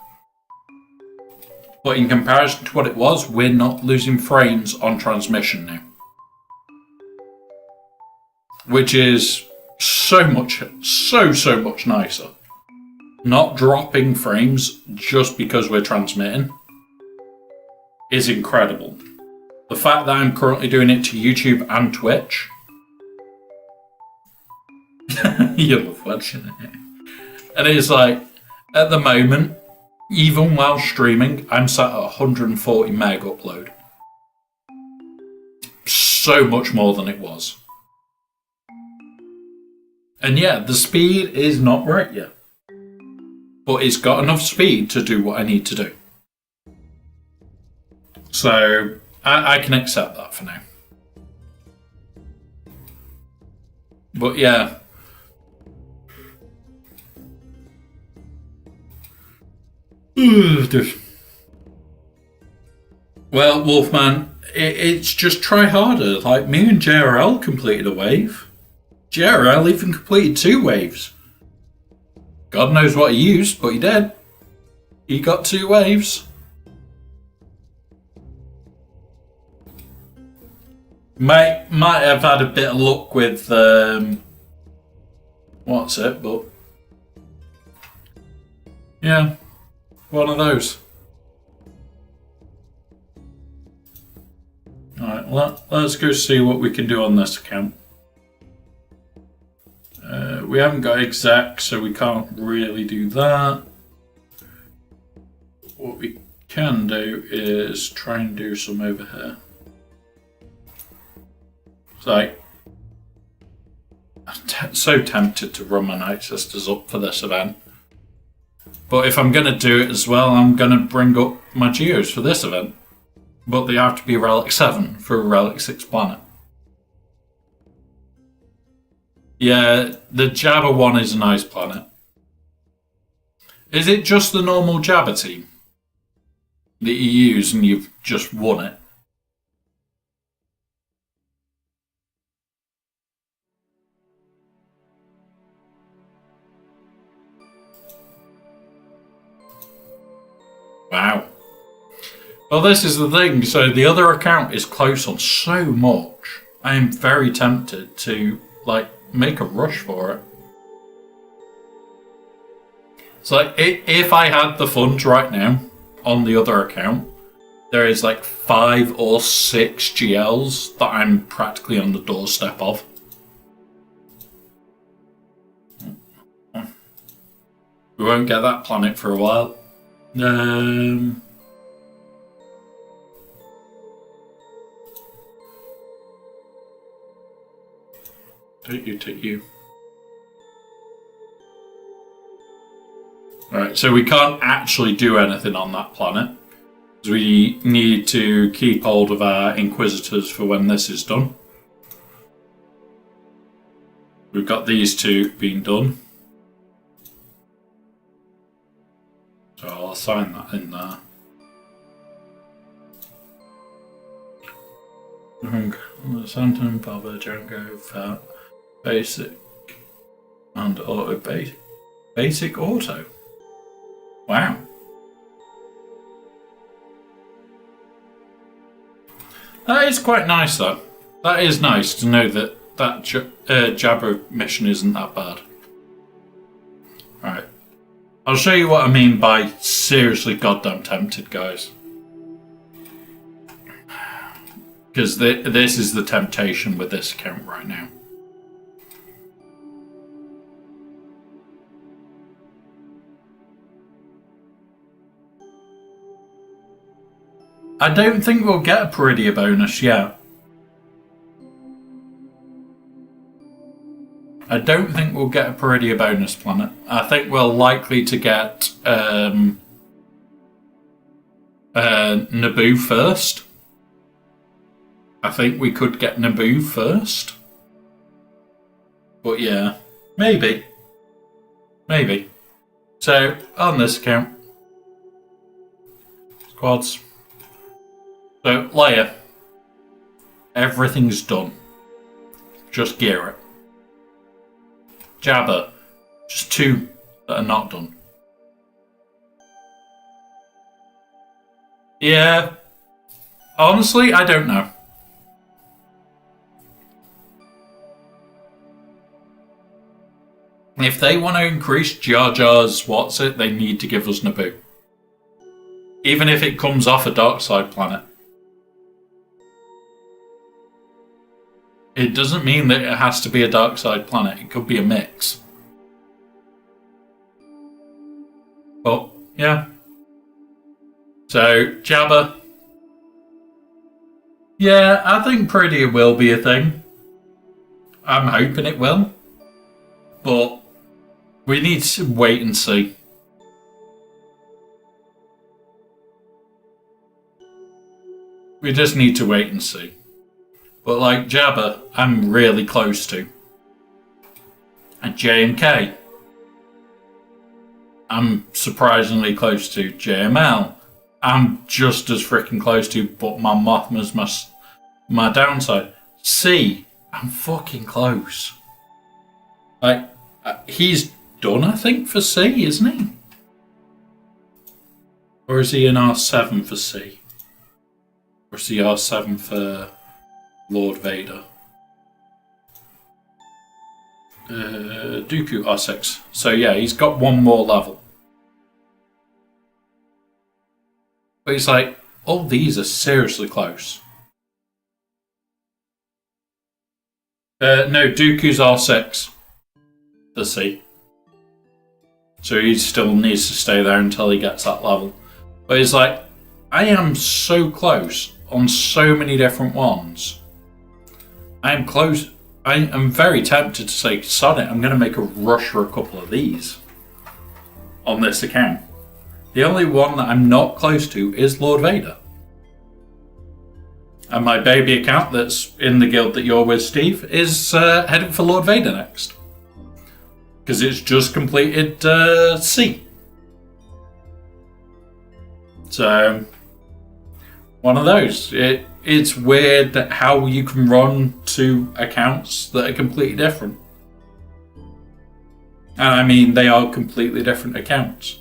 But in comparison to what it was, we're not losing frames on transmission now. Which is so much nicer. Not dropping frames just because we're transmitting is incredible. The fact that I'm currently doing it to YouTube and Twitch. You love watching it. And it's like, at the moment, even while streaming, I'm sat at 140 meg upload. So much more than it was. And yeah, the speed is not right yet. But it's got enough speed to do what I need to do. So, I can accept that for now. But yeah. Well, Wolfman, it's just try harder. Like, me and JRL completed a wave. JRL even completed 2 waves. God knows what he used, but he did. He got 2 waves. Might have had a bit of luck with what's it, but yeah, one of those. Alright, let's go see what we can do on this account. We haven't got exec, so we can't really do that. What we can do is try and do some over here. So, I'm so tempted to run my Night Sisters up for this event. But if I'm going to do it as well, I'm going to bring up my Geos for this event. But they have to be Relic 7 for a Relic 6 planet. Yeah, the Jabba one is a nice planet. Is it just the normal Jabba team that you use and you've just won it? Wow. Well, this is the thing. So the other account is close on so much. I am very tempted to, like, make a rush for it. So if I had the funds right now on the other account, there is like 5 or 6 GLs that I'm practically on the doorstep of. We won't get that planet for a while. Take you. Alright, so we can't actually do anything on that planet. We need to keep hold of our Inquisitors for when this is done. We've got these 2 being done. So I'll assign that in there. Santon, Baba, Django, Fat, Basic, and Auto Basic Auto. Wow. That is quite nice though. That is nice to know that that Jabba mission isn't that bad. Alright. I'll show you what I mean by seriously goddamn tempted, guys. Because this is the temptation with this account right now. I don't think we'll get a Peridia bonus yet. I don't think we'll get a Peridia bonus planet. I think we're likely to get Naboo first. I think we could get Naboo first. But yeah, maybe. Maybe. So, on this account, squads. So, Leia, everything's done. Just gear it. Jabba, just 2 that are not done. Yeah, honestly, I don't know. If they want to increase Jar Jar's they need to give us Naboo. Even if it comes off a dark side planet. It doesn't mean that it has to be a dark side planet. It could be a mix. But, yeah. So, Jabba. Yeah, I think Peridia will be a thing. I'm hoping it will. But, we need to wait and see. We just need to wait and see. But like Jabba, I'm really close to. And J&K, I'm surprisingly close to. JML, I'm just as freaking close to, but my Mothma's my downside. C, I'm fucking close. Like, he's done, I think, for C, isn't he? Or is he in R7 for C? Or is he R7 for Lord Vader? Dooku R6. So yeah, he's got one more level. But he's like, all these are seriously close. No, Dooku's R6. The C. So he still needs to stay there until he gets that level. But he's like, I am so close on so many different ones. I am close. I am very tempted to say, sod it, I'm going to make a rush for a couple of these on this account. The only one that I'm not close to is Lord Vader. And my baby account that's in the guild that you're with, Steve, is heading for Lord Vader next. Because it's just completed C. So, one of those. It's weird that how you can run 2 accounts that are completely different. And I mean, they are completely different accounts.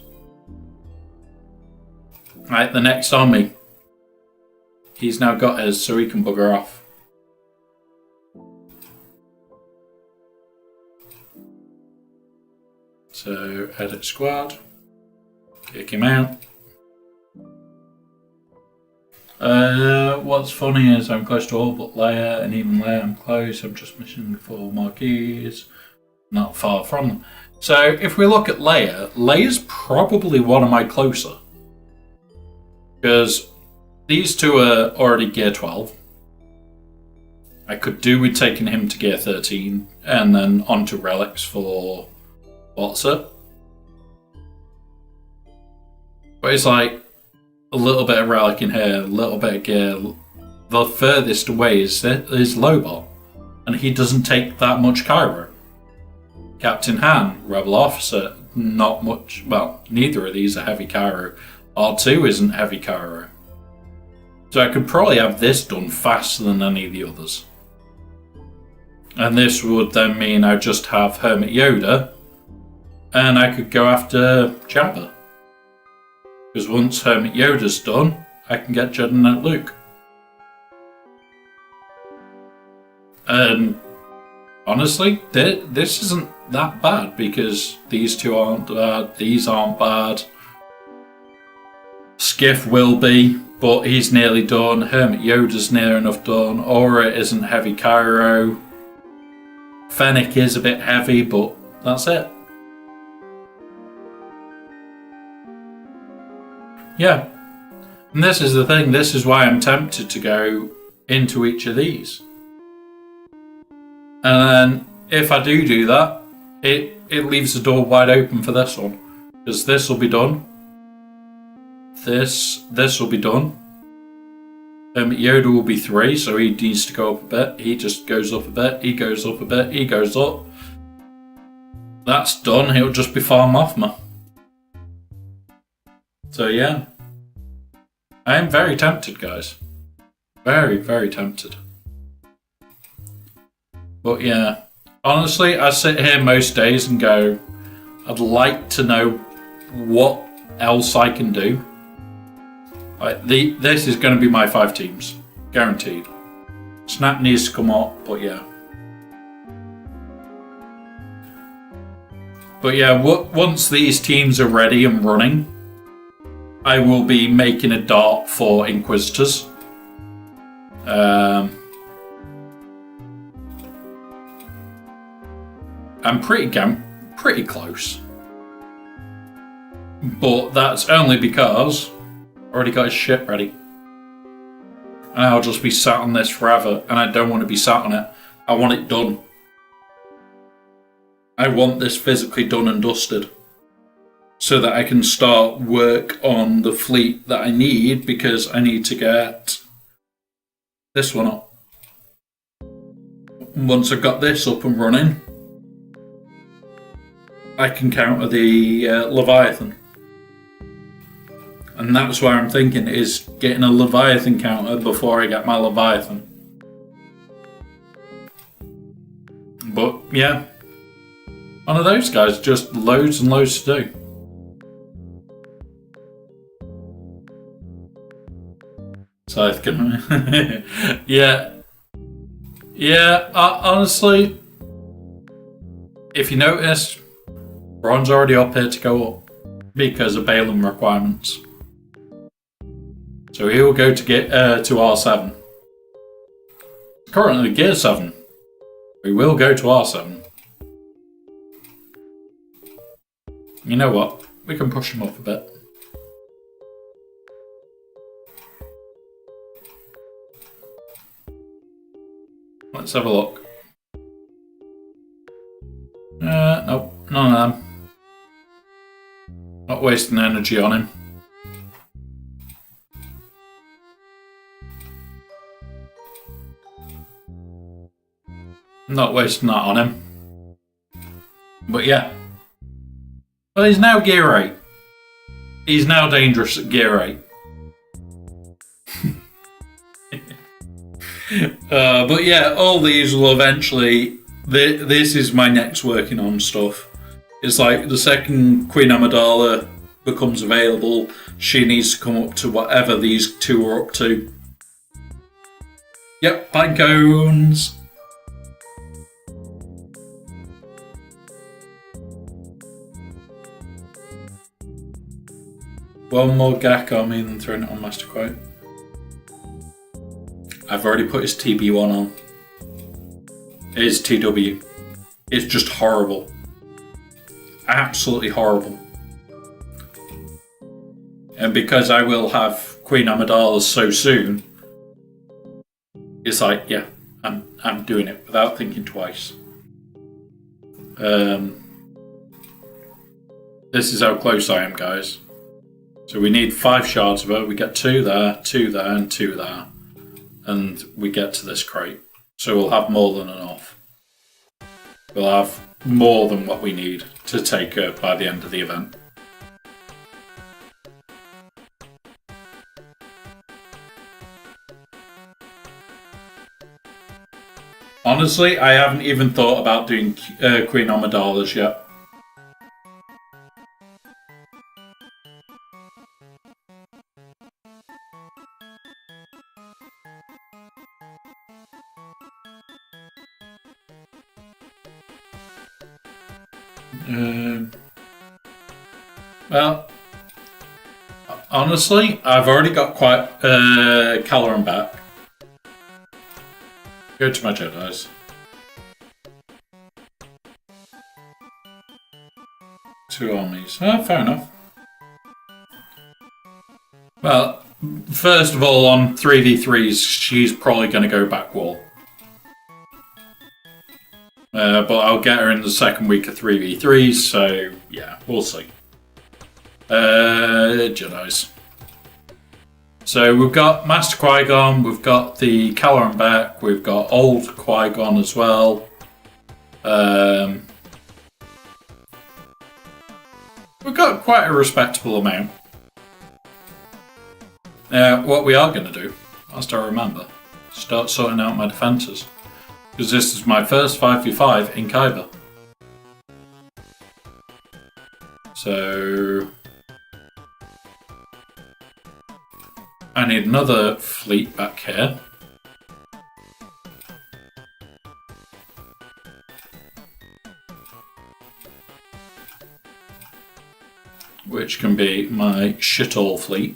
Right, the next army. He's now got his, so he can bugger off. So, edit squad. Kick him out. What's funny is I'm close to all but Leia, and even Leia I'm close. I'm just missing the 4 marquees. Not far from them. So if we look at Leia, Leia's probably one of my closer. Because these 2 are already gear 12. I could do with taking him to gear 13 and then onto relics for what's it? But it's like a little bit of relic in here, a little bit of gear. The furthest away is Lobot, and he doesn't take that much Cairo. Captain Han, Rebel Officer, not much. Well, neither of these are heavy Cairo. R2 isn't heavy Cairo. So I could probably have this done faster than any of the others. And this would then mean I just have Hermit Yoda, and I could go after Jabba. Because once Hermit Yoda's done, I can get Jedi Knight Luke. And honestly, this isn't that bad because these two aren't bad, these aren't bad. Skiff will be, but he's nearly done. Hermit Yoda's near enough done. Aura isn't heavy Cairo. Fennec is a bit heavy, but that's it. Yeah. And this is the thing, this is why I'm tempted to go into each of these. And then if I do that, it leaves the door wide open for this one. Because this will be done. This will be done. Yoda will be 3, so he needs to go up a bit. He just goes up a bit, he goes up a bit, he goes up. That's done, he'll just be Farm Mothma. So yeah. I am very tempted, guys. Very, very tempted. But yeah, honestly, I sit here most days and go, I'd like to know what else I can do. This is going to be my 5 teams, guaranteed. Snap needs to come up, but yeah. But yeah, once these teams are ready and running, I will be making a dart for Inquisitors. I'm pretty close. But that's only because I already got his shit ready. And I'll just be sat on this forever, and I don't want to be sat on it. I want it done. I want this physically done and dusted. So that I can start work on the fleet that I need, because I need to get this one up. Once I've got this up and running, I can counter the Leviathan. And that's where I'm thinking, is getting a Leviathan counter before I get my Leviathan. But yeah, one of those guys, just loads and loads to do. Scythe can... yeah. Honestly, if you notice, Ron's already up here to go up because of Balaam requirements. So he will go to get to R7. Currently Gear 7. We will go to R7. You know what? We can push him up a bit. Let's have a look. Nope, none of them. Not wasting energy on him. Not wasting that on him. But yeah. Well, he's now Gear 8. He's now dangerous at Gear 8. But yeah, all these will eventually... This is my next working on stuff. It's like the second Queen Amidala becomes available, she needs to come up to whatever these two are up to. Yep, pine cones. One more Gak on me than throwing it on Master Quote. I've already put his TB1 on. His TW. It's just horrible. Absolutely horrible. And because I will have Queen Amidala so soon, it's like, yeah, I'm doing it without thinking twice. This is how close I am, guys. So we need 5 shards of her. We get 2 there, 2 there, and 2 there. And we get to this crate. So we'll have more than enough. We'll have more than what we need to take her by the end of the event. Honestly, I haven't even thought about doing Queen Amidala's yet. Well, honestly, I've already got quite Caloran back. Go to my Jedis. Two armies. Oh, fair enough. Well, first of all, on 3v3s, she's probably going to go back wall. But I'll get her in the second week of 3v3s, so yeah, we'll see. Jedis. So we've got Master Qui-Gon, we've got the Caloran back, we've got old Qui-Gon as well. We've got quite a respectable amount. What we are going to do, whilst I remember, start sorting out my defences. Because this is my first 5v5 in Kyber. So I need another fleet back here. Which can be my shit-all fleet.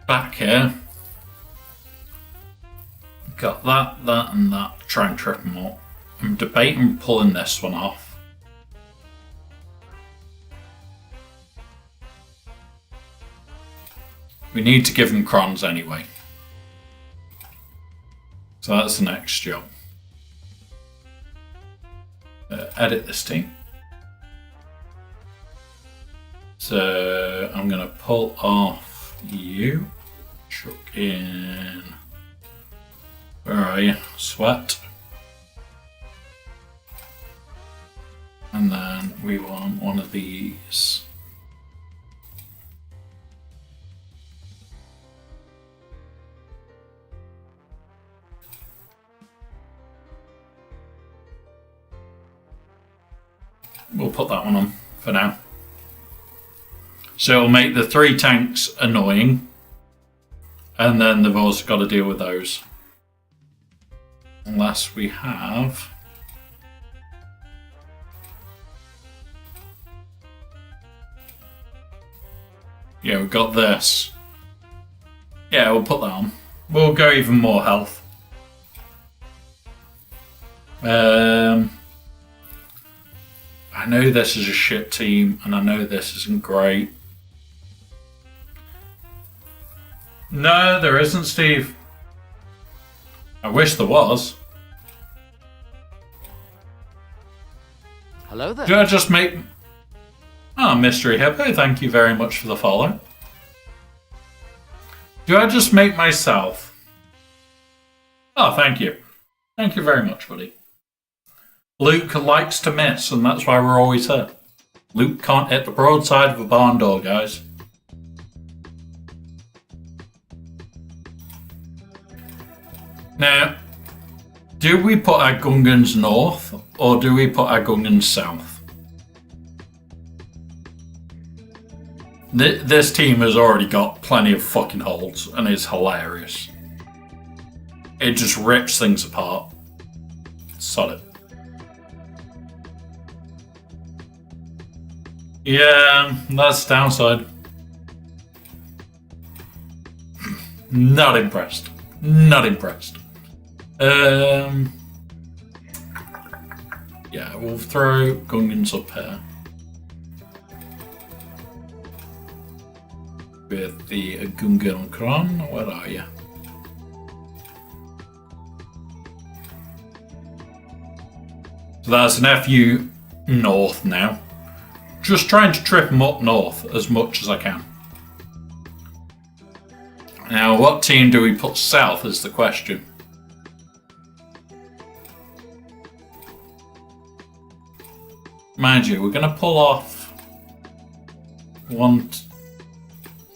Back here. Got that, and that. Try and trip them up. I'm debating pulling this one off. We need to give them crons anyway. So that's the next job. Edit this team. So I'm going to pull off you. Chuck in. Where are you? Sweat. And then we want one of these. We'll put that one on for now. So it'll make the 3 tanks annoying. And then they've also got to deal with those. Unless we have... Yeah, we've got this. Yeah, we'll put that on. We'll go even more health. I know this is a shit team, and I know this isn't great. No, there isn't, Steve. I wish there was. Hello there. Do I just make... Oh, Mystery Hippo, thank you very much for the follow. Do I just make myself? Oh, thank you. Thank you very much, buddy. Luke likes to miss, and that's why we're always here. Luke can't hit the broadside of a barn door, guys. Now, do we put our Gungans north, or do we put our Gungans south? This team has already got plenty of fucking holes, and is hilarious. It just rips things apart. Solid. Yeah, that's the downside. Not impressed. Not impressed. Yeah, we'll throw Gungans up here. With the Gungan Kron. Where are you? So that's an FU north now. Just trying to trip them up north as much as I can. Now, what team do we put south is the question. Mind you, we're going to pull off one...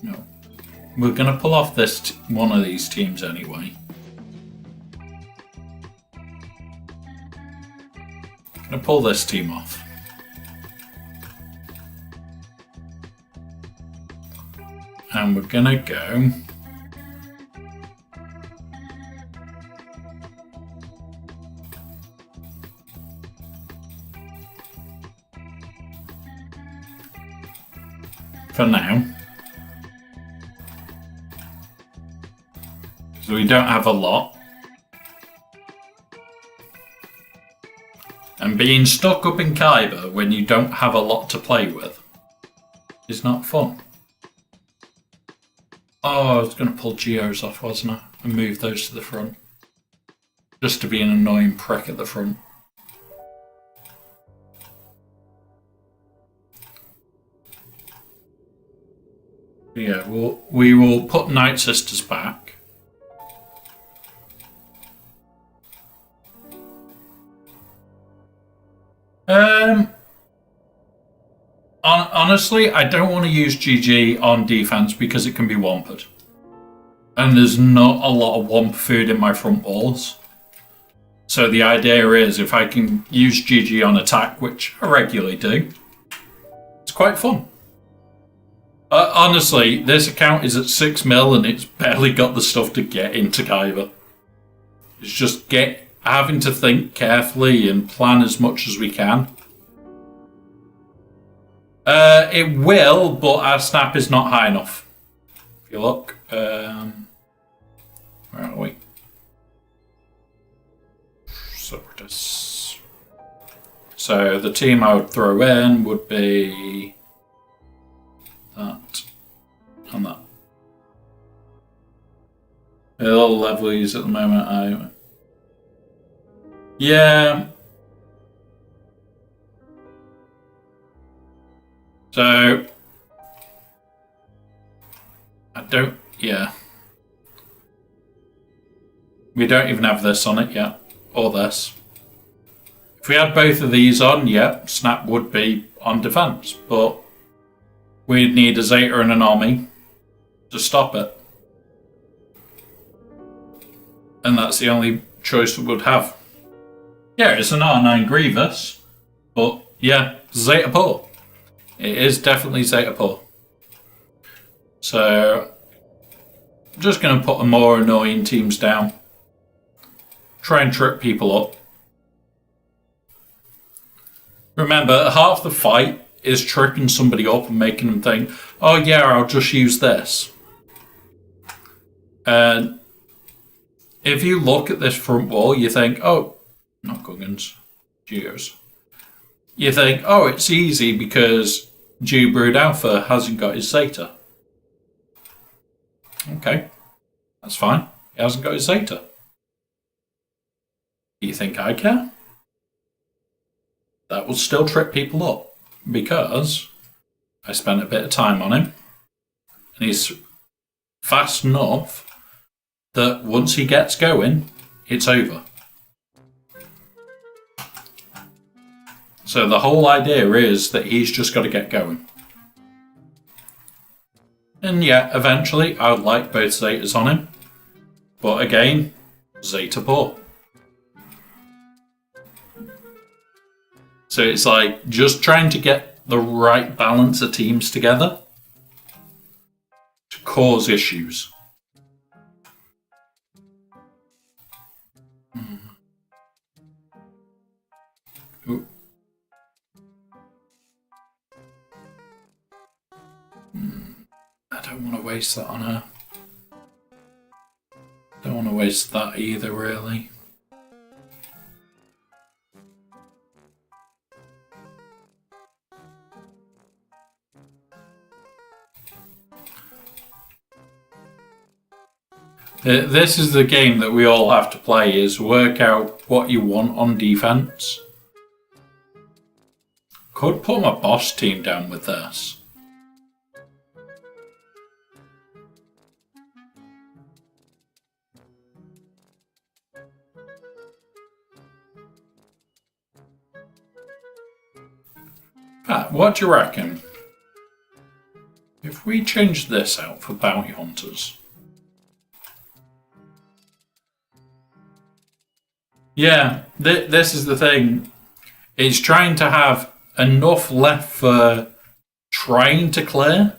No. We're going to pull off this one of these teams anyway. Going to pull this team off. And we're gonna go. For now. So we don't have a lot. And being stuck up in Khyber when you don't have a lot to play with is not fun. Oh, I was going to pull geos off, wasn't I? And move those to the front. Just to be an annoying prick at the front. Yeah, we will put Night Sisters back. Honestly, I don't want to use GG on defense because it can be wampered. And there's not a lot of wamp food in my front walls. So the idea is if I can use GG on attack, which I regularly do, it's quite fun. Honestly, this account is at 6 mil and it's barely got the stuff to get into Khyber. It's just having to think carefully and plan as much as we can. It will, but our snap is not high enough. If you look, where are we? Separatists. So the team I would throw in would be that and that. A little levelies at the moment. Yeah. So I don't. Yeah. We don't even have this on it yet, or this. If we had both of these on, yeah, Snap would be on defense, but we'd need a Zeta and an army to stop it. And that's the only choice we would have. Yeah, it's an R9 Grievous, but yeah, Zeta poor. It is definitely Zeta poor. So, I'm just going to put the more annoying teams down. Try and trip people up. Remember, half the fight is tripping somebody up and making them think, oh yeah, I'll just use this. And if you look at this front wall, you think, oh, not Guggins, Geos. You think, oh, it's easy because Geobrood Alpha hasn't got his Zeta. Okay, that's fine. He hasn't got his Zeta. Do you think I care? That will still trip people up because I spent a bit of time on him and he's fast enough that once he gets going, it's over. So the whole idea is that he's just got to get going. And yeah, eventually I would like both Zetas on him. But again, Zeta poor. So it's like just trying to get the right balance of teams together to cause issues. Ooh. I don't want to waste that on her. Don't want to waste that either, really. This is the game that we all have to play, is work out what you want on defense. Could put my boss team down with this. Pat, what do you reckon? If we change this out for bounty hunters. Yeah, this is the thing. It's trying to have enough left for trying to clear,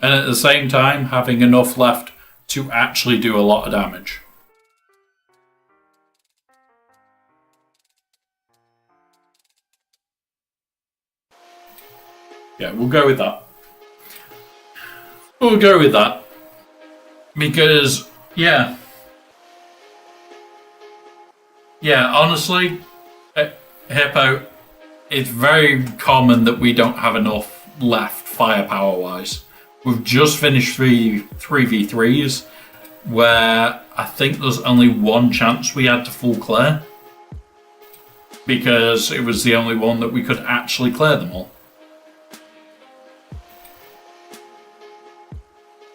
And at the same time, having enough left to actually do a lot of damage. Yeah, we'll go with that. We'll go with that. Because, yeah. Yeah, honestly, Hippo, it's very common that we don't have enough left firepower-wise. We've just finished 3v3s, where I think there's only one chance we had to full clear. Because it was the only one that we could actually clear them all.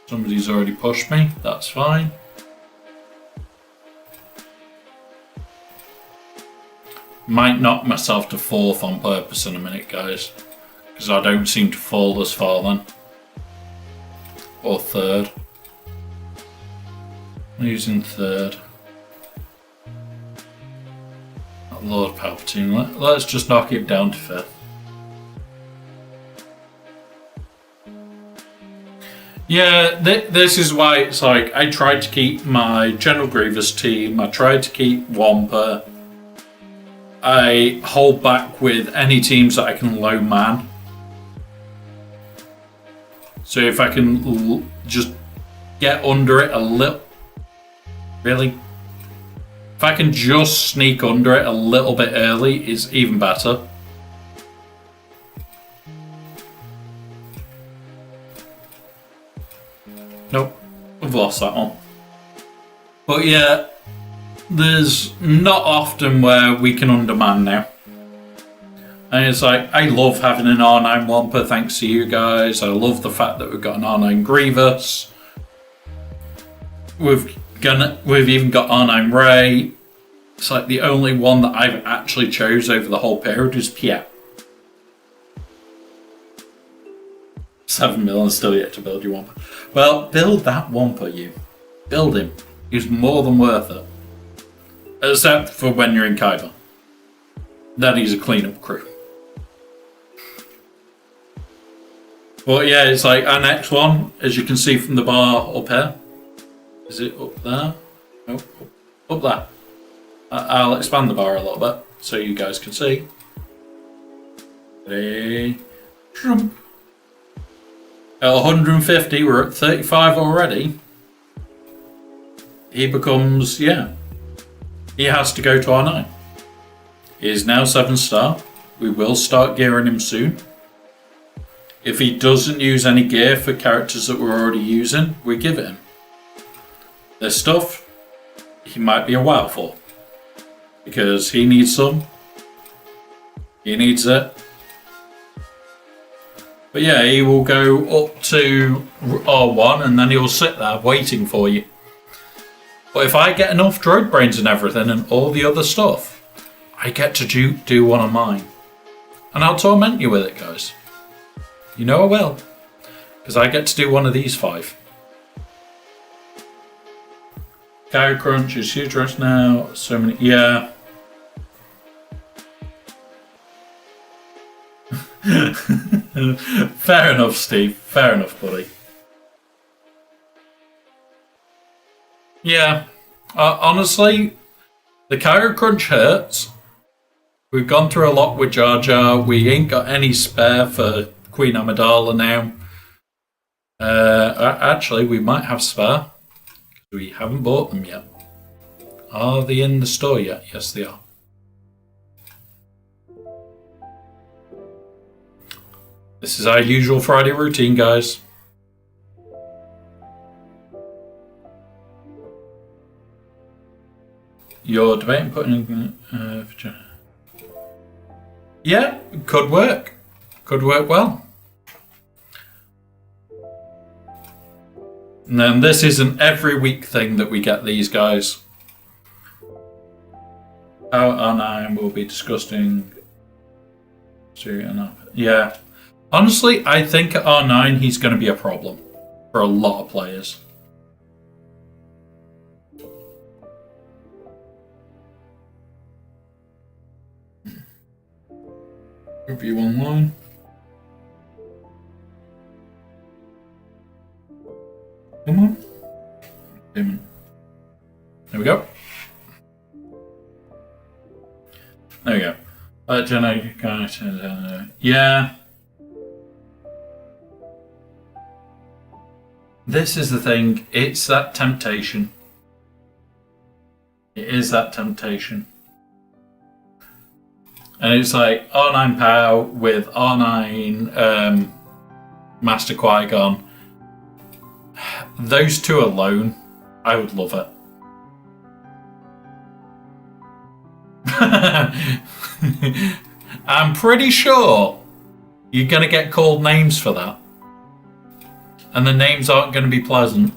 Somebody's already pushed me, that's fine. Might knock myself to 4th on purpose in a minute, guys. Because I don't seem to fall this far then. Or 3rd. I'm using 3rd. Lord Palpatine, let's just knock it down to 5th. Yeah, this is why it's like, I tried to keep my General Grievous team, I tried to keep Wampa. I hold back with any teams that I can low man. So if I can just get under it a little... Really? If I can just sneak under it a little bit early, it's even better. Nope, we've lost that one. But yeah, there's not often where we can underman now. And it's like, I love having an R9 Wampa thanks to you guys. I love the fact that we've got an R9 Grievous. We've even got R9 Ray. It's like the only one that I've actually chose over the whole period is Piet. 7 million still yet to build your Wampa. Well, build that Wampa, you. Build him. He's more than worth it. Except for when you're in Kyber. Then he's a cleanup crew. But yeah, it's like our next one, as you can see from the bar up here. Is it up there? No, up there. I'll expand the bar a little bit so you guys can see. Ready? Trump. At 150, we're at 35 already. He becomes, yeah. He has to go to R9. He is now 7-star. We will start gearing him soon. If he doesn't use any gear for characters that we're already using, we give it him. This stuff, he might be a WoW for. Because he needs some. He needs it. But yeah, he will go up to R1 and then he'll sit there waiting for you. But if I get enough droid brains and everything and all the other stuff, I get to do one of mine. And I'll torment you with it, guys. You know I will. Because I get to do one of these 5. Cow Crunch is huge right now. So many, yeah. Fair enough, Steve. Fair enough, buddy. Yeah. Honestly, the Kyro Crunch hurts. We've gone through a lot with Jar Jar. We ain't got any spare for Queen Amidala now. Actually, we might have spare. We haven't bought them yet. Are they in the store yet? Yes, they are. This is our usual Friday routine, guys. You're debating putting yeah, could work. Could work well. And then this is an every week thing that we get these guys. How R9 will be disgusting. Yeah. Honestly, I think at R9 he's going to be a problem for a lot of players. Review online. Genetic guys, yeah. This is the thing. It's that temptation. It is that temptation. And it's like R9 POW with R9 Master Qui-Gon. Those two alone, I would love it. I'm pretty sure you're going to get called names for that. And the names aren't going to be pleasant.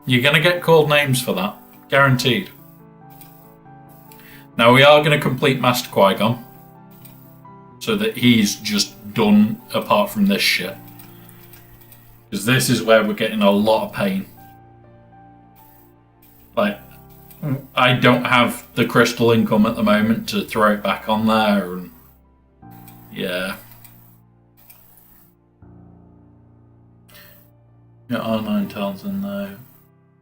You're going to get called names for that. Guaranteed. Now we are going to complete Master Qui-Gon. So that he's just done apart from this shit. Because this is where we're getting a lot of pain. Like, I don't have the crystal income at the moment to throw it back on there. And yeah. Got R9 tells in though.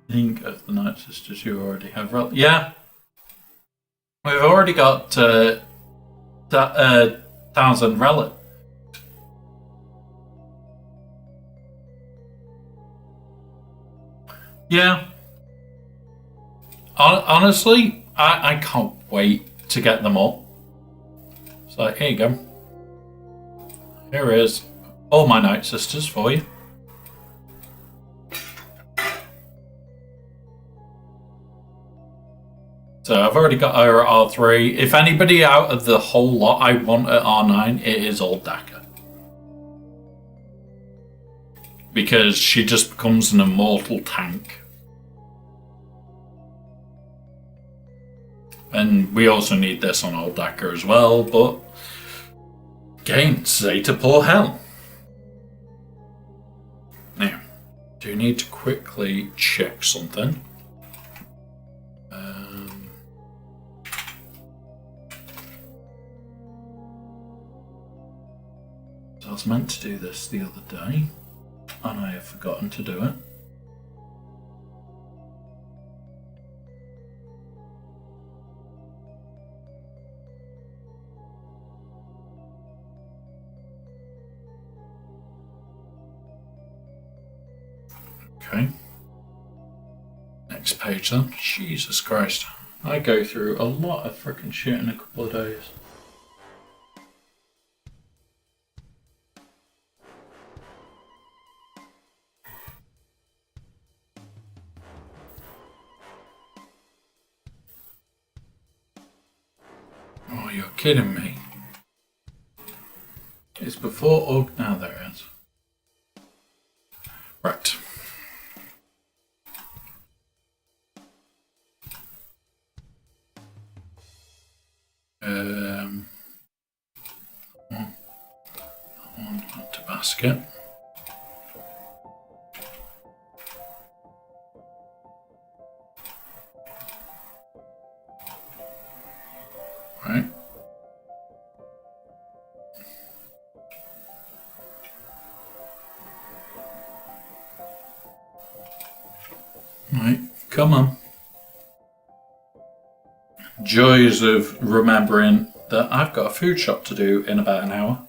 Think of the Night Sisters you already have. Yeah. We've already got 1,000 relic. Yeah. Honestly, I can't wait to get them all. It's like, here you go. Here is all my Night Sisters for you. So I've already got her at R3. If anybody out of the whole lot I want at R9, it is Old Daka. Because she just becomes an immortal tank. And we also need this on Old Daka as well, but again, Zeta poor hell. Now, do need to quickly check something. I was meant to do this the other day, and I have forgotten to do it. Okay. Next page then. Jesus Christ. I go through a lot of freaking shit in a couple of days. Oh, you're kidding me. It's before now there it is. Right. On to basket. Right. Right, come on. Joys of remembering that I've got a food shop to do in about an hour.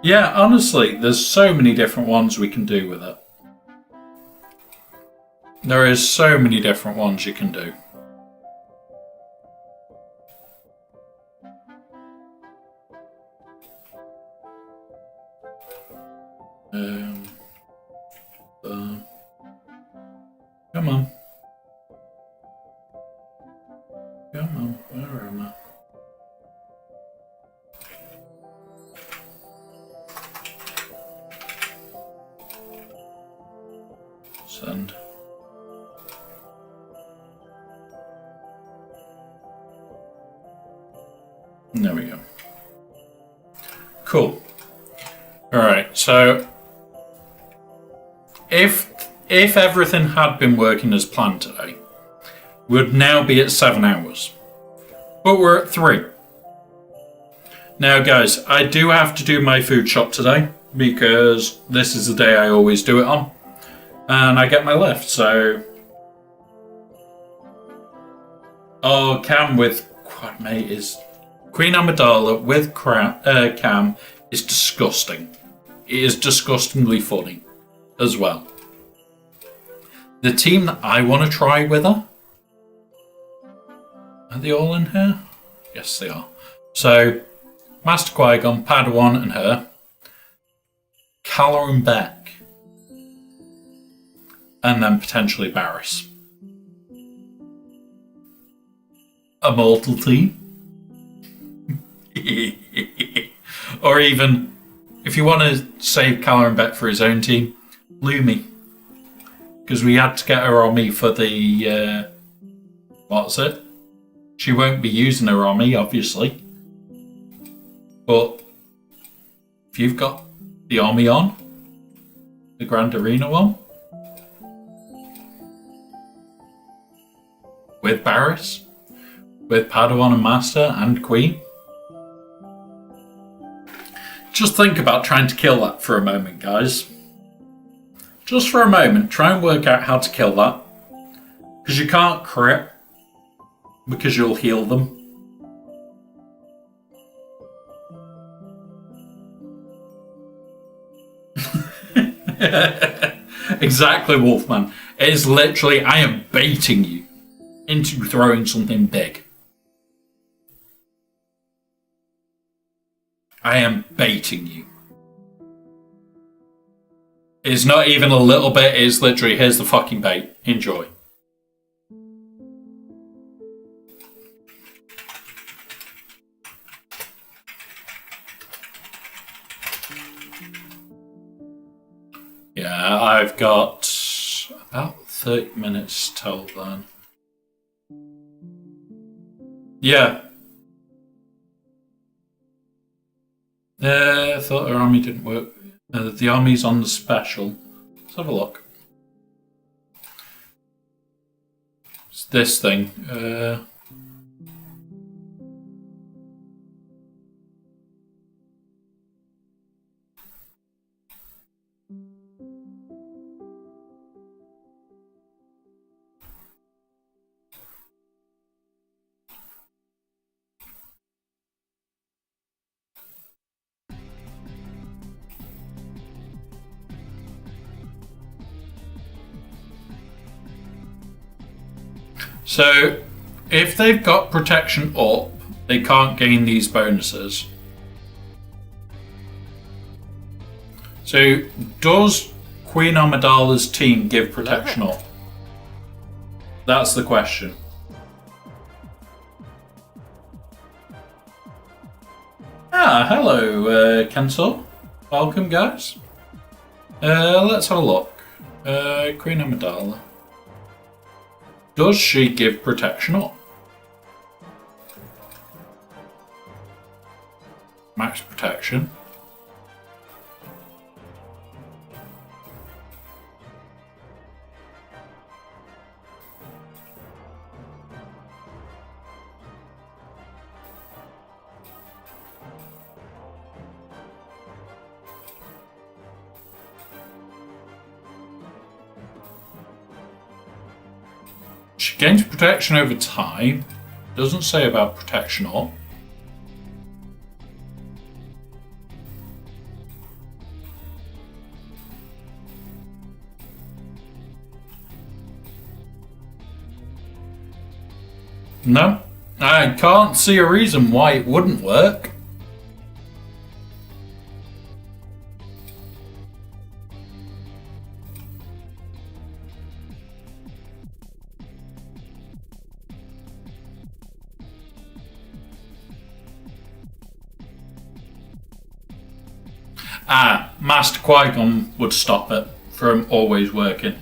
Yeah, honestly, there's so many different ones we can do with it. There is so many different ones you can do. Come on. Come on, where am I? Send. There we go. Cool. Alright, so if everything had been working as planned today, we'd now be at 7 hours. But we're at 3. Now guys, I do have to do my food shop today because this is the day I always do it on. And I get my lift, so... Oh, Cam with... What, mate, is... Queen Amidala with Cam is disgusting. It is disgustingly funny as well. The team that I want to try with her... Are they all in here? Yes, they are. So, Master Qui-Gon, Padawan and her. Calla and Beck. And then potentially Barriss. A mortal team. Or even, if you want to save Calla and Beck for his own team, Lumi. Because we had to get her on me for the... what's it? She won't be using her on me, obviously. But if you've got the army on, the Grand Arena one, with Barriss, with Padawan and Master and Queen, just think about trying to kill that for a moment, guys. Just for a moment, try and work out how to kill that. Because you can't crit, because you'll heal them. Exactly, Wolfman. It is literally, I am baiting you into throwing something big. I am baiting you. It's not even a little bit, it's literally, here's the fucking bait. Enjoy. Yeah, I've got about 30 minutes till then. Yeah. I thought our army didn't work. The army's on the special. Let's have a look. It's this thing. So, if they've got protection up, they can't gain these bonuses. So, does Queen Amidala's team give protection up? That's the question. Ah, hello, Kensor. Welcome, guys. Let's have a look. Queen Amidala. Does she give protection up? Max protection. She gains protection over time. Doesn't say about protection up. No, I can't see a reason why it wouldn't work. Master Qui-Gon would stop it from always working.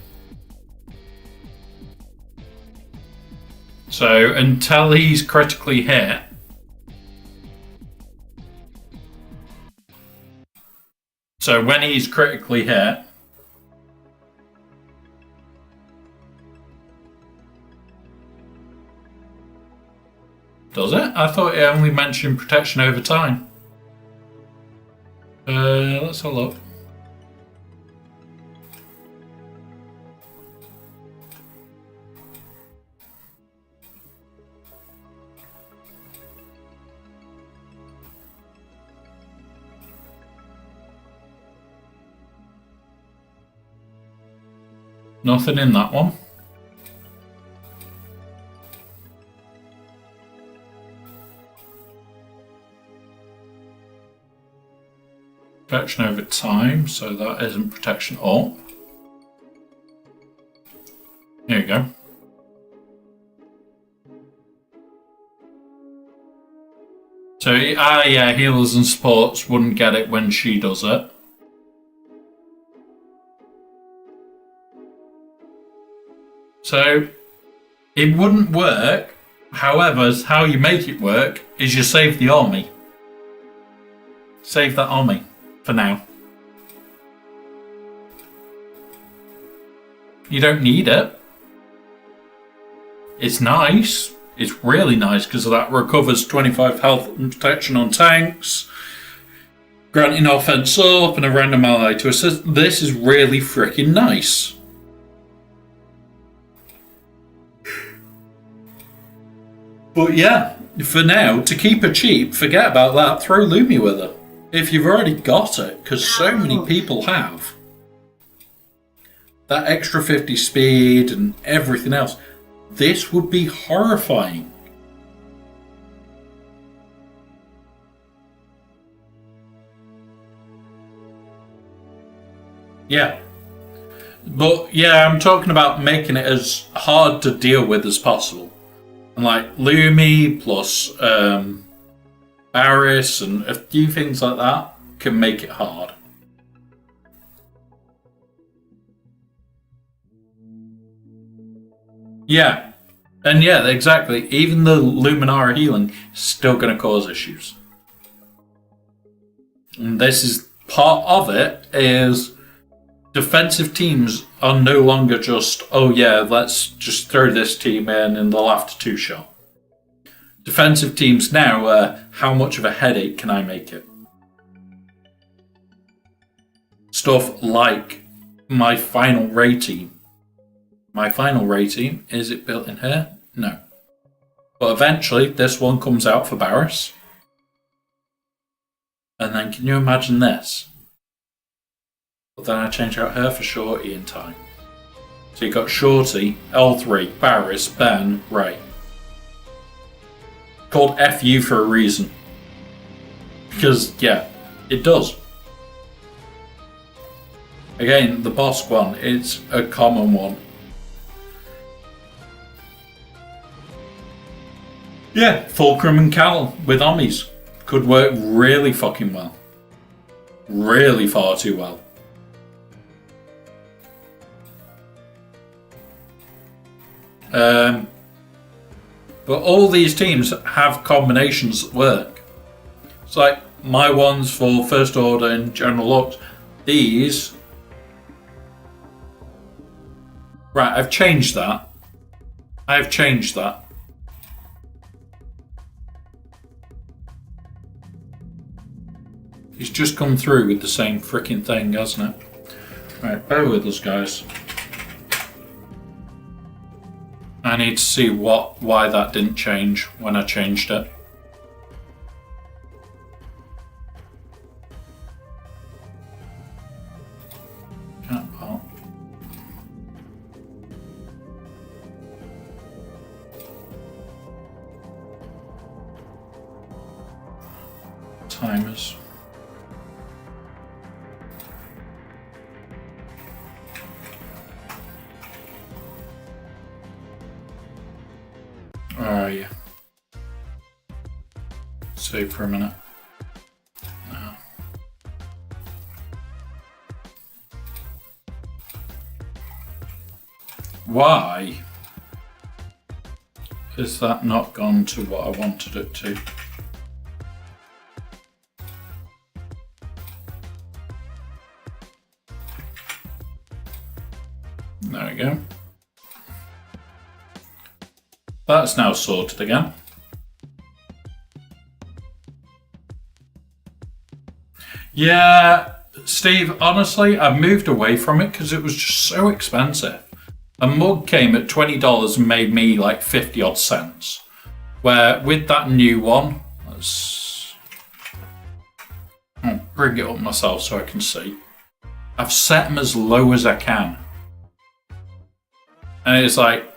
So until he's critically hit, so when he's critically hit, does it? I thought it only mentioned protection over time. Let's have a look. Nothing in that one. Protection over time, so that isn't protection up. Here you go. So, yeah, healers and supports wouldn't get it when she does it. So, it wouldn't work. However, how you make it work is you save the army. Save that army. For now. You don't need it. It's nice. It's really nice because that recovers 25 health and protection on tanks, granting offense up and a random ally to assist. This is really freaking nice. But yeah, for now, to keep her cheap, forget about that. Throw Lumi with her. If you've already got it, because so many people have. That extra 50 speed and everything else. This would be horrifying. Yeah. But yeah, I'm talking about making it as hard to deal with as possible. And like Lumi plus Barris and a few things like that can make it hard. Yeah. And yeah, exactly. Even the Luminara healing is still going to cause issues. And this is part of it is defensive teams are no longer just, oh yeah, let's just throw this team in and they'll have to two-shot. Defensive teams now, how much of a headache can I make it? Stuff like my final rating. My final rating, is it built in here? No. But eventually, this one comes out for Barris. And then can you imagine this? But then I change out her for Shorty in time. So you got Shorty, L3, Barris, Ben, Ray. Called FU for a reason. Because, yeah, it does. Again, the boss one, it's a common one. Yeah, Fulcrum and Cal with Ommies could work really fucking well. Really far too well. But all these teams have combinations that work. It's like my ones for First Order and General Lux. These... Right, I've changed that. I've changed that. He's just come through with the same freaking thing, hasn't it? Right, bear with us, guys. I need to see why that didn't change when I changed it. Cat part. Timers. Oh yeah. Save for a minute. No. Why is that not gone to what I wanted it to? There we go. That's now sorted again. Yeah, Steve, honestly, I moved away from it because it was just so expensive. A mug came at $20 and made me like 50 odd cents. Where with that new one, I'll bring it up myself so I can see. I've set them as low as I can. And it's like,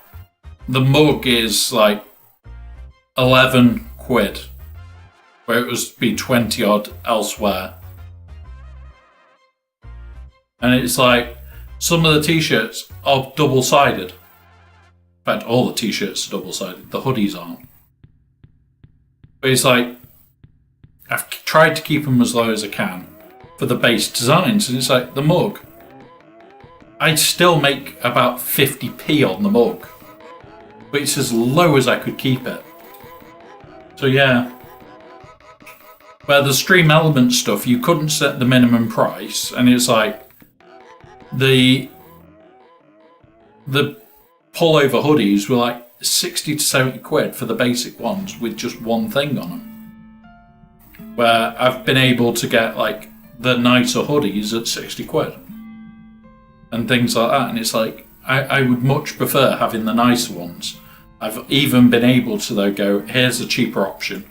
the mug is like 11 quid, where it was be 20 odd elsewhere. And it's like, some of the t-shirts are double-sided. In fact, all the t-shirts are double-sided. The hoodies aren't. But it's like, I've tried to keep them as low as I can for the base designs. And it's like, the mug, I'd still make about 50p on the mug. But it's as low as I could keep it. So yeah. Where the stream element stuff, you couldn't set the minimum price. And it's like, the pullover hoodies were like 60 to 70 quid for the basic ones with just one thing on them. Where I've been able to get like the nicer hoodies at 60 quid. And things like that. And it's like, I would much prefer having the nicer ones. I've even been able to though go, here's a cheaper option.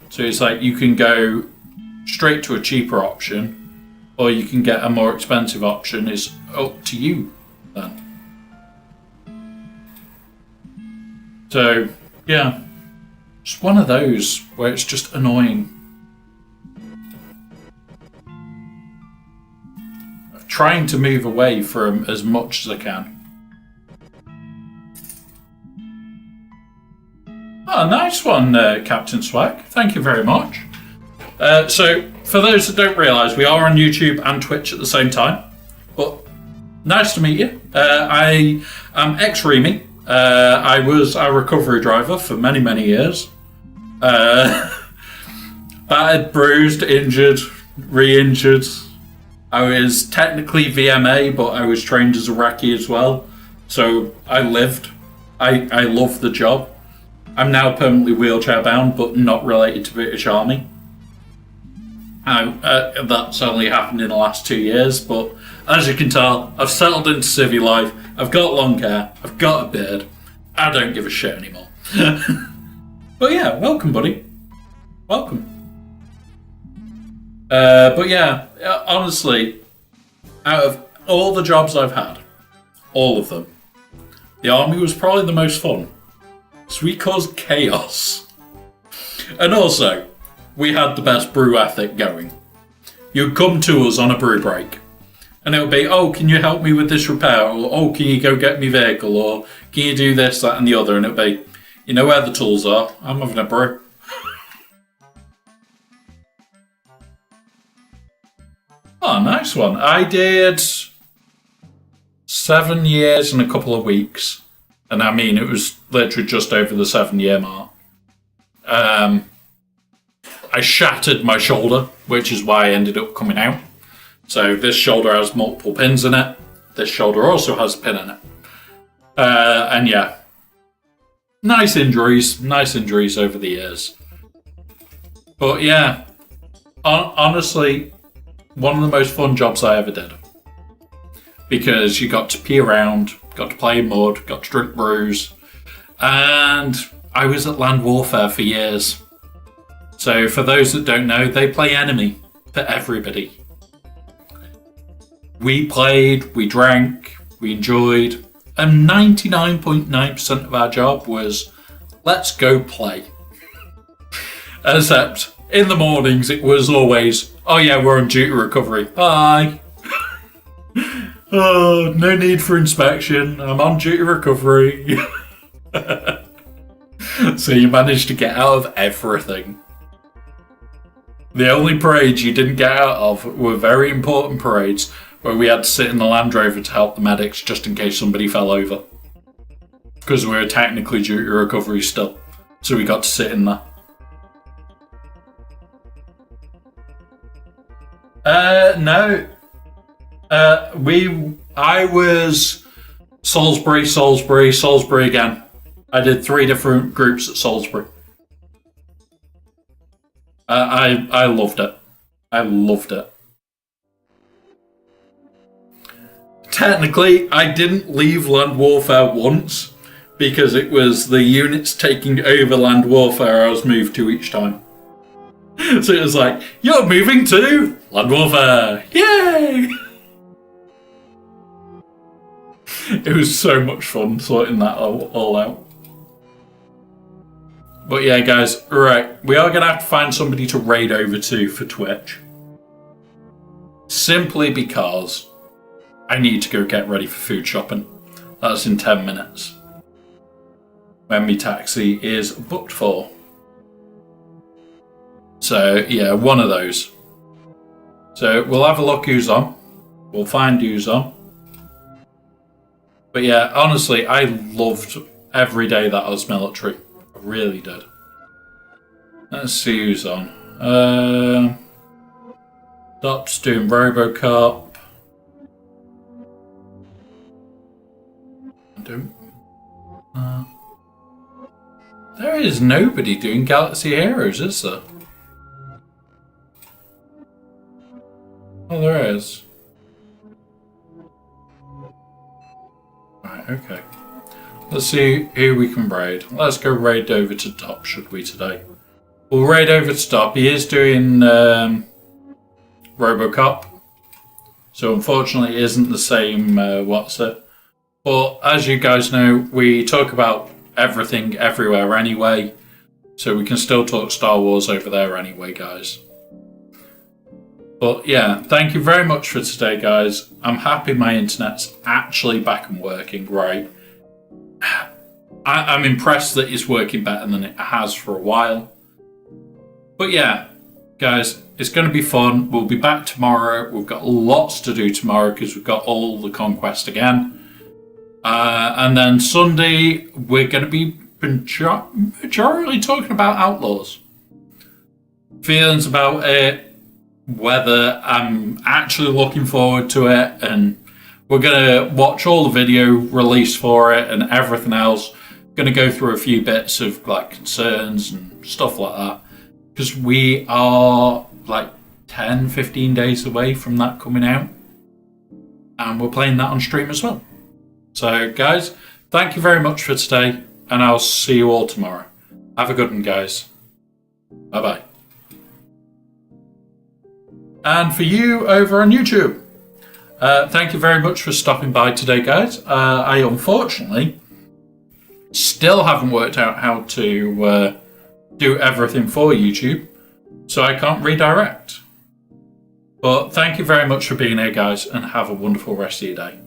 So it's like you can go straight to a cheaper option, or you can get a more expensive option. Is up to you then. So yeah, just one of those where it's just annoying. I'm trying to move away from as much as I can. Oh, nice one, Captain Swag. Thank you very much. So, for those that don't realise, we are on YouTube and Twitch at the same time. But nice to meet you. I am ex-Remy. I was a recovery driver for many, many years. Battered, bruised, injured, re-injured. I was technically VMA, but I was trained as a recce as well. So I lived. I loved the job. I'm now permanently wheelchair bound, but not related to British Army. That's only happened in the last 2 years, but as you can tell, I've settled into civvy life. I've got long hair. I've got a beard. I don't give a shit anymore. But yeah, welcome, buddy. Welcome. But yeah, honestly, out of all the jobs I've had, all of them, the army was probably the most fun. So we caused chaos. And also, we had the best brew ethic going. You'd come to us on a brew break, and it would be, oh, can you help me with this repair? Or, oh, can you go get me vehicle? Or, can you do this, that, and the other? And it would be, you know where the tools are? I'm having a brew. Oh, nice one. I did 7 years and a couple of weeks. And I mean, it was literally just over the 7-year mark. I shattered my shoulder, which is why I ended up coming out. So this shoulder has multiple pins in it. This shoulder also has a pin in it. And yeah, nice injuries over the years. But yeah, honestly, one of the most fun jobs I ever did. Because you got to pee around, got to play in mud, got to drink brews. And I was at land warfare for years. So for those that don't know, they play enemy for everybody. We played, we drank, we enjoyed, and 99.9% of our job was, let's go play. Except in the mornings it was always, oh yeah, we're on duty recovery, bye. Oh, no need for inspection, I'm on duty recovery. So you managed to get out of everything. The only parades you didn't get out of were very important parades where we had to sit in the Land Rover to help the medics just in case somebody fell over. Because we were technically duty recovery still. So we got to sit in there. No. I was Salisbury again. I did 3 different groups at Salisbury. I loved it. I loved it. Technically, I didn't leave land warfare once because it was the units taking over land warfare I was moved to each time. So it was like, you're moving to land warfare. Yay! It was so much fun sorting that all out. But yeah, guys, right, we are going to have to find somebody to raid over to for Twitch. Simply because I need to go get ready for food shopping. That's in 10 minutes. When my taxi is booked for. So, yeah, one of those. So, we'll have a look who's on. We'll find who's on. But yeah, honestly, I loved every day that I was military. I really did. Let's see who's on. Dop's doing Robocop. There is nobody doing Galaxy Heroes, is there? Oh, there is. Right, okay. Let's see who we can raid. Let's go raid over to Dop, should we, today? We'll raid over to Dop. He is doing Robocop. So unfortunately it isn't the same what's it. But as you guys know, we talk about everything everywhere anyway. So we can still talk Star Wars over there anyway, guys. But yeah, thank you very much for today, guys. I'm happy my internet's actually back and working right. I'm impressed that it's working better than it has for a while. But yeah, guys, it's going to be fun. We'll be back tomorrow. We've got lots to do tomorrow because we've got all the conquest again. And then Sunday, we're going to be majority talking about Outlaws. Feelings about it, whether I'm actually looking forward to it, and we're going to watch all the video release for it and everything else. Going to go through a few bits of like concerns and stuff like that, because we are like 10-15 days away from that coming out, and we're playing that on stream as well. So guys, thank you very much for today, and I'll see you all tomorrow. Have a good one, guys. Bye bye. And for you over on YouTube, thank you very much for stopping by today, guys. I unfortunately still haven't worked out how to do everything for YouTube, so I can't redirect. But thank you very much for being here, guys, and have a wonderful rest of your day.